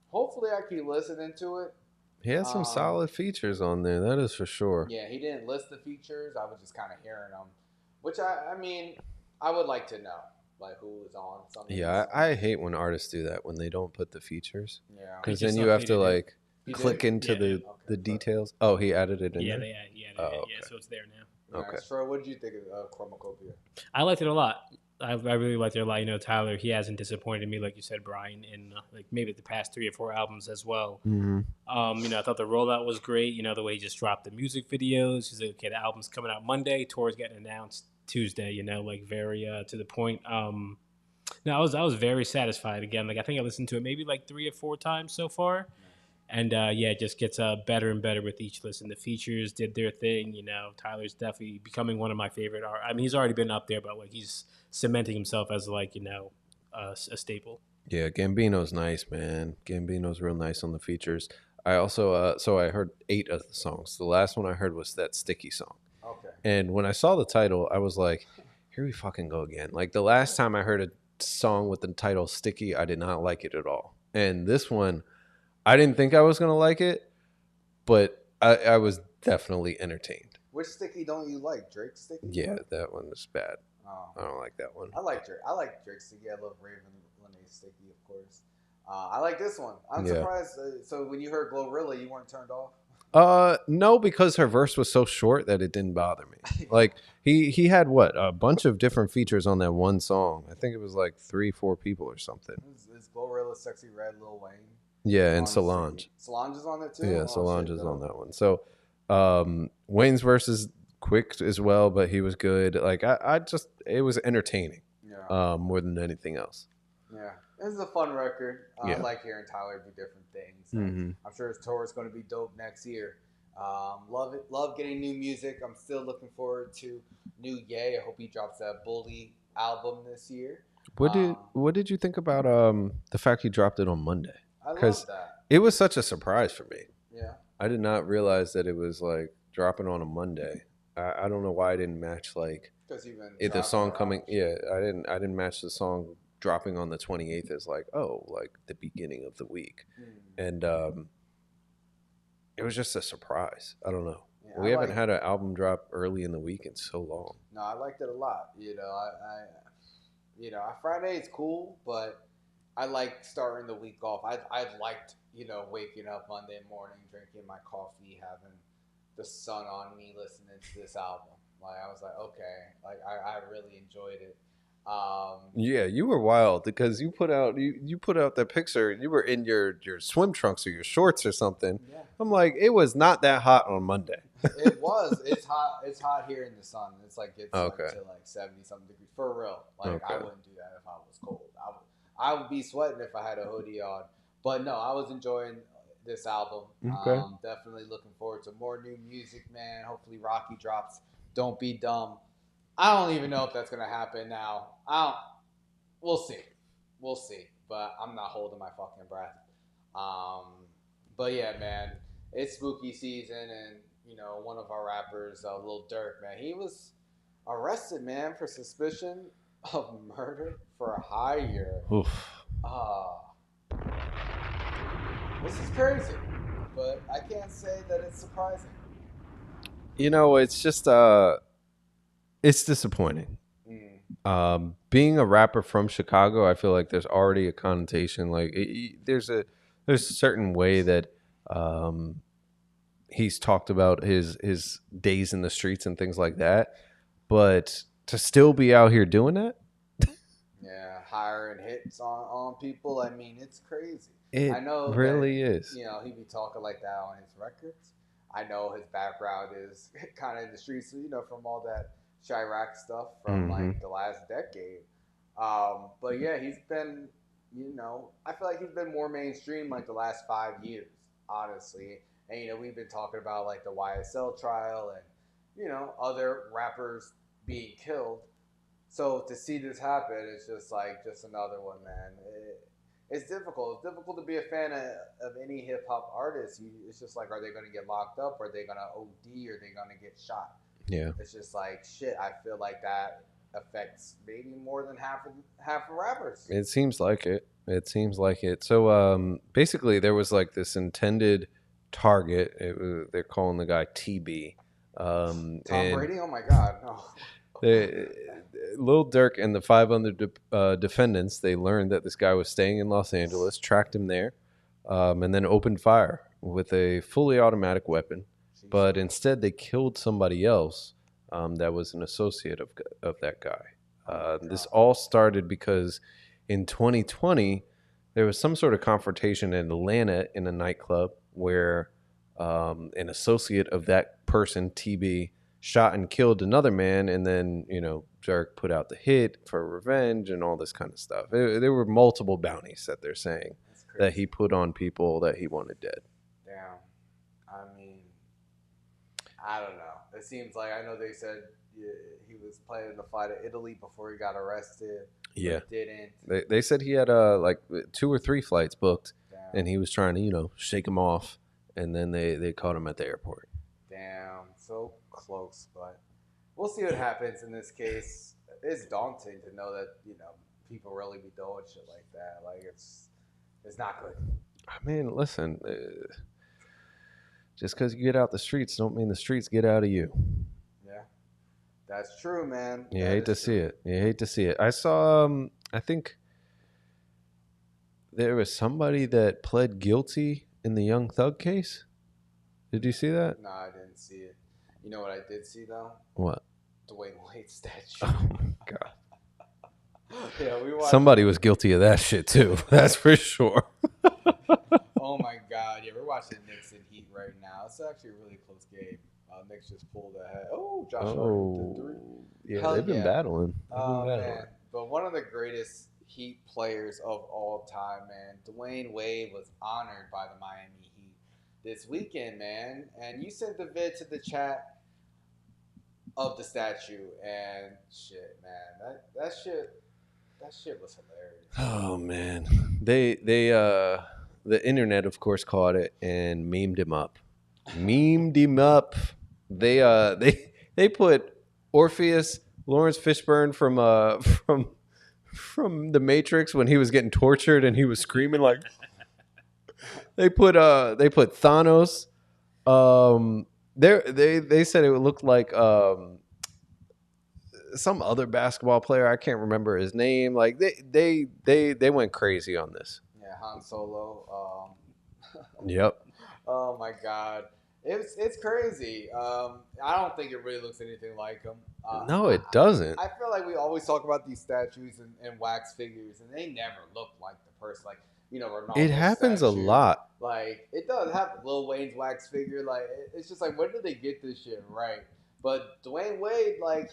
Hopefully I keep listening to it. He has some solid features on there, that is for sure. Yeah, he didn't list the features. I was just kind of hearing them, which I mean, I would like to know, like who was on something. Yeah, I hate when artists do that, when they don't put the features. Yeah. Because then you have to like click into the details. Oh, he added it in there? Yeah, so it's there now. Okay. Troy, what did you think of Chromacopia? I liked it a lot. I really liked it a lot. You know, Tyler, he hasn't disappointed me, like you said, Brian, in like maybe the past 3 or 4 albums as well. Mm-hmm. You know, I thought the rollout was great. You know, the way he just dropped the music videos. He's like, okay, the album's coming out Monday. Tour's getting announced Tuesday. You know, like very to the point. No, I was very satisfied. Again, like I think I listened to it maybe like 3 or 4 times so far. And it just gets better and better with each listen. The features did their thing. You know, Tyler's definitely becoming one of my favorite art. I mean, he's already been up there, but like he's cementing himself as like, you know, a staple. Yeah, Gambino's nice, man. Gambino's real nice on the features. I also so I heard 8 of the songs. The last one I heard was that Sticky song. Okay. And when I saw the title, I was like, here we fucking go again. Like the last time I heard a song with the title Sticky, I did not like it at all. And this one, I didn't think I was going to like it, but I was definitely entertained. Which Sticky don't you like? Drake's Sticky? Yeah, that one is bad. I don't like that one. I like Drake. I like Drake's Sticky. I love Raven Lenae's Sticky, of course. I like this one. I'm surprised. So when you heard Glorilla, you weren't turned off? No, because her verse was so short that it didn't bother me. Like he had a bunch of different features on that one song. I think it was like 3-4 people or something. Is Glorilla Sexy Red Lil Wayne? Yeah, and Solange. Solange is on it too? Yeah, Solange is on that one. So Wayne's verse is quick as well, but he was good. Like it was entertaining. Yeah. More than anything else. Yeah. This is a fun record. I like hearing Tyler do different things. Mm-hmm. I'm sure his tour is going to be dope next year. Love it. Love getting new music. I'm still looking forward to new Ye. I hope he drops that Bully album this year. What did you think about the fact he dropped it on Monday? I love that. It was such a surprise for me. Yeah. I did not realize that it was like dropping on a Monday. I don't know why I didn't match like the song coming. Yeah, I didn't match the song dropping on the 28th as like the beginning of the week, and it was just a surprise. I don't know. Yeah, we haven't had an album drop early in the week in so long. No, I liked it a lot. You know, Friday is cool, but I like starting the week off. I liked, waking up Monday morning, drinking my coffee, having the sun on me, listening to this album. Like, I was like, okay, like I really enjoyed it. Yeah, you were wild because you put out that picture. You were in your swim trunks or your shorts or something. Yeah. I'm like, it was not that hot on Monday. It was. It's hot. It's hot here in the sun. It's like to like 70 something degrees for real. Like I wouldn't do that if I was cold. I would be sweating if I had a hoodie on. But no, I was enjoying this album. Okay. Definitely looking forward to more new music, man. Hopefully Rocky drops Don't Be Dumb. I don't even know if that's gonna happen now. We'll see. But I'm not holding my fucking breath. But yeah, man, it's spooky season, and one of our rappers, Lil Durk, man, he was arrested, man, for suspicion of murder for a hire. Oof. This is crazy, but I can't say that it's surprising. It's just it's disappointing. Being a rapper from Chicago, I feel like there's already a connotation. Like there's a certain way that he's talked about his days in the streets and things like that. But to still be out here doing that, yeah, hiring hits on people. I mean, it's crazy. I know really is. He be talking like that on his records. I know his background is kind of in the streets, from all that Chirac stuff from like the last decade. But yeah, he's been, I feel like he's been more mainstream like the last 5 years, honestly. And we've been talking about like the YSL trial and other rappers being killed. So to see this happen, it's just another one, man. It's difficult. It's difficult to be a fan of any hip hop artist. It's just like, are they going to get locked up? Are they going to OD? Are they going to get shot? Yeah. It's just like, shit, I feel like that affects maybe more than half of rappers. It seems like it. So basically there was like this intended target. They're calling the guy TB. Tom Brady? Oh my God. No. Lil Durk and the 5 other defendants, they learned that this guy was staying in Los Angeles, tracked him there, and then opened fire with a fully automatic weapon. But instead, they killed somebody else that was an associate of that guy. This all started because in 2020, there was some sort of confrontation in Atlanta in a nightclub where an associate of that person, TB, shot and killed another man, and then Durk put out the hit for revenge and all this kind of stuff. There were multiple bounties that they're saying that he put on people that he wanted dead. Damn. I mean, I don't know. It seems like, I know they said he was planning to fly to Italy before he got arrested. Yeah. But didn't. They said he had like 2 or 3 flights booked. Damn. And he was trying to shake them off, and then they caught him at the airport. Damn, so close, but we'll see what happens in this case. It's daunting to know that people really be doing shit like that. Like it's not good. I mean, listen, just because you get out the streets don't mean the streets get out of you. Yeah, that's true, man. You hate to see it. I saw, I think there was somebody that pled guilty in the Young Thug case. Did you see that? No, I didn't see it. You know what I did see, though? What? Dwayne Wade's statue. Oh, my God. Yeah, we watched. Somebody was guilty of that shit, too. That's for sure. Oh, my God. Yeah, we're watching Knicks and Heat right now. It's actually a really close game. Knicks just pulled ahead. Oh, Josh Hart did 3. Yeah, they've been battling. Man. But one of the greatest Heat players of all time, man. Dwayne Wade was honored by the Miami Heat this weekend, man. And you sent the vid to the chat of the statue, and shit, man, that shit was hilarious. Oh man, they the internet of course caught it and memed him up. They put Orpheus, Lawrence Fishburne from The Matrix when he was getting tortured and he was screaming like. They put Thanos. They said it would look like some other basketball player. I can't remember his name. Like they went crazy on this. Yeah, Han Solo. Yep. Oh my God, it's crazy. I don't think it really looks anything like him. No, it doesn't. I feel like we always talk about these statues and wax figures, and they never look like the person. Like, Ronaldo. It happens statue. a lot. Like, it does have Lil Wayne's wax figure. Like, it's just like, when did they get this shit right? But Dwayne Wade, like,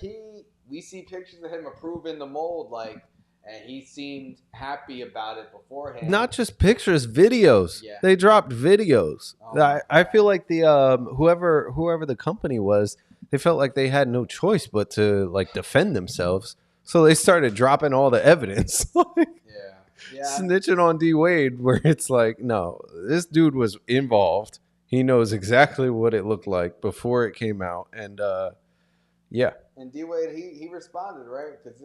we see pictures of him approving the mold, like, and he seemed happy about it beforehand. Not just pictures, videos. Yeah. They dropped videos. I feel like the whoever the company was, they felt like they had no choice but to like defend themselves. So they started dropping all the evidence. Snitching on D Wade, where it's like, no, this dude was involved. He knows exactly what it looked like before it came out, and yeah. And D Wade, he responded, right? Because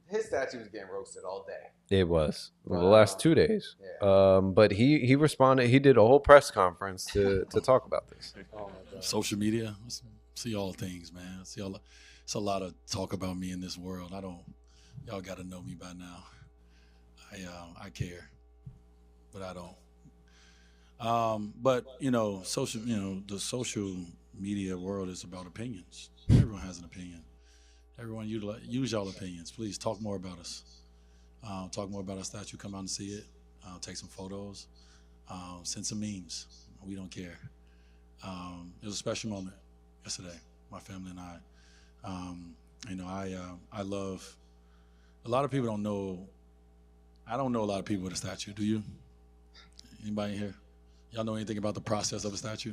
his statue was getting roasted all day. It was the last 2 days. Yeah. But he responded. He did a whole press conference to talk about this. Oh my God. Social media, see all things, man. It's a lot of talk about me in this world. Y'all got to know me by now. I care, but I don't. But the social media world is about opinions. Everyone has an opinion. Everyone use y'all opinions. Please talk more about us. Talk more about our statue. Come out and see it. Take some photos. Send some memes. We don't care. It was a special moment yesterday. My family and I. I love. A lot of people don't know. I don't know a lot of people with a statue. Do you? Anybody here? Y'all know anything about the process of a statue?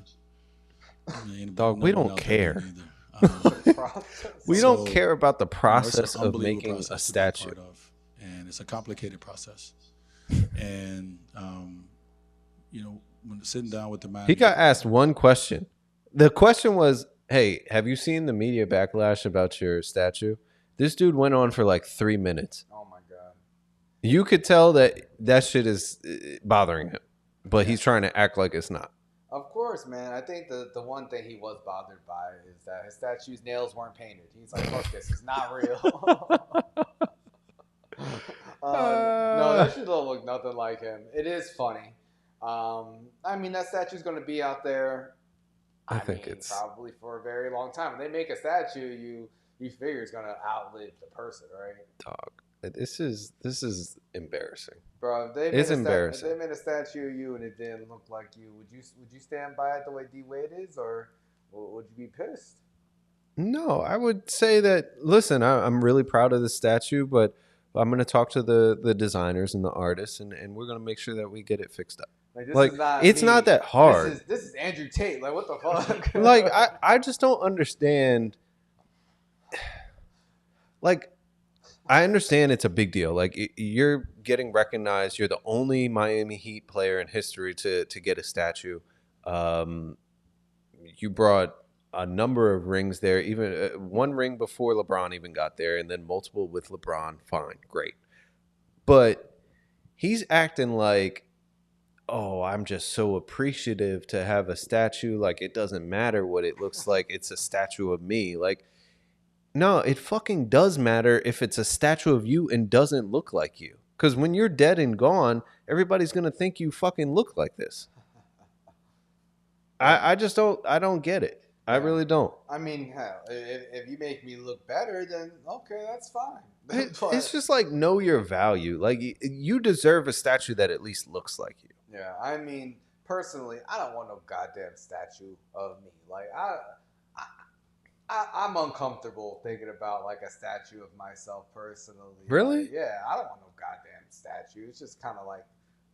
Dog, we don't care. We don't care about the process of making a statue. And it's a complicated process. And, when sitting down with the man. He got asked one question. The question was, hey, have you seen the media backlash about your statue? This dude went on for like 3 minutes. Oh my God. You could tell that shit is bothering him, but he's trying to act like it's not. Of course, man. I think the one thing he was bothered by is that his statue's nails weren't painted. He's like, fuck this, it's not real. No, that shit don't look nothing like him. It is funny. That statue's going to be out there, I think it's probably for a very long time. When they make a statue, you figure it's going to outlive the person, right? Dog. This is embarrassing. Bro, it's embarrassing. If they made a statue of you and it didn't look like you, would you stand by it the way D Wade is, or would you be pissed? No, I would say that. Listen, I'm really proud of the statue, but I'm going to talk to the designers and the artists, and we're going to make sure that we get it fixed up. It's not that hard. This is Andrew Tate. Like, what the fuck? Like, I just don't understand. Like, I understand it's a big deal. Like, you're getting recognized. You're the only Miami Heat player in history to get a statue. You brought a number of rings there, even one ring before LeBron even got there, and then multiple with LeBron. Fine, great. But he's acting like, oh, I'm just so appreciative to have a statue. Like, it doesn't matter what it looks like. It's a statue of me. Like, no, it fucking does matter if it's a statue of you and doesn't look like you. Because when you're dead and gone, everybody's going to think you fucking look like this. I don't get it. I really don't. I mean, hell, if you make me look better, then okay, that's fine. It's just like, know your value. Like, you deserve a statue that at least looks like you. Yeah, I mean, personally, I don't want no goddamn statue of me. Like, I'm uncomfortable thinking about like a statue of myself personally. Really? Like, yeah, I don't want no goddamn statue. It's just kind of like,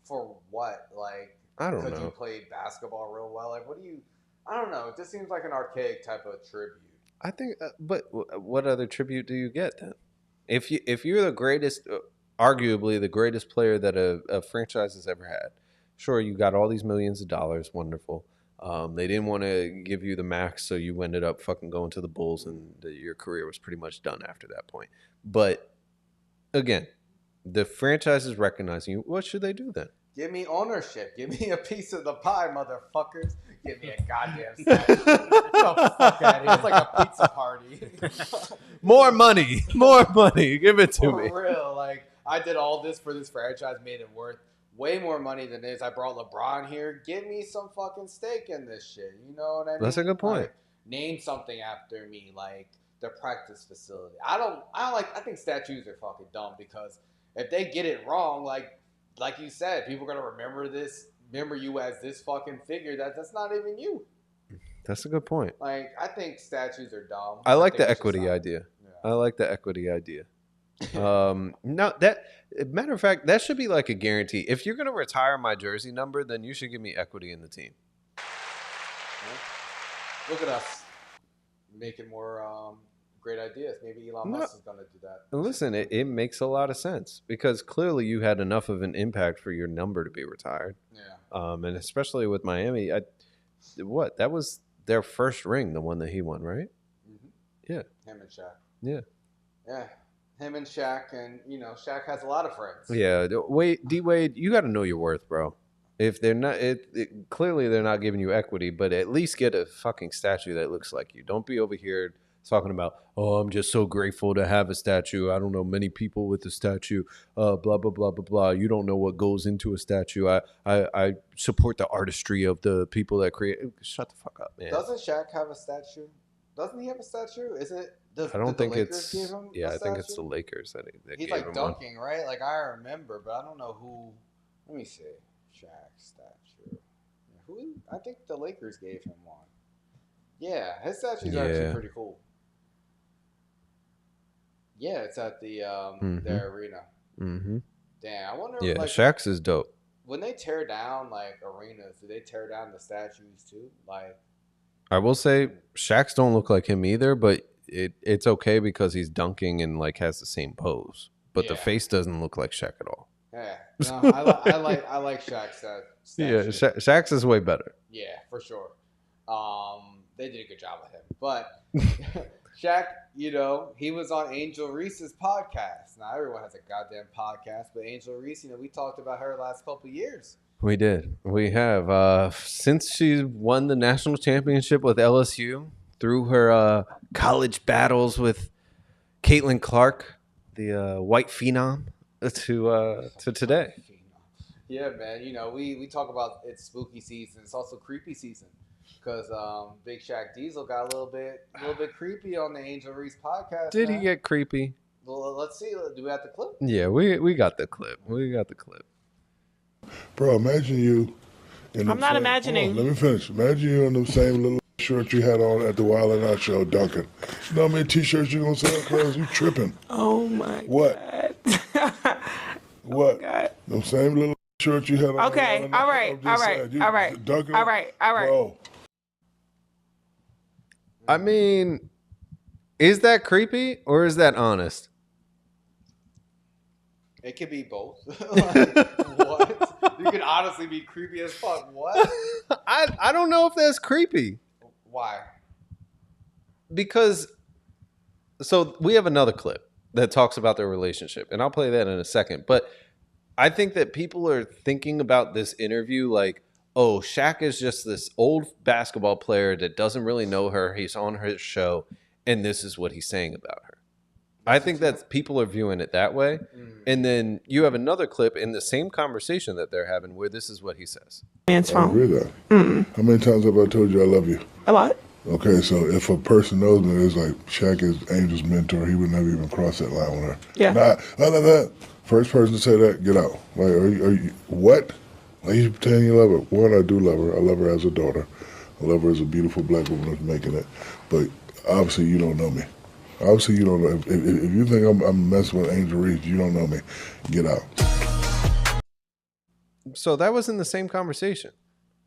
for what? Like, I don't know. Because you played basketball real well. Like, what do you? I don't know. It just seems like an archaic type of tribute. I think, but what other tribute do you get then? If you're the greatest, arguably the greatest player that a franchise has ever had, sure, you got all these millions of dollars, wonderful. They didn't want to give you the max, so you ended up fucking going to the Bulls, and your career was pretty much done after that point. But again, The franchise is recognizing you. What should they do then? Give me ownership. Give me a piece of the pie, motherfuckers. Give me a goddamn statue. Get the fuck out of here. It's like a pizza party. More money. More money. Give it to me. For real. Like, I did all this for this franchise, made it worth way more money than this. I brought LeBron here. Give me some fucking stake in this shit. You know what I mean? That's a good point. Like, name something after me, like the practice facility. I think statues are fucking dumb because if they get it wrong, like you said, people are gonna remember you as this fucking figure that's not even you. That's a good point. Like, I think statues are dumb. I like the equity idea. Yeah. I like the equity idea. No, that matter of fact, that should be like a guarantee. If you're gonna retire my jersey number, then you should give me equity in the team. Look at us making more great ideas. Maybe Elon Musk is going to do that. Listen, it makes a lot of sense because clearly you had enough of an impact for your number to be retired. Yeah. And especially with Miami, that was their first ring, the one that he won, right? Mm-hmm. Yeah. Him and Shaq. Yeah. Yeah. Him and Shaq, and Shaq has a lot of friends. Yeah. Wait, D-Wade, you got to know your worth, bro. If they're not, clearly they're not giving you equity, but at least get a fucking statue that looks like you. Don't be over here talking about, oh, I'm just so grateful to have a statue. I don't know many people with a statue. Blah blah blah blah blah. You don't know what goes into a statue. I support the artistry of the people that create. Shut the fuck up, man. Doesn't Shaq have a statue? Doesn't he have a statue? Isn't it? I don't think it's. Yeah, I think it's the Lakers that he's like dunking, right? Like, I remember, but I don't know who. Let me see. Shaq statue. Who? I think the Lakers gave him one. Yeah, his statue's actually pretty cool. Yeah, it's at the their arena. Mm-hmm. Damn, I wonder. Yeah, like, Shaq's is dope. When they tear down like arenas, do they tear down the statues too? Like, I will say, Shaq's don't look like him either, but it's okay because he's dunking and like has the same pose. But the face doesn't look like Shaq at all. Yeah, no, I like Shaq's statue. Yeah, Shaq's is way better. Yeah, for sure. They did a good job with him, but Shaq, he was on Angel Reese's podcast. Now everyone has a goddamn podcast, but Angel Reese, we talked about her last couple of years. We did. We have since she won the national championship with LSU, through her college battles with Caitlin Clark, the white phenom. To today. Yeah, man. We talk about it's spooky season. It's also creepy season because Big Shaq Diesel got a little bit creepy on the Angel Reese podcast. Did he get creepy? Well, let's see. Do we have the clip? Yeah, we got the clip. Bro, imagine you. I'm not imagining. Let me finish. Imagine you in the same little shirt you had on at the Wild 'N Out show, dunking. You know how many t-shirts you gonna sell, cuz? You tripping. Oh my what? God. What? Oh God. The same little shirt you had on. Okay, all right. Bro. I mean, is that creepy or is that honest? It could be both. What? You could honestly be creepy as fuck. What? I don't know if that's creepy. Why? Because, so we have another clip that talks about their relationship, and I'll play that in a second. But I think that people are thinking about this interview like, oh, Shaq is just this old basketball player that doesn't really know her. He's on her show, and this is what he's saying about her. I think that people are viewing it that way. And then you have another clip in the same conversation that they're having where this is what he says. Man's I agree with that. How many times have I told you I love you? A lot. Okay, so if a person knows me, it's like Shaq is Angel's mentor. He would never even cross that line with her. Yeah. Other than that, first person to say that, get out. Like, are you what? Like, you pretend you love her. One, I do love her. I love her as a daughter. I love her as a beautiful black woman that's making it. But obviously, you don't know me. Obviously, you don't know. If you think I'm messing with Angel Reese, you don't know me. Get out. So that was in the same conversation.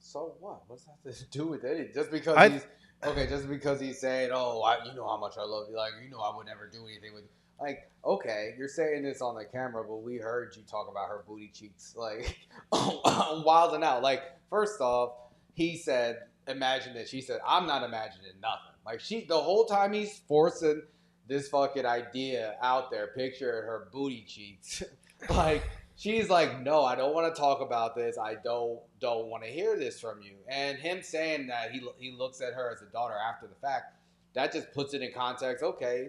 So what? What's that to do with it? Just because just because he's saying, "Oh, you know how much I love you," like, I would never do anything with you. Like, okay, you're saying this on the camera, but we heard you talk about her booty cheeks, like, Wild 'N Out. Like, first off, he said, "Imagine this." She said, "I'm not imagining nothing." Like, the whole time he's forcing this fucking idea out there, picture her booty cheeks. Like, she's like, no, I don't want to talk about this. I don't want to hear this from you. And him saying that he looks at her as a daughter after the fact, that just puts it in context. Okay,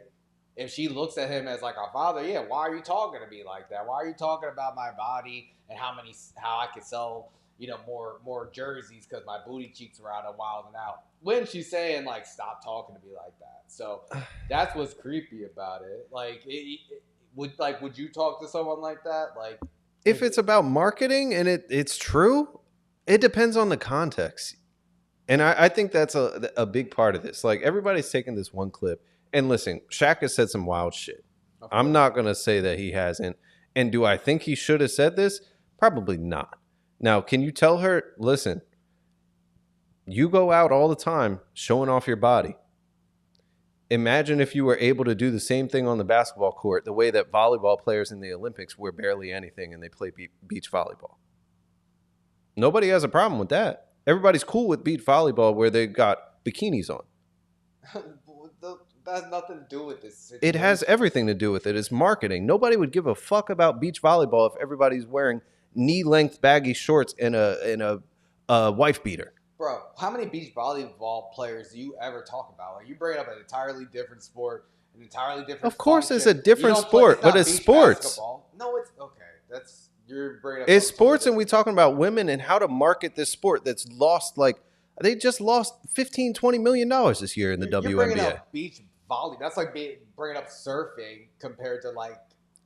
if she looks at him as like a father, yeah, why are you talking to me like that? Why are you talking about my body and how I could sell, more jerseys because my booty cheeks are out and wilding out? When she's saying like, stop talking to me like that. So that's what's creepy about it. Like, would you talk to someone like that? Like, if it's about marketing and it's true, it depends on the context. And I think that's a big part of this. Like, everybody's taking this one clip. And listen, Shaq has said some wild shit. I'm not going to say that he hasn't. And do I think he should have said this? Probably not. Now, can you tell her, listen, you go out all the time showing off your body. Imagine if you were able to do the same thing on the basketball court, the way that volleyball players in the Olympics wear barely anything and they play beach volleyball. Nobody has a problem with that. Everybody's cool with beach volleyball where they got bikinis on. That has nothing to do with this situation. It has everything to do with it. It's marketing. Nobody would give a fuck about beach volleyball if everybody's wearing knee-length baggy shorts and a wife beater. Bro, how many beach volleyball players do you ever talk about? Like, you bring up an entirely different sport, an entirely different. Of course, function. it's a different sport, but it's sports. Basketball. No, it's okay. You're bringing up. It's sports, and we're talking about women and how to market this sport that's lost. Like, they just lost $15-20 million this year in the WNBA. You're bringing up beach volley. That's like bringing up surfing compared to like.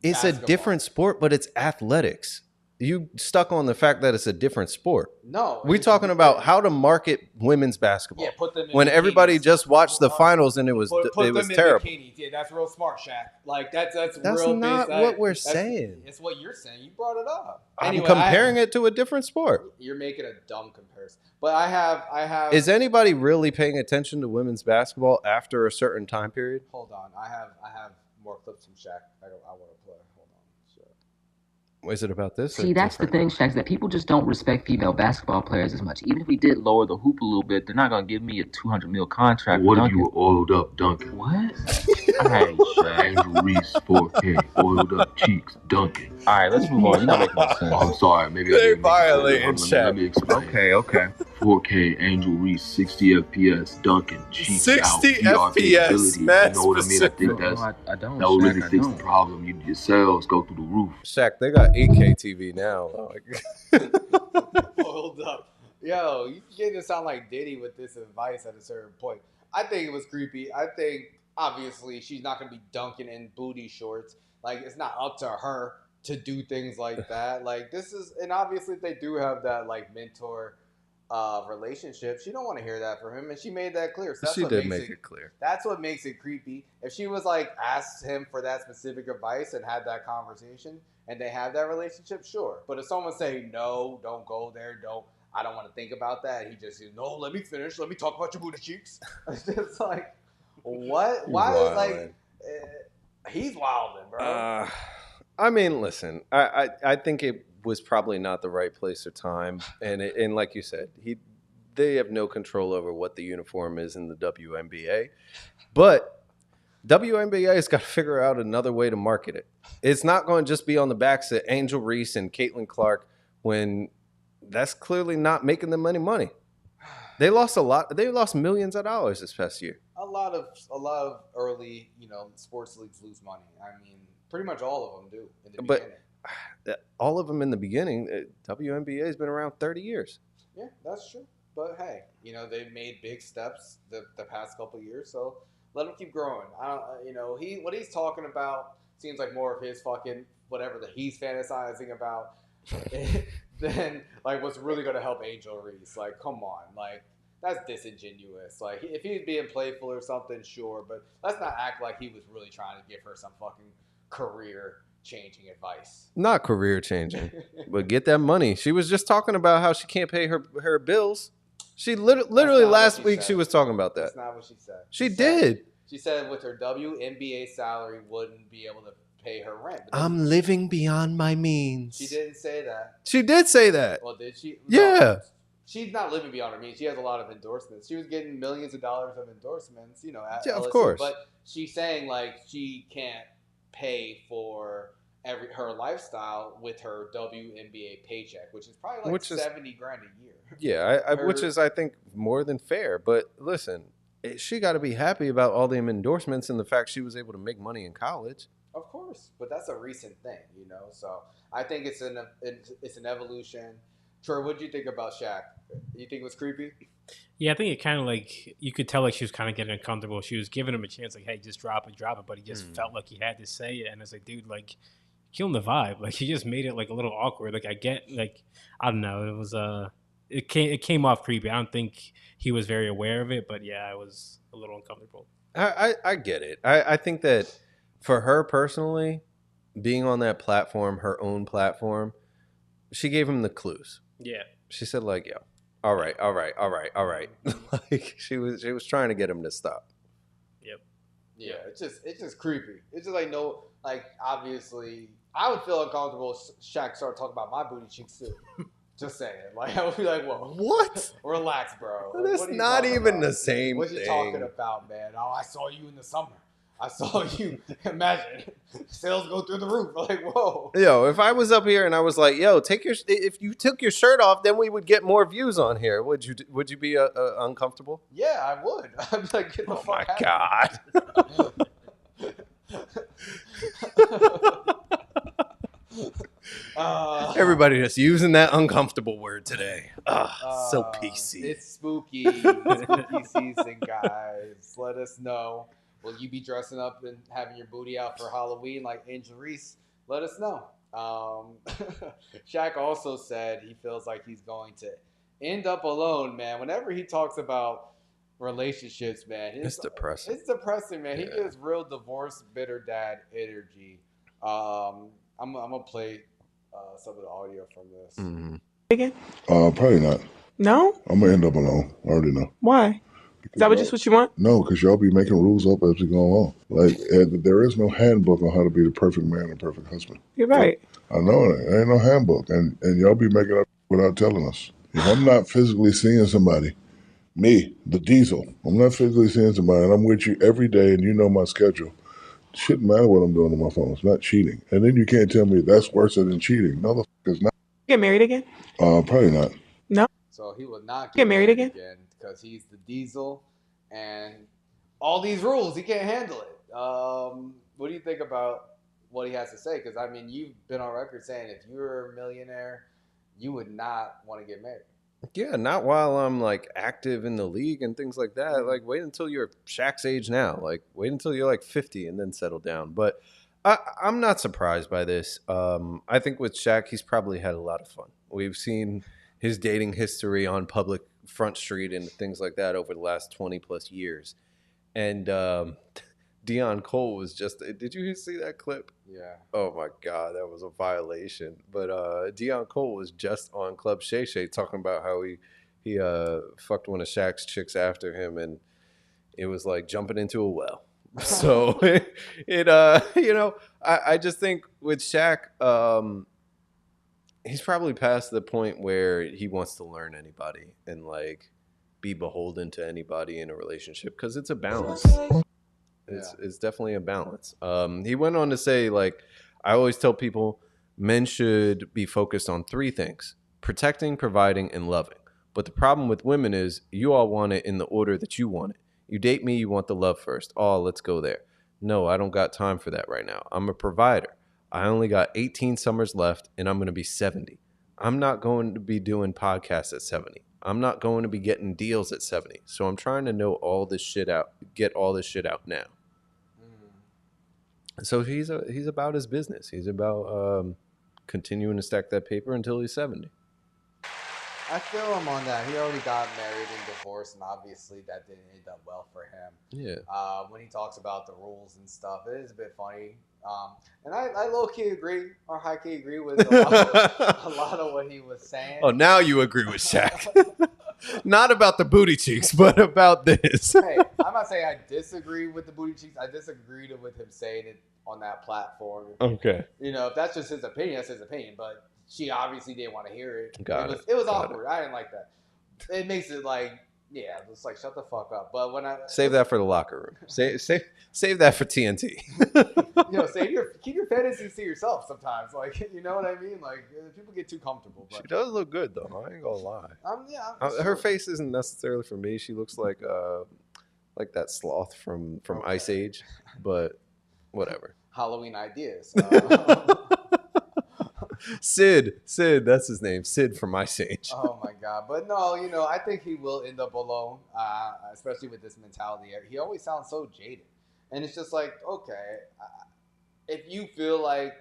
It's basketball. A different sport, but it's athletics. You stuck on the fact that it's a different sport. No. We're talking about how to market women's basketball. Yeah, put them in when bikinis. Everybody just watched the finals and it was put it was them terrible. In bikinis. Yeah, that's real smart, Shaq. Like that's real not what we're saying. It's what you're saying. You brought it up. I'm comparing it to a different sport. You're making a dumb comparison. But I have Is anybody really paying attention to women's basketball after a certain time period? Hold on. I have more clips from Shaq. I want to play. Hold on. Is it about this? See, that's the thing, Shaq, that people just don't respect female basketball players as much. Even if we did lower the hoop a little bit, they're not going to give me a $200 million contract. What if you were oiled up dunking? What? Hey, Shaq. Angel Reese, 4K, oiled up cheeks, dunking. All right, let's move on. You're not making no sense. I'm sorry. Maybe they violating Shaq. Let me explain. Okay. 4K, Angel Reese, 60 FPS, dunking, cheeks 60 out, FPS, man. You know what I mean? I think that will really fix the problem. Your sales go through the roof. Shaq, they got 8K TV now. Hold up. Yo, you getting to sound like Diddy with this advice at a certain point. I think it was creepy. I think, obviously, she's not going to be dunking in booty shorts. Like, it's not up to her to do things like that. Like, and obviously, they do have that, like, mentor relationship. She don't want to hear that from him, and she made that clear. So she did make it clear. That's what makes it creepy. If she was, like, asked him for that specific advice and had that conversation, and they have that relationship, sure. But if someone say, no, don't go there, I don't want to think about that, he just says, no, let me finish. Let me talk about your booty cheeks. It's just like, what? Why is like, he's wilding, bro. I mean, listen, I think it was probably not the right place or time. And like you said, they have no control over what the uniform is in the WNBA. But WNBA has got to figure out another way to market it. It's not going to just be on the backs of Angel Reese and Caitlin Clark when that's clearly not making them any money. They lost a lot. They lost millions of dollars this past year. A lot of early, sports leagues lose money. I mean, pretty much all of them do in the beginning. But all of them in the beginning, WNBA has been around 30 years. Yeah, that's true. But hey, they've made big steps the past couple of years, so let them keep growing. What he's talking about seems like more of his fucking whatever that he's fantasizing about than like what's really going to help Angel Reese. Like, come on, like that's disingenuous. Like, if he's being playful or something, sure, but let's not act like he was really trying to give her some fucking career-changing advice. Not career-changing, but get that money. She was just talking about how she can't pay her bills. She literally last week she was talking about that. That's not what she said. She did. She said with her WNBA salary wouldn't be able to pay her rent. I'm living beyond my means. She didn't say that. She did say that. Well, did she? Yeah. No, she's not living beyond her means. She has a lot of endorsements. She was getting millions of dollars of endorsements, at yeah, LSU. of course. But she's saying, like, she can't pay for her lifestyle with her WNBA paycheck, which is probably like $70,000 a year. Yeah, which is, I think, more than fair. But listen, she got to be happy about all them endorsements and the fact she was able to make money in college. Of course, but that's a recent thing, So I think it's an evolution. Troy, what do you think about Shaq? You think it was creepy? Yeah, I think it kind of like you could tell like she was kind of getting uncomfortable. She was giving him a chance, like, hey, just drop it, but he just felt like he had to say it, and it's like, dude, like, killing the vibe. Like, he just made it like a little awkward. Like, I get, like, I don't know, it was it came off creepy. I don't think he was very aware of it, but yeah, I was a little uncomfortable. I get it. I think that for her personally, being on that platform, her own platform, she gave him the clues. Yeah. She said, like, yo, all right. Like, she was trying to get him to stop. Yep. Yeah, it's just creepy. It's just like, no, like, obviously, I would feel uncomfortable if Shaq started talking about my booty cheeks too. Just saying. Like, I would be like, whoa. What? Relax, bro. Like, That's not even the same what thing. What you talking about, man? Oh, I saw you in the summer. I saw you. Imagine sales go through the roof. Like, whoa. Yo, if I was up here and I was like, yo, if you took your shirt off, then we would get more views on here. Would you be uncomfortable? Yeah, I would. I'd be like, get the fuck out. God. Everybody just using that uncomfortable word today. So PC. It's spooky. Spooky season, guys. Let us know. Will you be dressing up and having your booty out for Halloween like Angel Reese? Let us know. Shaq also said he feels like he's going to end up alone, man. Whenever he talks about relationships, man, it's depressing. It's depressing, man. Yeah. He gives real divorce, bitter dad energy. I'm gonna play some of the audio from this. Mm-hmm. Again? Probably not. No? I'm gonna end up alone. I already know. Why? Is that just what you want? No, because y'all be making rules up as we go along. Like, there is no handbook on how to be the perfect man and perfect husband. You're right. I know it. There ain't no handbook. And y'all be making up without telling us. If I'm not physically seeing somebody, me, the diesel, I'm not physically seeing somebody, and I'm with you every day, and you know my schedule, it shouldn't matter what I'm doing on my phone. It's not cheating. And then you can't tell me that's worse than cheating. No, the fuck is not. Get married again? Probably not. No. So he will not get married again because he's the diesel and all these rules. He can't handle it. What do you think about what he has to say? Because, I mean, you've been on record saying if you were a millionaire, you would not want to get married. Yeah, not while I'm, like, active in the league and things like that. Like, wait until you're Shaq's age now. Like, wait until you're, like, 50 and then settle down. But I'm not surprised by this. I think with Shaq, he's probably had a lot of fun. We've seen his dating history on public Front Street and things like that over the last 20 plus years. And Deion Cole was just, did you see that clip? Yeah. Oh my God, that was a violation. But Deion Cole was just on Club Shay Shay talking about how he fucked one of Shaq's chicks after him, and it was like jumping into a well. So I just think with Shaq, he's probably past the point where he wants to learn anybody and like be beholden to anybody in a relationship, because it's a balance. It's definitely a balance. He went on to say, like, I always tell people men should be focused on 3 things: protecting, providing, and loving. But the problem with women is you all want it in the order that you want it. You date me, you want the love first. Oh, let's go there. No, I don't got time for that right now. I'm a provider. I only got 18 summers left, and I'm going to be 70. I'm not going to be doing podcasts at 70. I'm not going to be getting deals at 70. So I'm trying to know all this shit out, get all this shit out now. So he's about his business. He's about continuing to stack that paper until he's 70. I feel him on that. He already got married and divorced, and obviously that didn't end up well for him. Yeah. When he talks about the rules and stuff, it is a bit funny. And I low-key agree, or high-key agree with a lot of what he was saying. Oh, now you agree with Shaq. Not about the booty cheeks, but about this. Hey, I'm not saying I disagree with the booty cheeks. I disagreed with him saying it on that platform. Okay. You know, if that's just his opinion, that's his opinion. But she obviously didn't want to hear it. Got it was Got awkward. I didn't like that. It makes it like Yeah, just like shut the fuck up. But when I save that for the locker room. Save that for TNT. Keep your fantasies to yourself sometimes. Like, you know what I mean? Like, people get too comfortable. But She does look good though. I ain't gonna lie. Yeah, her face isn't necessarily for me. She looks like that sloth from Ice Age, but whatever. Halloween ideas. Sid, that's his name. Sid from Ice Age. Oh my God! But no, I think he will end up alone, especially with this mentality. He always sounds so jaded, and it's just like, okay, if you feel like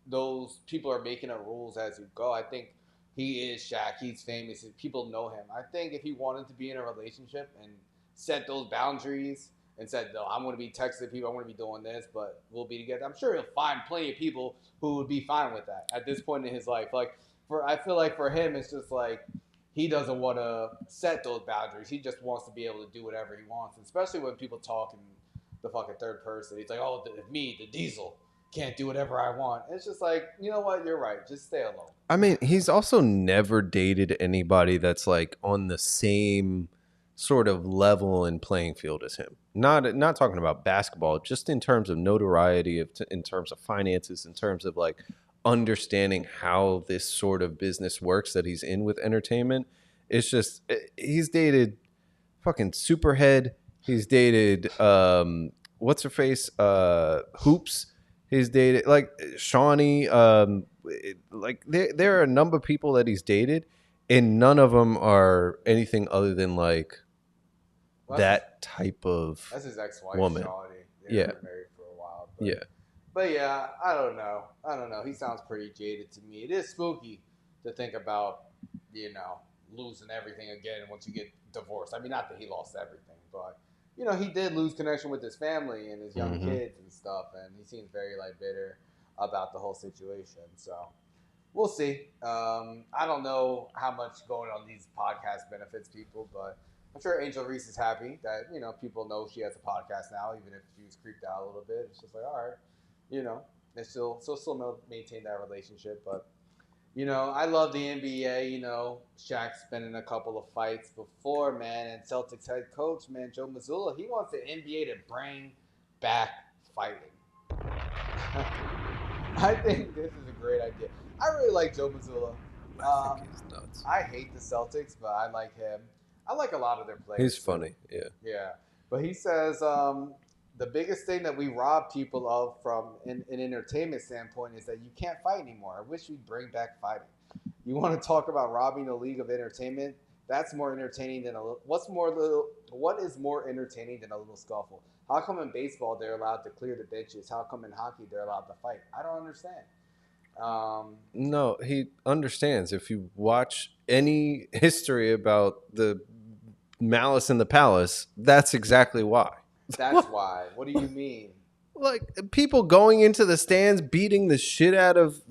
those people are making up rules as you go, I think he is Shaq. He's famous. People know him. I think if he wanted to be in a relationship and set those boundaries and said, no, I'm going to be texting people, I'm going to be doing this, but we'll be together, I'm sure he'll find plenty of people who would be fine with that at this point in his life. Like, I feel like for him, it's just like he doesn't want to set those boundaries. He just wants to be able to do whatever he wants, especially when people talk in the fucking third person. He's like, oh, me, the Diesel, can't do whatever I want. It's just like, you know what? You're right. Just stay alone. I mean, he's also never dated anybody that's like on the same sort of level and playing field as him. Not talking about basketball, just in terms of notoriety, in terms of finances, in terms of like understanding how this sort of business works that he's in with entertainment. It's just, he's dated fucking Superhead. He's dated what's her face, Hoops. He's dated like Shawnee. Like there are a number of people that he's dated, and none of them are anything other than like that type of that's his ex-wife, woman. Shawnee. They Yeah, were married for a while. But yeah, I don't know. He sounds pretty jaded to me. It is spooky to think about, losing everything again once you get divorced. I mean, not that he lost everything, but he did lose connection with his family and his young kids and stuff, and he seems very like bitter about the whole situation. So we'll see. I don't know how much going on these podcasts benefits people, but I'm sure Angel Reese is happy that people know she has a podcast now, even if she was creeped out a little bit. It's just like, all right, they still maintain that relationship. But I love the NBA. Shaq's been in a couple of fights before, man. And Celtics head coach, man, Joe Mazzulla, he wants the NBA to bring back fighting. I think this is a great idea. I really like Joe Mazzulla. I think he's nuts. I hate the Celtics, but I like him. I like a lot of their players. he's funny. Yeah. Yeah. But he says the biggest thing that we rob people of from an entertainment standpoint is that you can't fight anymore. I wish we'd bring back fighting. You want to talk about robbing a league of entertainment? That's more entertaining than what is more entertaining than a little scuffle? How come in baseball they're allowed to clear the benches? How come in hockey they're allowed to fight? I don't understand. No, he understands. If you watch any history about the Malice in the Palace, that's exactly why. That's why. What do you mean? Like people going into the stands, beating the shit out of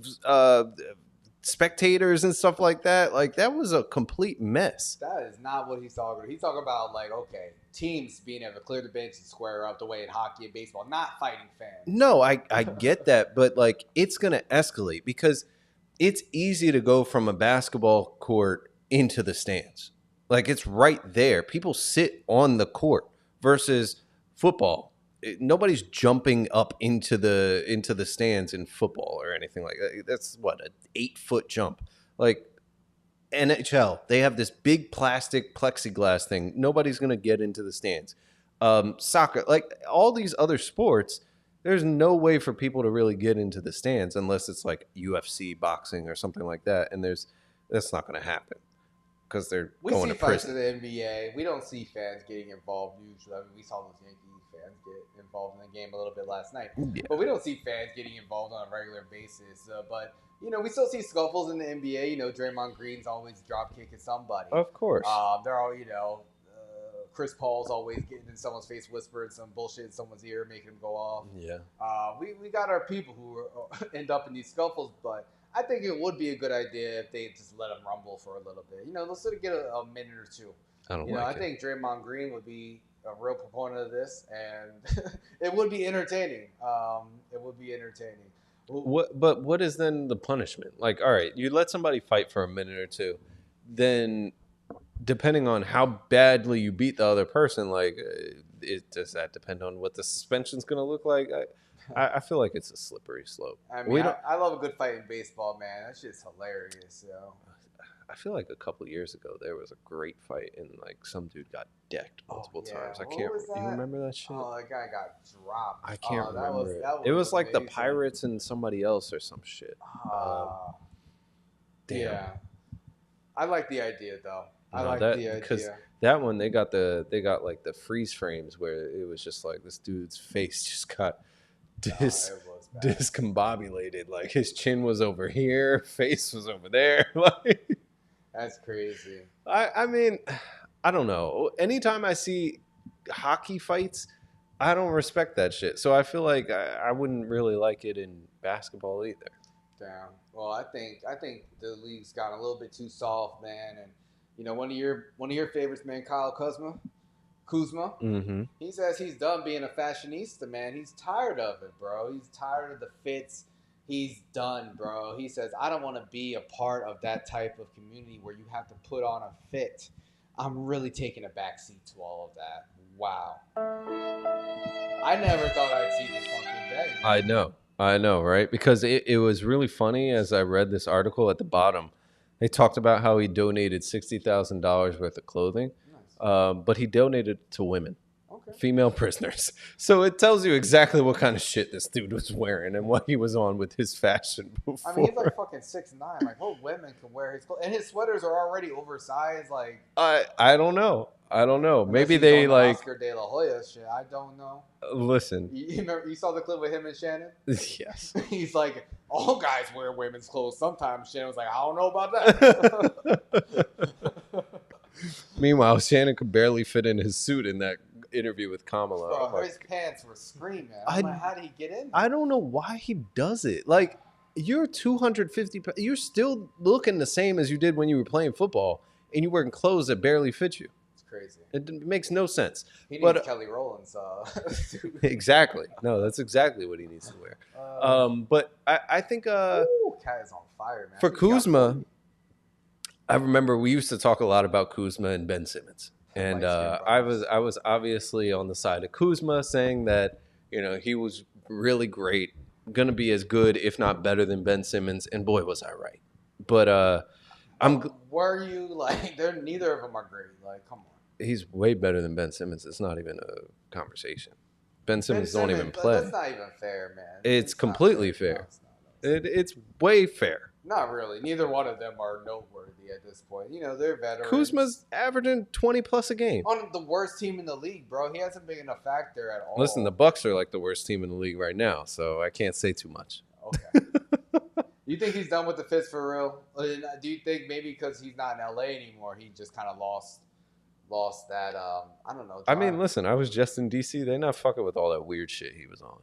spectators and stuff like that. Like that was a complete mess. That is not what he's talking about. He's talking about like, okay, teams being able to clear the bench and square up the way in hockey and baseball, not fighting fans. No, I get that, but like it's gonna escalate because it's easy to go from a basketball court into the stands. Like it's right there. People sit on the court versus football. Nobody's jumping up into the stands in football or anything like that. That's what, an 8-foot jump. Like NHL, they have this big plastic plexiglass thing. Nobody's going to get into the stands. Soccer, like all these other sports, there's no way for people to really get into the stands unless it's like UFC, boxing, or something like that. And that's not going to happen because they're going to prison. We see fights in the NBA. We don't see fans getting involved usually. I mean, we saw those Yankees fans get involved in the game a little bit last night. Yeah. But we don't see fans getting involved on a regular basis. But, we still see scuffles in the NBA. Draymond Green's always drop kicking somebody. Of course. They're all, Chris Paul's always getting in someone's face, whispering some bullshit in someone's ear, making him go off. Yeah. We got our people who end up in these scuffles, but I think it would be a good idea if they just let them rumble for a little bit. Let's sort of get a minute or two. I think Draymond Green would be a real proponent of this, and it would be entertaining. It would be entertaining. What is then the punishment? Like, all right, you let somebody fight for a minute or two, then depending on how badly you beat the other person, like, does that depend on what the suspension's going to look like? I feel like it's a slippery slope. I mean, I love a good fight in baseball, man. That shit's hilarious, yo. I feel like a couple years ago there was a great fight and like some dude got decked multiple times. I can't. You remember that shit? Oh, that guy got dropped. I can't remember it. It was like the Pirates and somebody else or some shit. Damn. Yeah, I like the idea though. I like the idea because that one they got like the freeze frames where it was just like this dude's face just got discombobulated. Like his chin was over here, face was over there. Like. That's crazy. I mean, I don't know. Anytime I see hockey fights, I don't respect that shit. So I feel like I wouldn't really like it in basketball either. Damn. Well, I think the league's gotten a little bit too soft, man. And you know, one of your favorites, man, Kuzma. Mm-hmm. He says he's done being a fashionista, man. He's tired of it, bro. He's tired of the fits. He's done, bro. He says, I don't want to be a part of that type of community where you have to put on a fit. I'm really taking a backseat to all of that. Wow. I never thought I'd see this fucking day. I know, right? Because it was really funny as I read this article at the bottom. They talked about how he donated $60,000 worth of clothing, but he donated to women. Female prisoners. So it tells you exactly what kind of shit this dude was wearing and what he was on with his fashion before. I mean, he's like fucking 6'9". Like, what women can wear his clothes? And his sweaters are already oversized. Like, I don't know. Maybe they like Oscar De La Hoya shit. I don't know. Listen. You saw the clip with him and Shannon? Yes. He's like, all guys wear women's clothes sometimes. Shannon was like, I don't know about that. Meanwhile, Shannon could barely fit in his suit in that interview with Kamala. Bro, his pants were screaming. I'm like, how did he get in there? I don't know why he does it. Like, you're 250. You're still looking the same as you did when you were playing football, and you're wearing clothes that barely fit you. It's crazy. It makes no sense. He needs Kelly Rowland's. Exactly. No, that's exactly what he needs to wear. But I think Cat is on fire, man. For Kuzma, I remember we used to talk a lot about Kuzma and Ben Simmons. And I was obviously on the side of Kuzma, saying that, you know, he was really great, going to be as good, if not better than Ben Simmons. And boy, was I right. But were you like, neither of them are great. Like, come on. He's way better than Ben Simmons. It's not even a conversation. Ben Simmons don't even play. That's not even fair, man. It's completely fair. It's way fair. Not really. Neither one of them are noteworthy at this point. You know, they're veterans. Kuzma's averaging 20 plus a game. On the worst team in the league, bro. He hasn't been a factor at all. Listen, the Bucks are like the worst team in the league right now, so I can't say too much. Okay. You think he's done with the fits for real? Do you think maybe because he's not in LA anymore, he just kind of lost that, I don't know. I mean, listen, I was just in DC. They're not fucking with all that weird shit he was on.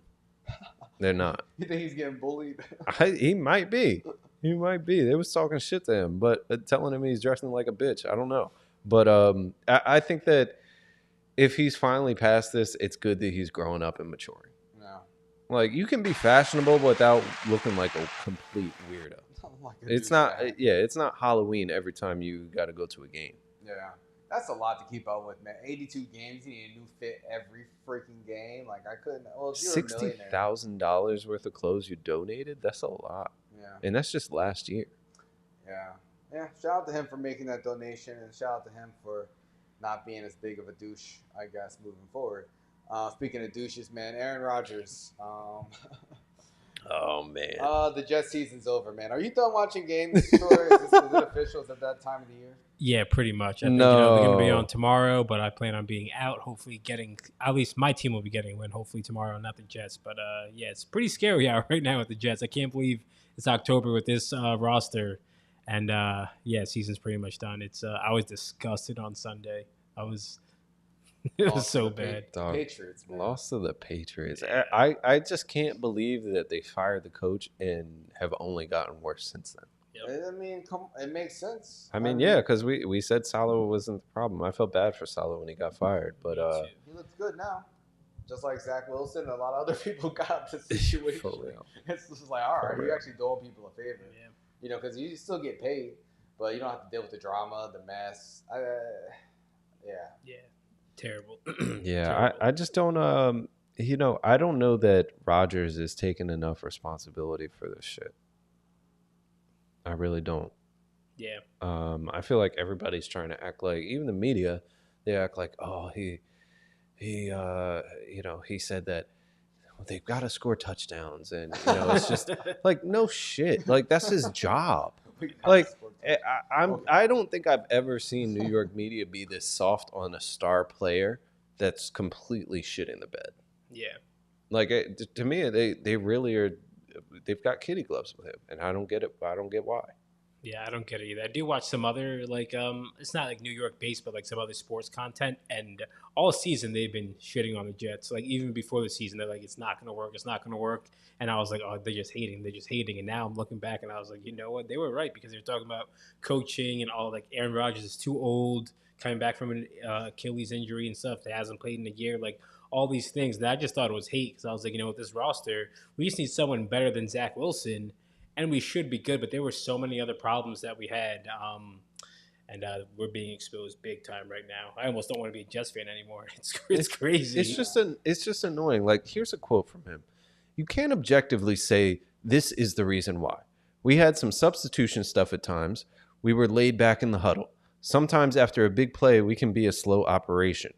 They're not. You think he's getting bullied? He might be. He might be. They was talking shit to him, but telling him he's dressing like a bitch. I don't know. But I think that if he's finally past this, it's good that he's growing up and maturing. Yeah. Like, you can be fashionable without looking like a complete weirdo. It's not Halloween every time you got to go to a game. Yeah. That's a lot to keep up with, man. 82 games, you need a new fit every freaking game. Like, I couldn't. Well, if you're a millionaire. $60,000 worth of clothes you donated? That's a lot. Yeah. And that's just last year. Yeah. Yeah. Shout out to him for making that donation, and shout out to him for not being as big of a douche, I guess, moving forward. Speaking of douches, man, Aaron Rodgers. Oh, man. The Jets season's over, man. Are you done watching games? Is it official? Is it that time of the year? Yeah, pretty much. I think, they're going to be on tomorrow, but I plan on being out, hopefully getting, at least my team will be getting a win, hopefully tomorrow, not the Jets. But, yeah, it's pretty scary out right now with the Jets. I can't believe it's October with this roster. And, yeah, season's pretty much done. It's I was disgusted on Sunday. It was so bad. Patriots, man. Lost to the Patriots. I just can't believe that they fired the coach and have only gotten worse since then. Yep. I mean, it makes sense. I mean, yeah, because we said Salah wasn't the problem. I felt bad for Salah when he got fired, but he looks good now, just like Zach Wilson and a lot of other people got up to the situation. For real. It's just like, all right, you're actually doing people a favor, you know, because you still get paid, but you don't have to deal with the drama, the mess. Yeah, terrible. Yeah, I just don't. I don't know that Rodgers is taking enough responsibility for this shit. I really don't. Yeah. I feel like everybody's trying to act like, even the media, they act like, oh, he said that they've got to score touchdowns, and it's just like, no shit, like that's his job. Like I don't think I've ever seen New York media be this soft on a star player that's completely shit in the bed. Yeah. Like to me, they really are. They've got kitty gloves with him, and I don't get it. I don't get why. Yeah, I don't get it either. I do watch some other, it's not like New York based, but like some other sports content. And all season they've been shitting on the Jets. Like even before the season, they're like, it's not going to work. It's not going to work. And I was like, oh, they're just hating. They're just hating. And now I'm looking back and I was like, you know what? They were right, because they're talking about coaching and all, like Aaron Rodgers is too old, coming back from an Achilles injury and stuff. That hasn't played in a year. Like all these things that I just thought it was hate, because I was like, with this roster, we just need someone better than Zach Wilson. And we should be good, but there were so many other problems that we had, and we're being exposed big time right now. I almost don't want to be a Jets fan anymore. It's crazy. It's just annoying. Like, here's a quote from him: "You can't objectively say this is the reason why. We had some substitution stuff at times. We were laid back in the huddle. Sometimes after a big play, we can be a slow operation.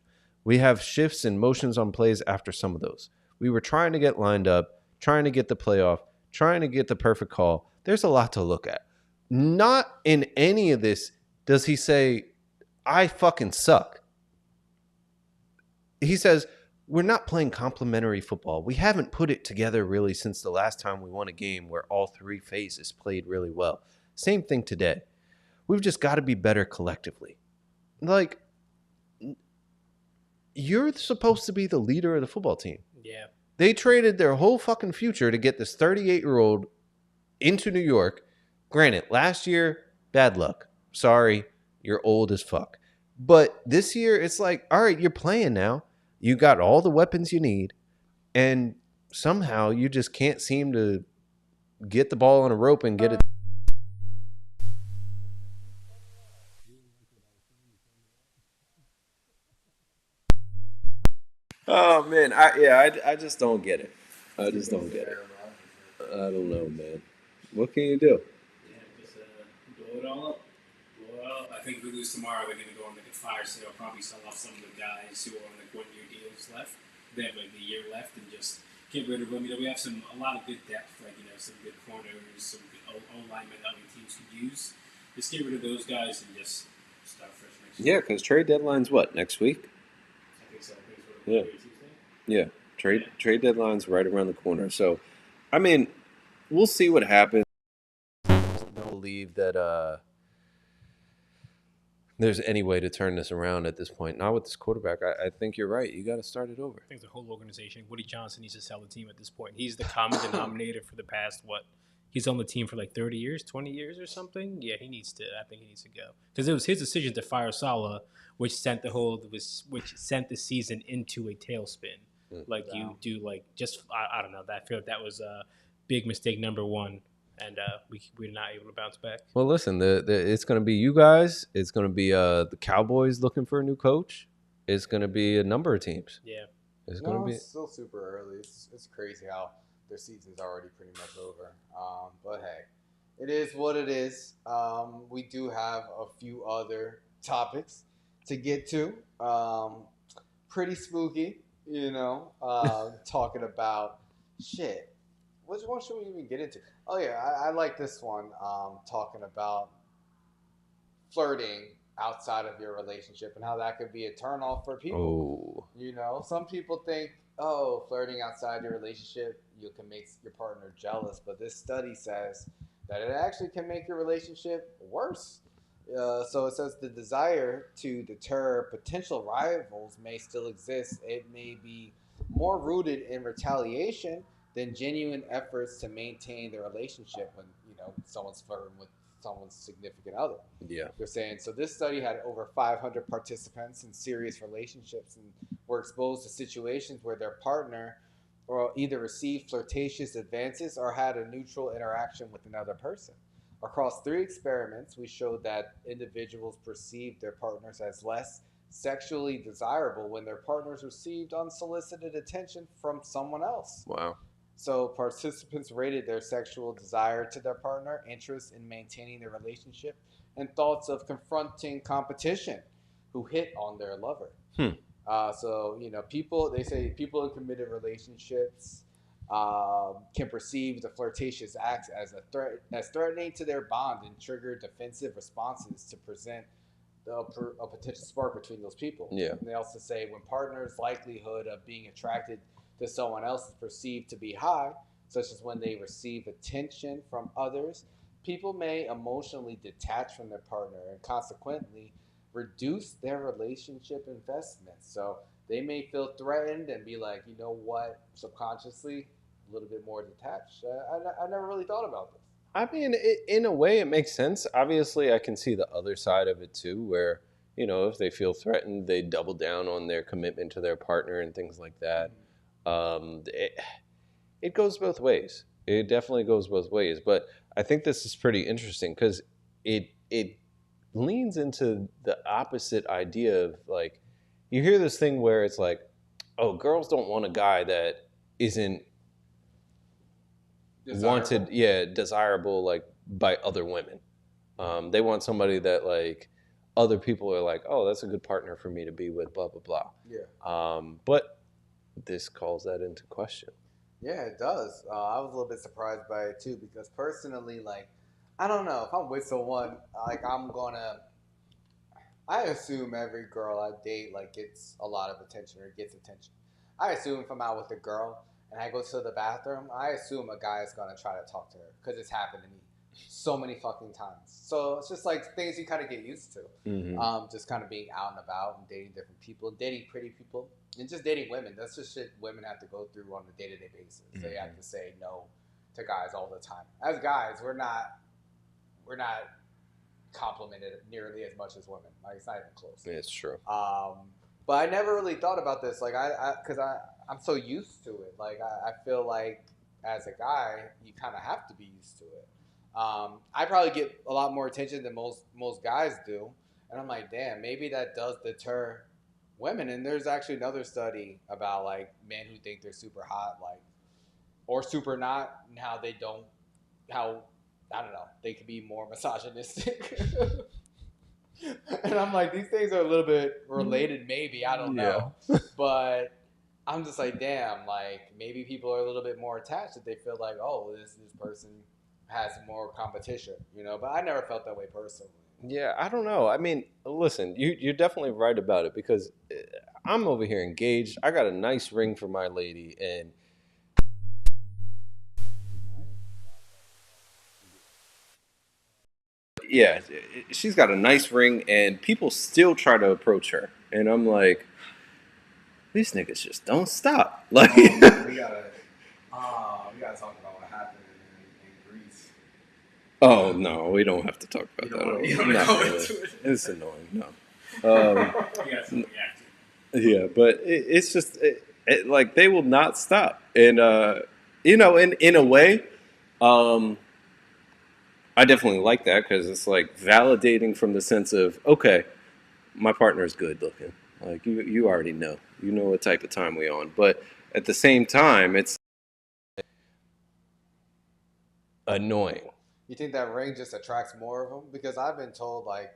We have shifts and motions on plays after some of those. We were trying to get lined up, trying to get the playoff, trying to get the perfect call. There's a lot to look at." Not in any of this does he say, I fucking suck. He says, we're not playing complementary football. We haven't put it together really since the last time we won a game where all three phases played really well. Same thing today. We've just got to be better collectively. Like, you're supposed to be the leader of the football team. Yeah. They traded their whole fucking future to get this 38-year-old into New York. Granted, last year, bad luck. Sorry, you're old as fuck. But this year, it's like, all right, you're playing now. You got all the weapons you need. And somehow you just can't seem to get the ball on a rope and get it. Oh, man. I just don't get it. I just don't get it. I don't know, man. What can you do? Yeah, just blow it all up. I think if we lose tomorrow, they're going to go on like a fire sale, probably sell off some of the guys who are on like 1-year deals left. They have like the year left and just get rid of them. We have a lot of good depth, like, some good corners, some good O-linemen that other teams could use. Just get rid of those guys and just start fresh next year. Yeah, because trade deadline's what, next week? I think so. Yeah. Yeah. Trade deadline's right around the corner. So, I mean, we'll see what happens. I don't believe that there's any way to turn this around at this point. Not with this quarterback. I think you're right. You got to start it over. I think the whole organization, Woody Johnson needs to sell the team at this point. He's the common denominator for the past, he's on the team for like 30 years, 20 years or something. Yeah, I think he needs to go. Because it was his decision to fire Saleh, which sent the season into a tailspin. You do, I don't know. I feel like that was a big mistake, number one. And we're not able to bounce back. Well, listen, it's going to be you guys. It's going to be the Cowboys looking for a new coach. It's going to be a number of teams. Yeah. It's still super early. It's crazy how their season's already pretty much over. But hey, it is what it is. We do have a few other topics to get to. Pretty spooky, talking about shit. Which one should we even get into? Oh, yeah, I like this one, talking about flirting outside of your relationship and how that could be a turnoff for people. Oh. Some people think, flirting outside your relationship, you can make your partner jealous. But this study says that it actually can make your relationship worse. So it says the desire to deter potential rivals may still exist. It may be more rooted in retaliation than genuine efforts to maintain the relationship when, someone's flirting with someone's significant other. Yeah. They're saying, so this study had over 500 participants in serious relationships and were exposed to situations where their partner or either received flirtatious advances or had a neutral interaction with another person. Across 3 experiments, we showed that individuals perceived their partners as less sexually desirable when their partners received unsolicited attention from someone else. Wow. So participants rated their sexual desire to their partner, interest in maintaining their relationship, and thoughts of confronting competition who hit on their lover. So, they say people in committed relationships can perceive the flirtatious acts as threatening to their bond and trigger defensive responses to present a potential spark between those people. Yeah. And they also say when partners' likelihood of being attracted to someone else is perceived to be high, such as when they receive attention from others, people may emotionally detach from their partner and consequently reduce their relationship investment. So they may feel threatened and be like, you know what, subconsciously a little bit more detached. I never really thought about this. I mean, in a way, it makes sense. Obviously, I can see the other side of it too, where, if they feel threatened, they double down on their commitment to their partner and things like that. It goes both ways. It definitely goes both ways. But I think this is pretty interesting because it leans into the opposite idea of like, you hear this thing where it's like, oh, girls don't want a guy that isn't desirable like by other women. They want somebody that like other people are like, oh, that's a good partner for me to be with, blah, blah, blah. Yeah. But this calls that into question. Yeah, it does. I was a little bit surprised by it too, because personally, like, I don't know, if I'm with someone, like, I assume every girl I date, like, gets a lot of attention or gets attention. I assume if I'm out with a girl and I go to the bathroom, I assume a guy is going to try to talk to her because it's happened to me so many fucking times. So it's just like things you kind of get used to. Mm-hmm. Just kind of being out and about and dating different people, dating pretty people, and just dating women. That's just shit women have to go through on a day-to-day basis. Mm-hmm. They have to say no to guys all the time. As guys, we're not complimented nearly as much as women. Like, it's not even close. It's true. But I never really thought about this, like, because I'm so used to it. Like, I feel like as a guy, you kind of have to be used to it. I probably get a lot more attention than most guys do, and I'm like, damn, maybe that does deter women. And there's actually another study about like men who think they're super hot, like, or super not, and how I don't know, they could be more misogynistic. And I'm like, these things are a little bit related, maybe, I don't know. But I'm just like, damn, like, maybe people are a little bit more attached if they feel like, oh, this person has more competition, but I never felt that way personally. Yeah, I don't know. I mean, listen, you're definitely right about it, because I'm over here engaged. I got a nice ring for my lady, and yeah, she's got a nice ring, and people still try to approach her, and I'm like, these niggas just don't stop. Like, we gotta talk about what happened in Greece. Oh no, we don't have to talk about that. You don't go into it. It's annoying. No. Yeah, but it's just like they will not stop, and in a way, I definitely like that, because it's like validating from the sense of, okay, my partner's good looking. Like you already know, what type of time we on. But at the same time, it's annoying. You think that ring just attracts more of them? Because I've been told, like,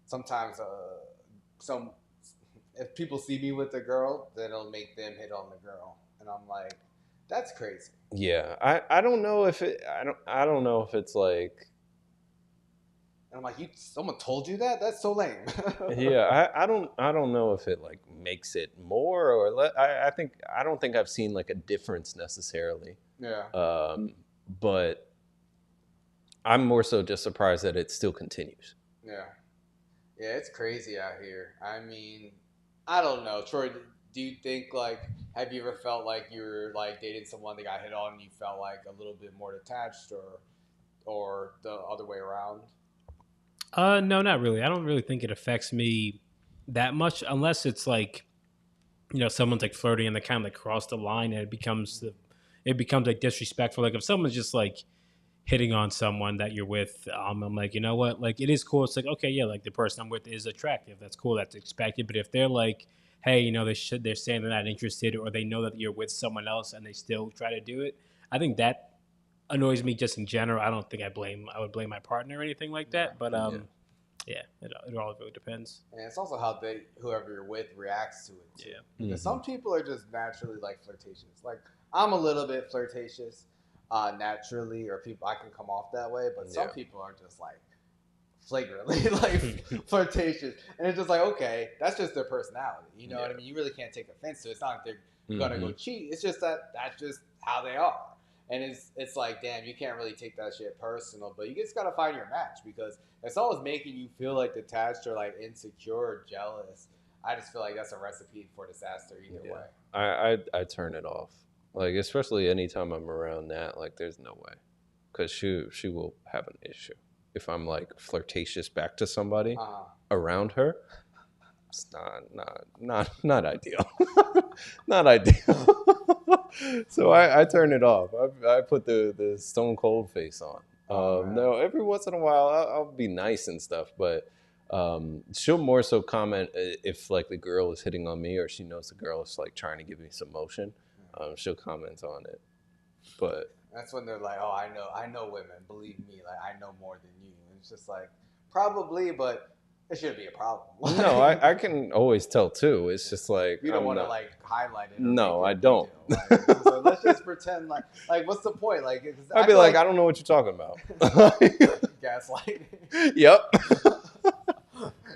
sometimes if people see me with a girl, then it'll make them hit on the girl, and I'm like, that's crazy. Yeah, I don't know if I don't know if it's like. And I'm like, someone told you that? That's so lame. Yeah, I don't know if it like makes it more or I don't think I've seen like a difference necessarily. Yeah. But I'm more so just surprised that it still continues. Yeah. Yeah, it's crazy out here. I mean, I don't know. Troy, do you think, like, have you ever felt like you were like dating someone that got hit on and you felt like a little bit more detached, or the other way around? No, not really. I don't really think it affects me that much, unless it's like, someone's like flirting and they kind of like cross the line and it becomes like disrespectful. Like if someone's just like hitting on someone that you're with, I'm like, you know what? Like, it is cool. It's like, okay, yeah, like the person I'm with is attractive. That's cool. That's expected. But if they're like, hey, you know, they're saying they're not interested, or they know that you're with someone else and they still try to do it, I think that annoys me just in general. I don't think I would blame my partner or anything like that. But yeah, it all really depends. And it's also how whoever you're with reacts to it too. Yeah. Because some people are just naturally like flirtatious. Like I'm a little bit flirtatious naturally, or people I can come off that way, but some people are just like flagrantly like flirtatious, and it's just like, okay, that's just their personality. You know what I mean? You really can't take offense to it. It's not like they're gonna go cheat. It's just that's just how they are. And it's like, damn, you can't really take that shit personal, but you just gotta find your match, because if someone's making you feel like detached or like insecure or jealous, I just feel like that's a recipe for disaster either way. I turn it off. Like, especially anytime I'm around Nat, like there's no way, because she will have an issue if I'm like flirtatious back to somebody around her. It's not ideal. Not ideal. So I turn it off. I put the stone cold face on. No, every once in a while I'll be nice and stuff, but she'll more so comment if like the girl is hitting on me, or she knows the girl is like trying to give me some motion. She'll comment on it. But that's when they're like, oh, I know women, believe me, like I know more than you. And it's just like, probably, but it shouldn't be a problem. No, I can always tell too. It's just like, you don't want to like highlight it. No, I don't. Like, so let's just pretend like what's the point? Like I'd be like, I don't know what you're talking about. Gaslighting. Yep.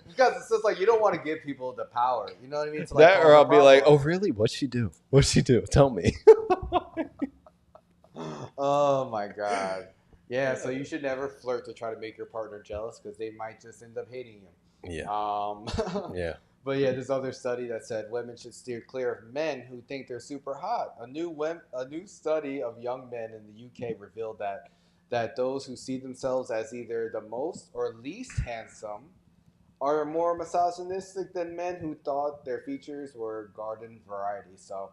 Because it's just like, you don't want to give people the power. You know what I mean? To, like, that, or I'll be like, oh really? What'd she do? What'd she do? Tell me. Oh my God. Yeah, so you should never flirt to try to make your partner jealous, because they might just end up hating you. Yeah. Yeah. But yeah, this other study that said women should steer clear of men who think they're super hot. A new study of young men in the UK revealed that those who see themselves as either the most or least handsome are more misogynistic than men who thought their features were garden variety. So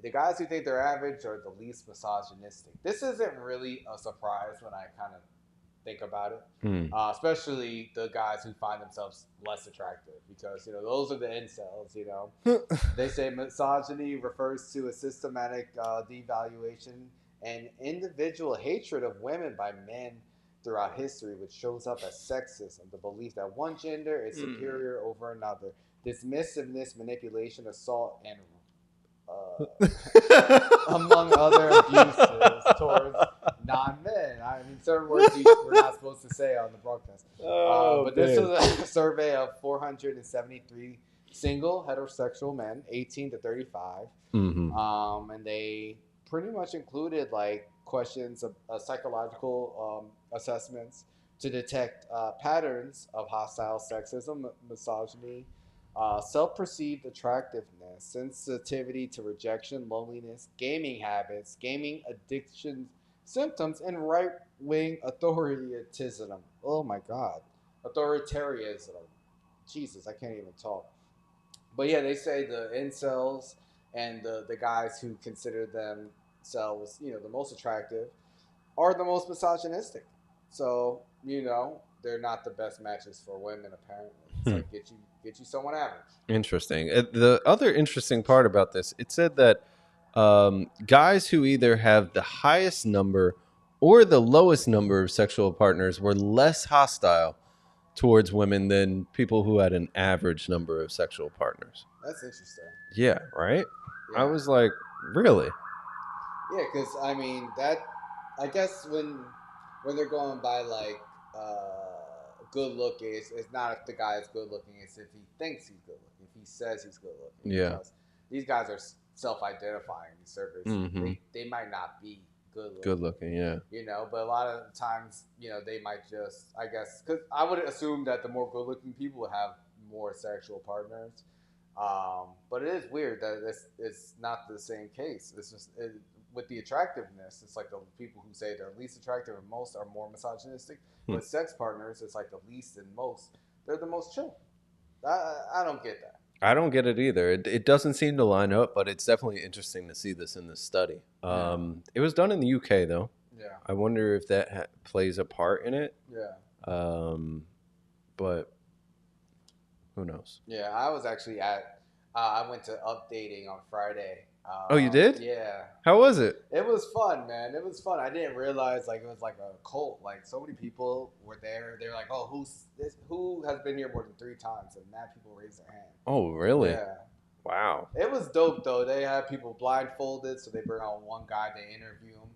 the guys who think they're average are the least misogynistic. This isn't really a surprise when I kind of think about it, especially the guys who find themselves less attractive, because, you know, those are the incels, you know. They say misogyny refers to a systematic devaluation and individual hatred of women by men throughout history, which shows up as sexism, the belief that one gender is superior over another, dismissiveness, manipulation, assault, and among other abuses towards non-men. I mean, certain words we're not supposed to say on the broadcast. But this is a survey of 473 single heterosexual men, 18 to 35. And they pretty much included like questions of psychological assessments to detect patterns of hostile sexism, misogyny, self-perceived attractiveness, sensitivity to rejection, loneliness, gaming habits, gaming addiction symptoms, and right-wing authoritarianism. Oh my God. Authoritarianism. Jesus, I can't even talk. But yeah, they say the incels and the guys who consider themselves, you know, the most attractive are the most misogynistic. So, you know, they're not the best matches for women, apparently. It's like, get you someone average. Interesting. The other interesting part about this, it said that guys who either have the highest number or the lowest number of sexual partners were less hostile towards women than people who had an average number of sexual partners. That's interesting. Yeah, right? Yeah. I was like, really? Yeah, because, I mean, I guess when they're going by, like, good looking, it's not if the guy is good looking, it's if he thinks he's good looking, if he says he's good looking. Yeah. Because these guys are self-identifying, these surveys. They might not be good looking. Good looking, yeah. You know, but a lot of times, you know, they might just, I guess, because I would assume that the more good looking people would have more sexual partners. But it is weird that it's not the same case. It's just with the attractiveness, it's like the people who say they're least attractive and most are more misogynistic. With sex partners, it's like the least and most, they're the most chill. I don't get that. I don't get it either. It doesn't seem to line up, but it's definitely interesting to see this in this study. It was done in the UK though. Yeah. I wonder if that plays a part in it. Yeah. But who knows? Yeah, I was actually I went to Updating on Friday. Oh, you did? Yeah. How was it? It was fun, man. It was fun. I didn't realize like it was like a cult. Like so many people were there. They were like, "Oh, who has been here more than 3 times?" And mad people raised their hand. Oh, really? Yeah. Wow. It was dope though. They had people blindfolded, so they bring on one guy. They interview him.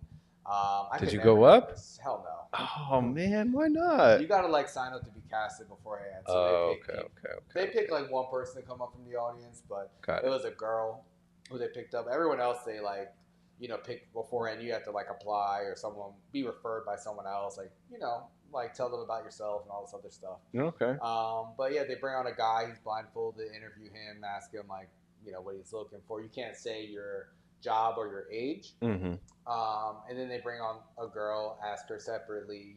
Did you go up? Hell no. Oh man, why not? You gotta like sign up to be casted beforehand. So okay. They picked like one person to come up from the audience, but Got it was a girl who they picked up. Everyone else they like, pick beforehand. You have to like apply or someone be referred by someone else. Like like tell them about yourself and all this other stuff. Okay. But yeah, they bring on a guy. He's blindfolded. Interview him, ask him like what he's looking for. You can't say your job or your age. Mm-hmm. And then they bring on a girl, ask her separately,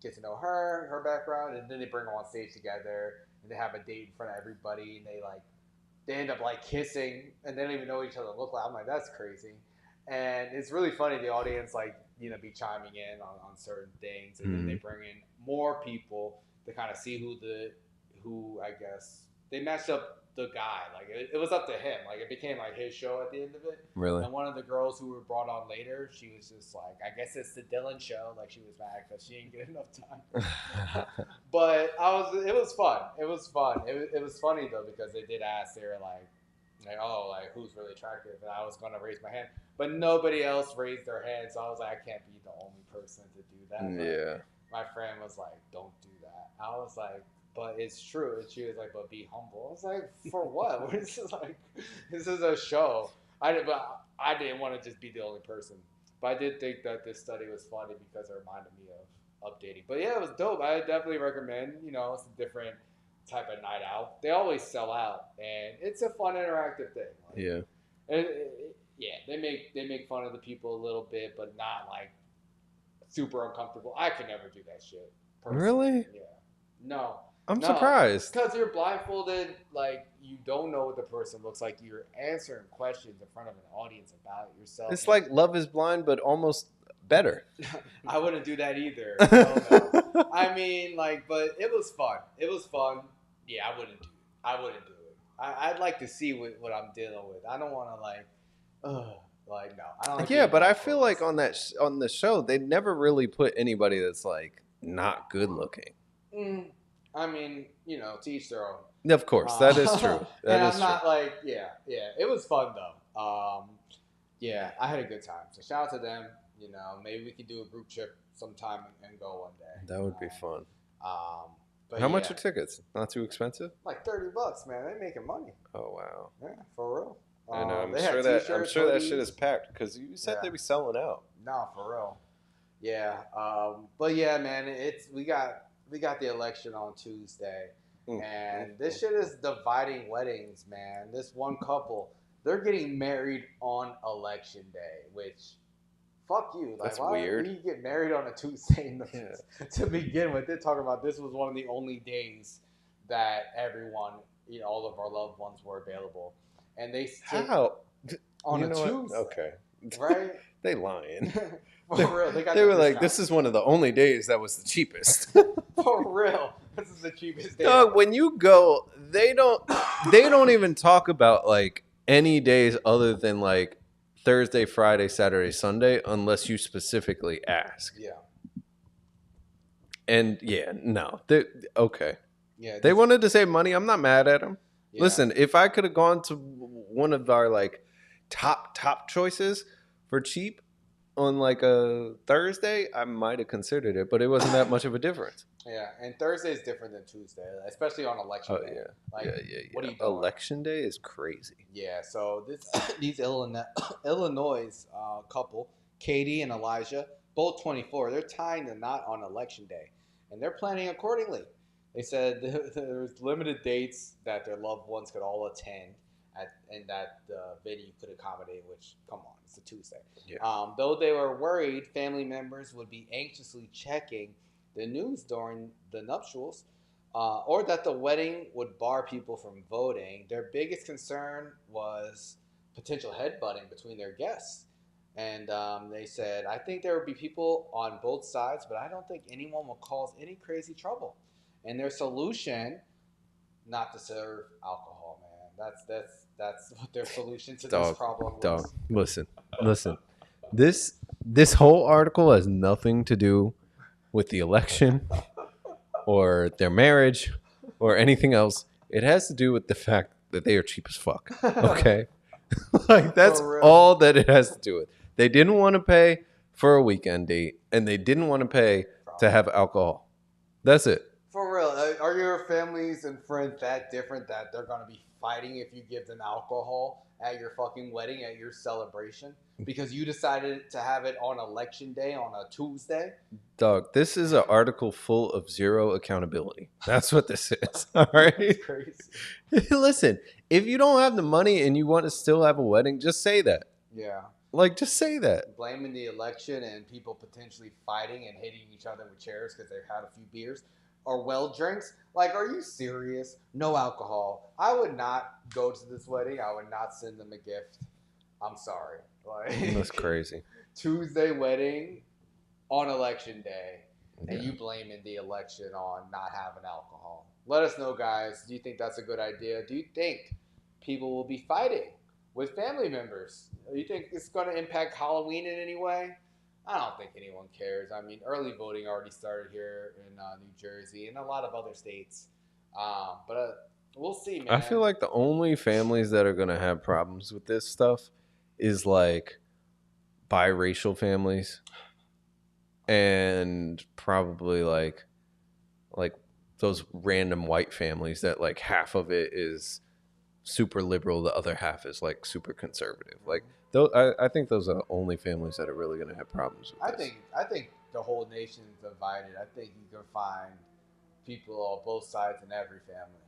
get to know her background, and then they bring them on stage together, and they have a date in front of everybody, and they end up like kissing, and they don't even know what each other look like. I'm like, that's crazy. And it's really funny, the audience be chiming in on certain things, and then they bring in more people to kind of see who I guess they matched up the guy. Like it was up to him. Like it became like his show at the end of it. Really? And one of the girls who were brought on later, she was just like, I guess it's the Dylan show. Like she was mad because she didn't get enough time. But it was fun. It was fun. It was funny though because they did ask. They were like who's really attractive? And I was gonna raise my hand, but nobody else raised their hand. So I was like, I can't be the only person to do that. Yeah. My friend was like, don't do that. I was like, but it's true. And she was like, but be humble. I was like, for what? This is a show. I didn't want to just be the only person. But I did think that this study was funny because it reminded me of Updating. But yeah, it was dope. I definitely recommend, it's a different type of night out. They always sell out, and it's a fun interactive thing. Yeah. They make fun of the people a little bit, but not like super uncomfortable. I could never do that shit. Personally. Really? Yeah. No. I'm surprised. Because you're blindfolded, like you don't know what the person looks like. You're answering questions in front of an audience about yourself. It's like Love is Blind, but almost better. I wouldn't do that either. No. I mean, but it was fun. It was fun. Yeah, I wouldn't do it. I'd like to see what I'm dealing with. I don't want to no. I don't like. Yeah, but I feel like on the show they never really put anybody that's like not good looking. I mean, to each their own. Of course, that is true. That is not true. It was fun though. Yeah, I had a good time. So shout out to them. Maybe we could do a group trip sometime and go one day. That would be fun. But how much are tickets? Not too expensive? Like $30, man. They're making money. Oh wow. Yeah, for real. I know. I'm sure that shit is packed because you said they'd be selling out. No, for real. Yeah. But yeah, man. We got the election on Tuesday, and this shit is dividing weddings, man. This one couple, they're getting married on election day, which, fuck you. Like, that's why weird. do you get married on a Tuesday to begin with? They're talking about this was one of the only days that everyone, all of our loved ones were available, and they how on a Tuesday. Okay, right? They lying. For real, they were like, this is one of the only days that was the cheapest. For real, this is the cheapest day. Dog, when you go, they don't even talk about like any days other than like Thursday, Friday, Saturday, Sunday, unless you specifically ask. Yeah. And yeah, no, okay. Yeah, they wanted to save money. I'm not mad at them. Yeah. Listen, if I could have gone to one of our like top choices for cheap on like a Thursday, I might have considered it, but it wasn't that much of a difference. Yeah, and Thursday is different than Tuesday, especially on election day. Yeah. Yeah. What are you doing? Election day is crazy. Yeah, so these Illinois couple, Katie and Elijah, both 24, they're tying the knot on election day, and they're planning accordingly. They said there's limited dates that their loved ones could all attend, and that the venue could accommodate, which, come on, it's a Tuesday. Yeah. Though they were worried family members would be anxiously checking the news during the nuptials, or that the wedding would bar people from voting, their biggest concern was potential headbutting between their guests. And they said, I think there would be people on both sides, but I don't think anyone will cause any crazy trouble. And their solution, not to serve alcohol, man. That's what their solution to this problem was. Listen. This whole article has nothing to do with the election or their marriage or anything else. It has to do with the fact that they are cheap as fuck. Okay? Like, that's all that it has to do with. They didn't want to pay for a weekend date, and they didn't want to pay to have alcohol. That's it. For real, are your families and friends that different that they're going to be fighting if you give them alcohol at your fucking wedding, at your celebration? Because you decided to have it on election day on a Tuesday? Dog, this is an article full of zero accountability. That's what this is. All right? That's crazy. Listen, if you don't have the money and you want to still have a wedding, just say that. Yeah. Like, just say that. Blaming the election and people potentially fighting and hitting each other with chairs because they've had a few beers or well drinks. Like, are you serious? No alcohol. I would not go to this wedding. I would not send them a gift. I'm sorry. Like, that's crazy. Tuesday wedding on election day, and you blaming the election on not having alcohol. Let us know, guys. Do you think that's a good idea? Do you think people will be fighting with family members? Do you think it's going to impact Halloween in any way? I don't think anyone cares. I mean, early voting already started here in New Jersey and a lot of other states. But we'll see, man. I feel like the only families that are going to have problems with this stuff is like biracial families and probably like those random white families that like half of it is super liberal, the other half is like super conservative. Like those, I think those are the only families that are really going to have problems with this. I think the whole nation is divided. I think you can find people on both sides in every family.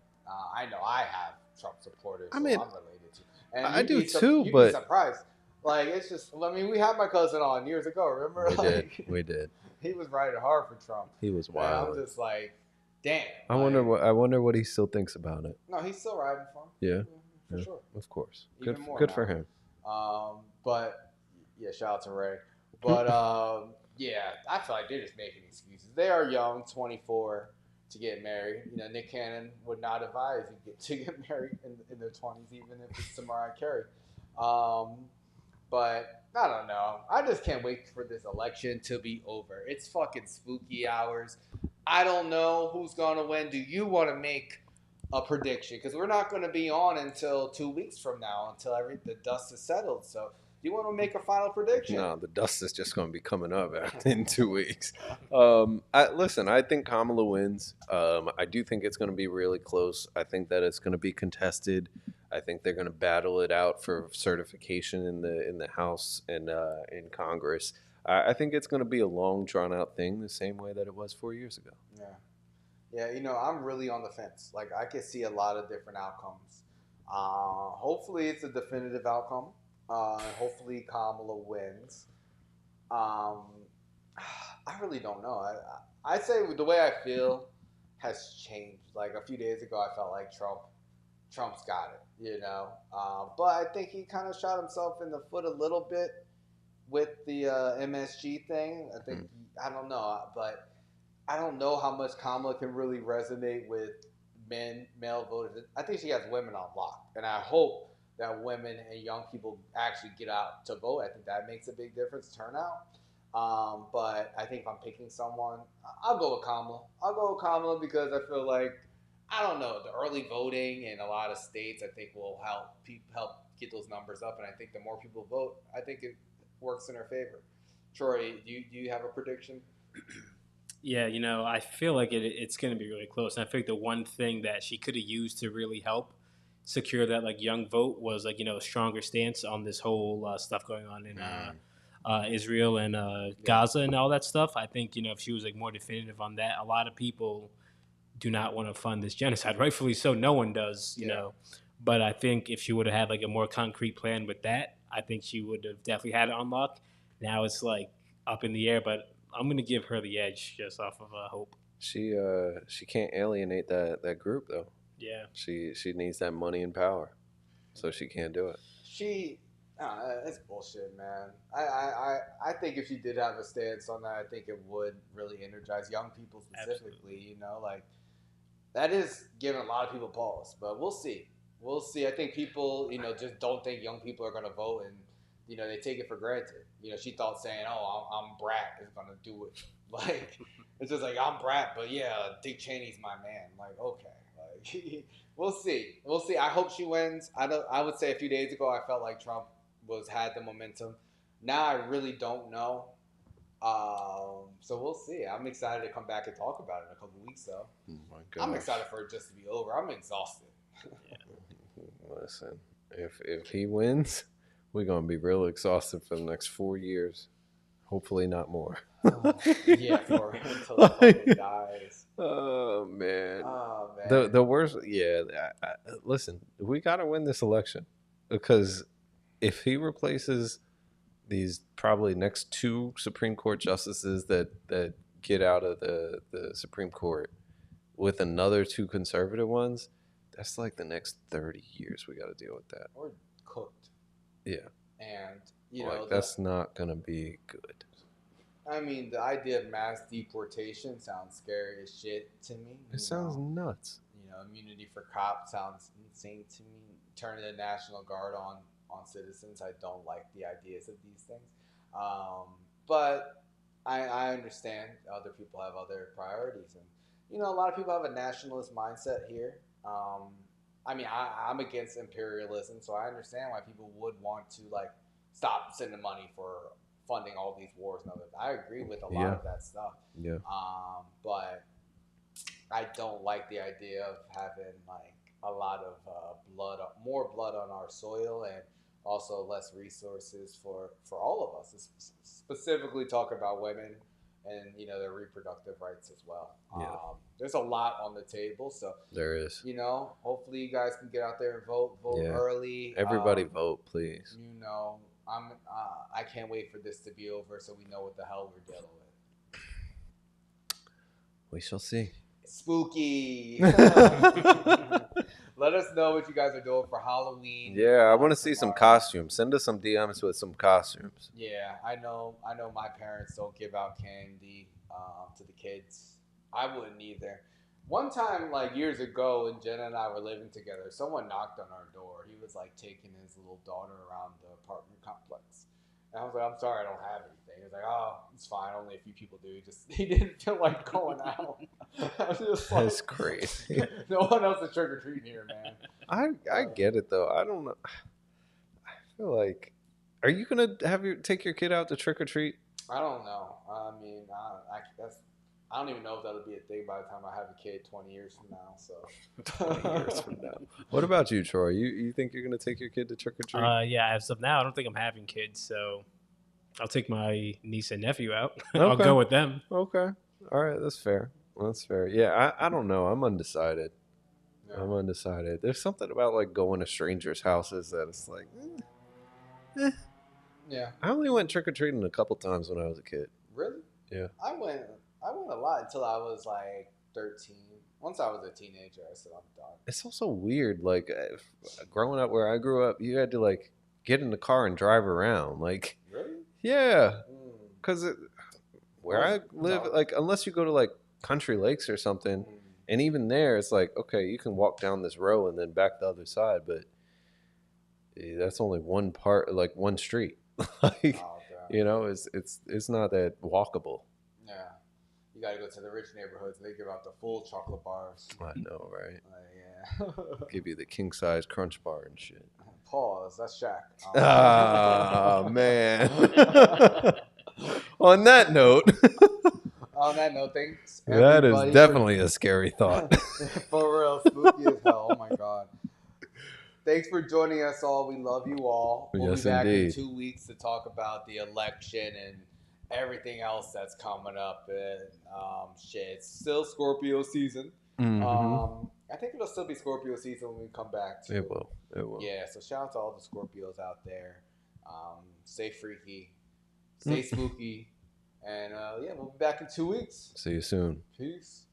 I know I have Trump supporters. I mean, I'm related to, and I do too, you'd but be surprised. Like, it's just, I mean, we had my cousin on years ago. Remember? We did. He was riding hard for Trump. He was And wild. I'm just like, damn. I wonder what he still thinks about it. No, he's still riding for him. Yeah, for sure. Of course. Even more good now. for him. But yeah, shout out to Ray. But yeah, I feel like they're just making excuses. They are young, 24, to get married. You know, Nick Cannon would not advise you to get married in their 20s, even if it's to Mariah Carey. But I don't know. I just can't wait for this election to be over. It's fucking spooky hours. I don't know who's going to win. Do you want to make a prediction? Because we're not going to be on until 2 weeks from now, until the dust is settled. So do you want to make a final prediction? No, the dust is just going to be coming up in 2 weeks. Listen, I think Kamala wins. I do think it's going to be really close. I think that it's going to be contested. I think they're going to battle it out for certification in the House and in Congress. I think it's going to be a long, drawn-out thing, the same way that it was 4 years ago. Yeah. Yeah, you know, I'm really on the fence. Like, I could see a lot of different outcomes. Hopefully, it's a definitive outcome. Hopefully, Kamala wins. I really don't know. I'd say the way I feel has changed. Like, a few days ago, I felt like Trump's got it, you know. But I think he kind of shot himself in the foot a little bit with the MSG thing. I think, I don't know, but I don't know how much Kamala can really resonate with male voters. I think she has women on lock, and I hope that women and young people actually get out to vote. I think that makes a big difference, turnout. But I think if I'm picking someone, I'll go with Kamala. I'll go with Kamala because I feel like, I don't know, the early voting in a lot of states, I think will help get those numbers up. And I think the more people vote, I think it works in her favor. Troy, do you have a prediction? Yeah, you know, I feel like it's going to be really close. And I think the one thing that she could have used to really help secure that like young vote was like, you know, a stronger stance on this whole stuff going on in Israel and Gaza and all that stuff. I think, you know, if she was like more definitive on that, a lot of people do not want to fund this genocide. Rightfully so, no one does, you know. But I think if she would have had like a more concrete plan with that, I think she would have definitely had it on lock. Now it's like up in the air, but I'm going to give her the edge just off of hope. She can't alienate that group though. Yeah. She needs that money and power, so she can't do it. It's bullshit, man. I think if she did have a stance on that, I think it would really energize young people specifically. Absolutely. You know, like that is giving a lot of people pause, but we'll see. We'll see. I think people, you know, just don't think young people are going to vote, and you know they take it for granted. You know, she thought saying, "Oh, I'm Brat" is going to do it. Like it's just like I'm Brat, but yeah, Dick Cheney's my man. Like okay, like we'll see. We'll see. I hope she wins. I would say a few days ago I felt like Trump had the momentum. Now I really don't know. So we'll see. I'm excited to come back and talk about it in a couple weeks, though. Oh my God. I'm excited for it just to be over. I'm exhausted. Listen, if he wins, we're gonna be real exhausted for the next 4 years. Hopefully not more. Yeah, until the fucking dies. Oh man. The worst. Yeah. Listen, we gotta win this election because if he replaces these probably next 2 Supreme Court justices that get out of the Supreme Court with another 2 conservative ones, that's like the next 30 years we got to deal with that. We're cooked. Yeah. And, you know, that's not going to be good. I mean, the idea of mass deportation sounds scary as shit to me. It sounds nuts. You know, immunity for cops sounds insane to me. Turning the National Guard on citizens. I don't like the ideas of these things. But I understand other people have other priorities. And, you know, a lot of people have a nationalist mindset here. I mean, I'm against imperialism, so I understand why people would want to, like, stop sending money for funding all these wars and other. I agree with a lot of that stuff. Yeah. But I don't like the idea of having, like, a lot of more blood on our soil, and also less resources for all of us. Specifically talk about women and, you know, their reproductive rights as well. Yeah. There's a lot on the table, so there is. You know, hopefully you guys can get out there and vote early. Everybody vote, please. You know, I can't wait for this to be over so we know what the hell we're dealing with. We shall see. Spooky. Let us know what you guys are doing for Halloween. Yeah, I want to see some costumes. Send us some DMs with some costumes. Yeah, I know my parents don't give out candy to the kids. I wouldn't either. One time, like years ago, when Jenna and I were living together, someone knocked on our door. He was like taking his little daughter around the apartment complex. And I was like, I'm sorry, I don't have anything. He was like, oh, it's fine. Only a few people do. He didn't feel like going out. I was just like, that's crazy. No one else is trick-or-treating here, man. I get it, though. I don't know. I feel like, are you going to take your kid out to trick-or-treat? I don't know. I mean, I don't even know if that'll be a thing by the time I have a kid 20 years from now. So 20 years from now. What about you, Troy? You think you're going to take your kid to trick-or-treat? Yeah, as of now, I don't think I'm having kids, so I'll take my niece and nephew out. Okay. I'll go with them. Okay. All right, that's fair. That's fair. Yeah, I don't know. I'm undecided. Yeah. I'm undecided. There's something about, like, going to strangers' houses that it's like, Yeah. I only went trick-or-treating a couple times when I was a kid. Really? Yeah. I went a lot until I was like 13. Once I was a teenager, I said I'm done. It's also weird. Like, growing up where I grew up, you had to, like, get in the car and drive around. Like, really? Yeah. Because where I live, like, unless you go to, like, country lakes or something, and even there, it's like, okay, you can walk down this row and then back the other side, but that's only one part, like, one street. Like, you know, it's not that walkable. Yeah. You got to go to the rich neighborhoods. They give out the full chocolate bars. I know, right? Yeah. Give you the king size crunch bar and shit. Pause. That's Shaq. Oh, man. On that note. On that note, thanks. That is definitely a scary thought. For real, spooky as hell. Oh my God. Thanks for joining us all. We love you all. We'll be back in 2 weeks to talk about the election and everything else that's coming up. And shit, it's still Scorpio season. Mm-hmm. I think it'll still be Scorpio season when we come back to it. Will. Yeah, so shout out to all the Scorpios out there. Stay freaky. Stay spooky. And yeah, we'll be back in 2 weeks. See you soon. Peace.